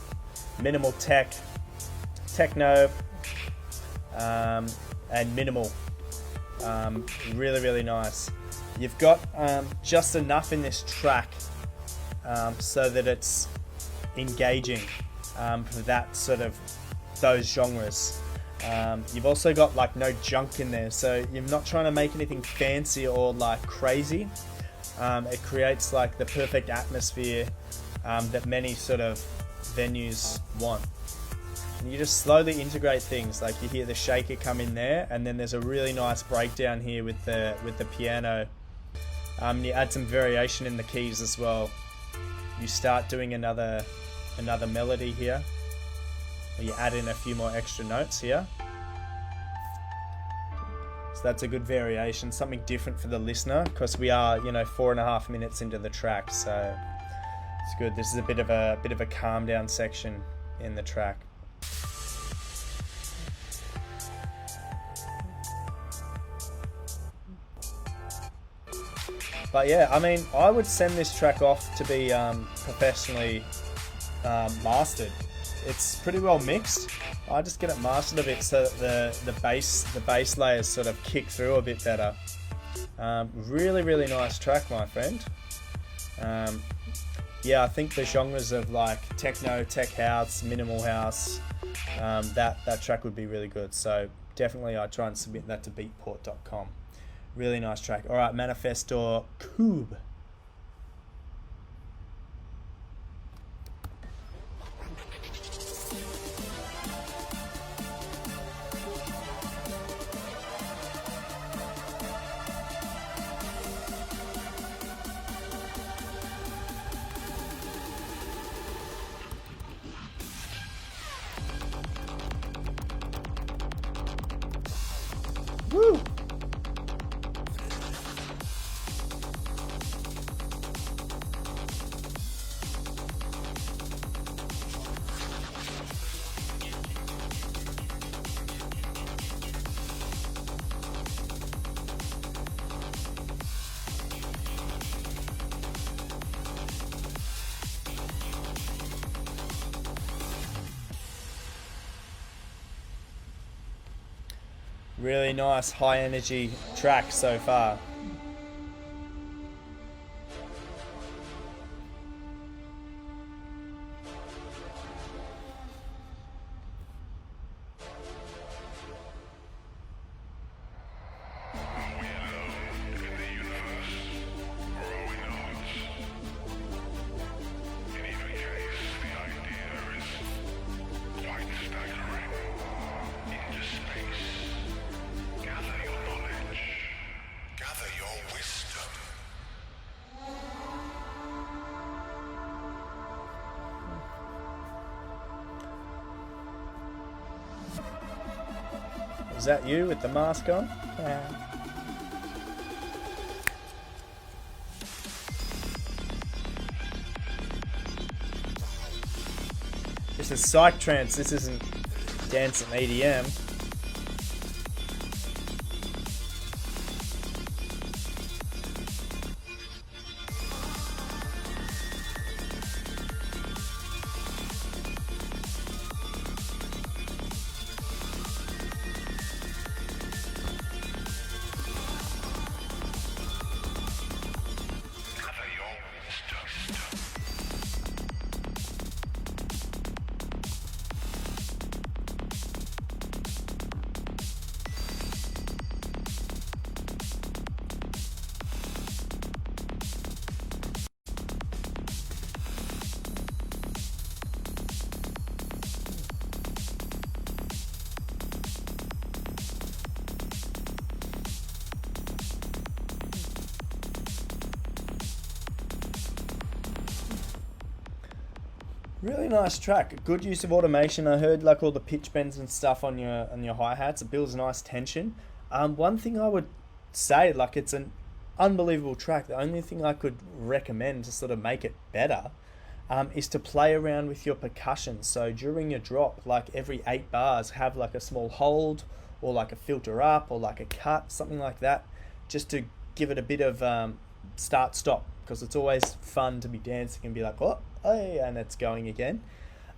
minimal tech, techno, and minimal. Really, really nice. You've got just enough in this track so that it's engaging for that sort of those genres. You've also got like no junk in there, so you're not trying to make anything fancy or like crazy. It creates like the perfect atmosphere that many sort of venues want. And you just slowly integrate things, like you hear the shaker come in there, and then there's a really nice breakdown here with the piano. You add some variation in the keys as well. You start doing another melody here. You add in a few more extra notes here. So that's a good variation, something different for the listener, because we are, 4.5 minutes into the track, so it's good. This is a bit of a calm down section in the track. But yeah, I mean, I would send this track off to be professionally mastered. It's pretty well mixed. I just get it mastered a bit so that the bass layers sort of kick through a bit better. Really, really nice track, my friend. Yeah, I think the genres of like techno, tech house, minimal house, that track would be really good. So definitely I'd try and submit that to beatport.com. Really nice track. Alright, Manifestor Cube. Woo! Really nice high energy track so far. Is that you with the mask on? Yeah. This is psych trance, this isn't dance and EDM. Really nice track. Good use of automation. I heard like all the pitch bends and stuff on your hi-hats. It builds nice tension. One thing I would say, like, it's an unbelievable track. The only thing I could recommend to sort of make it better is to play around with your percussion. So during your drop, like every 8 bars, have like a small hold or like a filter up or like a cut, something like that, just to give it a bit of start stop, because it's always fun to be dancing and be like, oh, hey, and it's going again.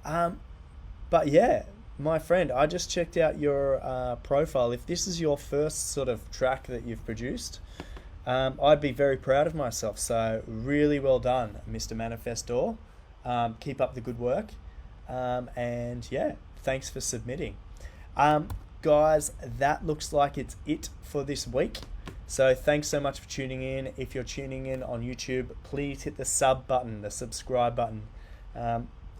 But yeah, my friend, I just checked out your profile. If this is your first sort of track that you've produced, I'd be very proud of myself. So really well done, Mr. Manifestor. Keep up the good work. And yeah, thanks for submitting. Guys, that looks like it's it for this week. So thanks so much for tuning in. If you're tuning in on YouTube, please hit the sub button, the subscribe button.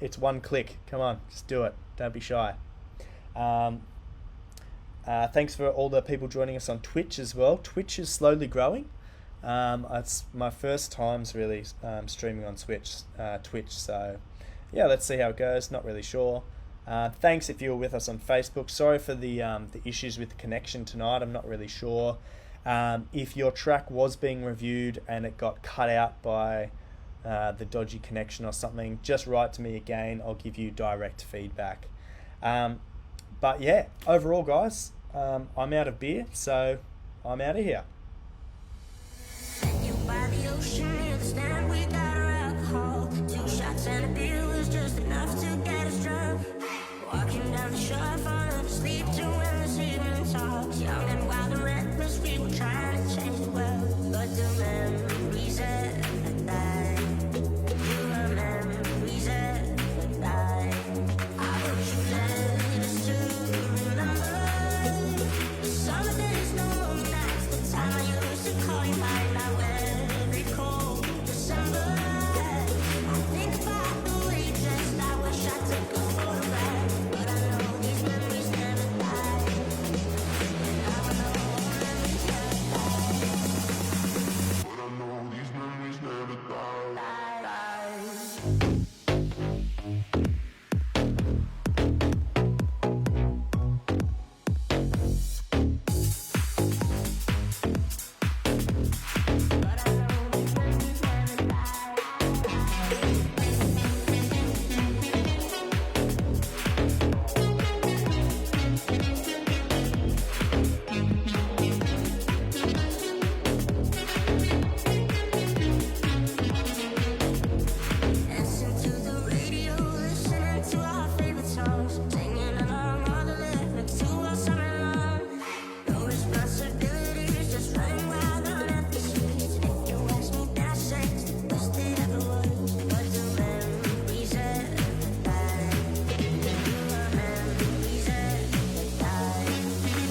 It's one click. Come on, just do it. Don't be shy. Thanks for all the people joining us on Twitch as well. Twitch is slowly growing. It's my first times really streaming on Twitch. So yeah, let's see how it goes. Not really sure. Thanks if you were with us on Facebook. Sorry for the issues with the connection tonight. I'm not really sure. If your track was being reviewed and it got cut out by the dodgy connection or something, just write to me again. I'll give you direct feedback. But yeah, overall, guys, I'm out of beer, so I'm out of here. You by the ocean near the stand without our alcohol. 2 shots and a beer was just enough to get us drunk. Walking down the shore, falling asleep to endless evening talks. Young and wild and reckless, we were trying to change the world, but the memories that die. Your memories that die. I hope you let us to remember the summer days, no long nights, the time I used to call you mine. Now every cold December, I think about the way you dressed. I wish I took a photograph, but I know these memories never die. And now I know memories never die. But I know these memories never die. Listen to the radio, listening to our favorite songs, singing along all the lyrics to our summer long. No responsibilities, just running wild on empty streets. If you ask me, then I say it's the best it ever was. But the memories that die, your memories that die.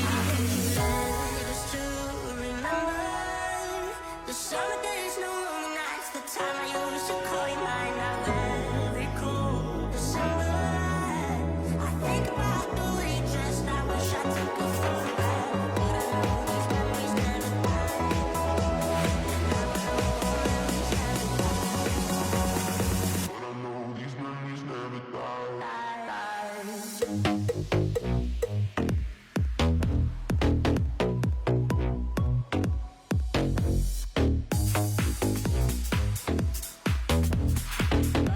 I hope you let us to remember the summer days, no long nights, the time I used to call you mine. Now every cold December, I think about the way you dressed. I wish I took a photograph, but I know these memories never die. And now I know memories never die. But I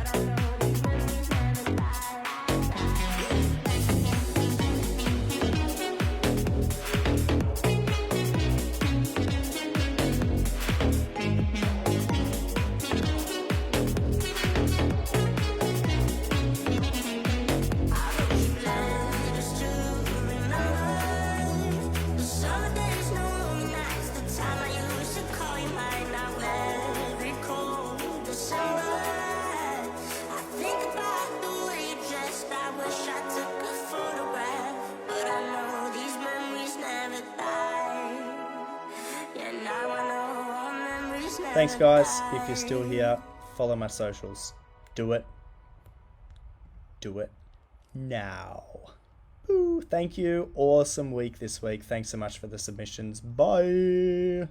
know these memories never Thanks, guys. If you're still here, follow my socials. Do it. Do it now. Ooh, thank you. Awesome week this week. Thanks so much for the submissions. Bye.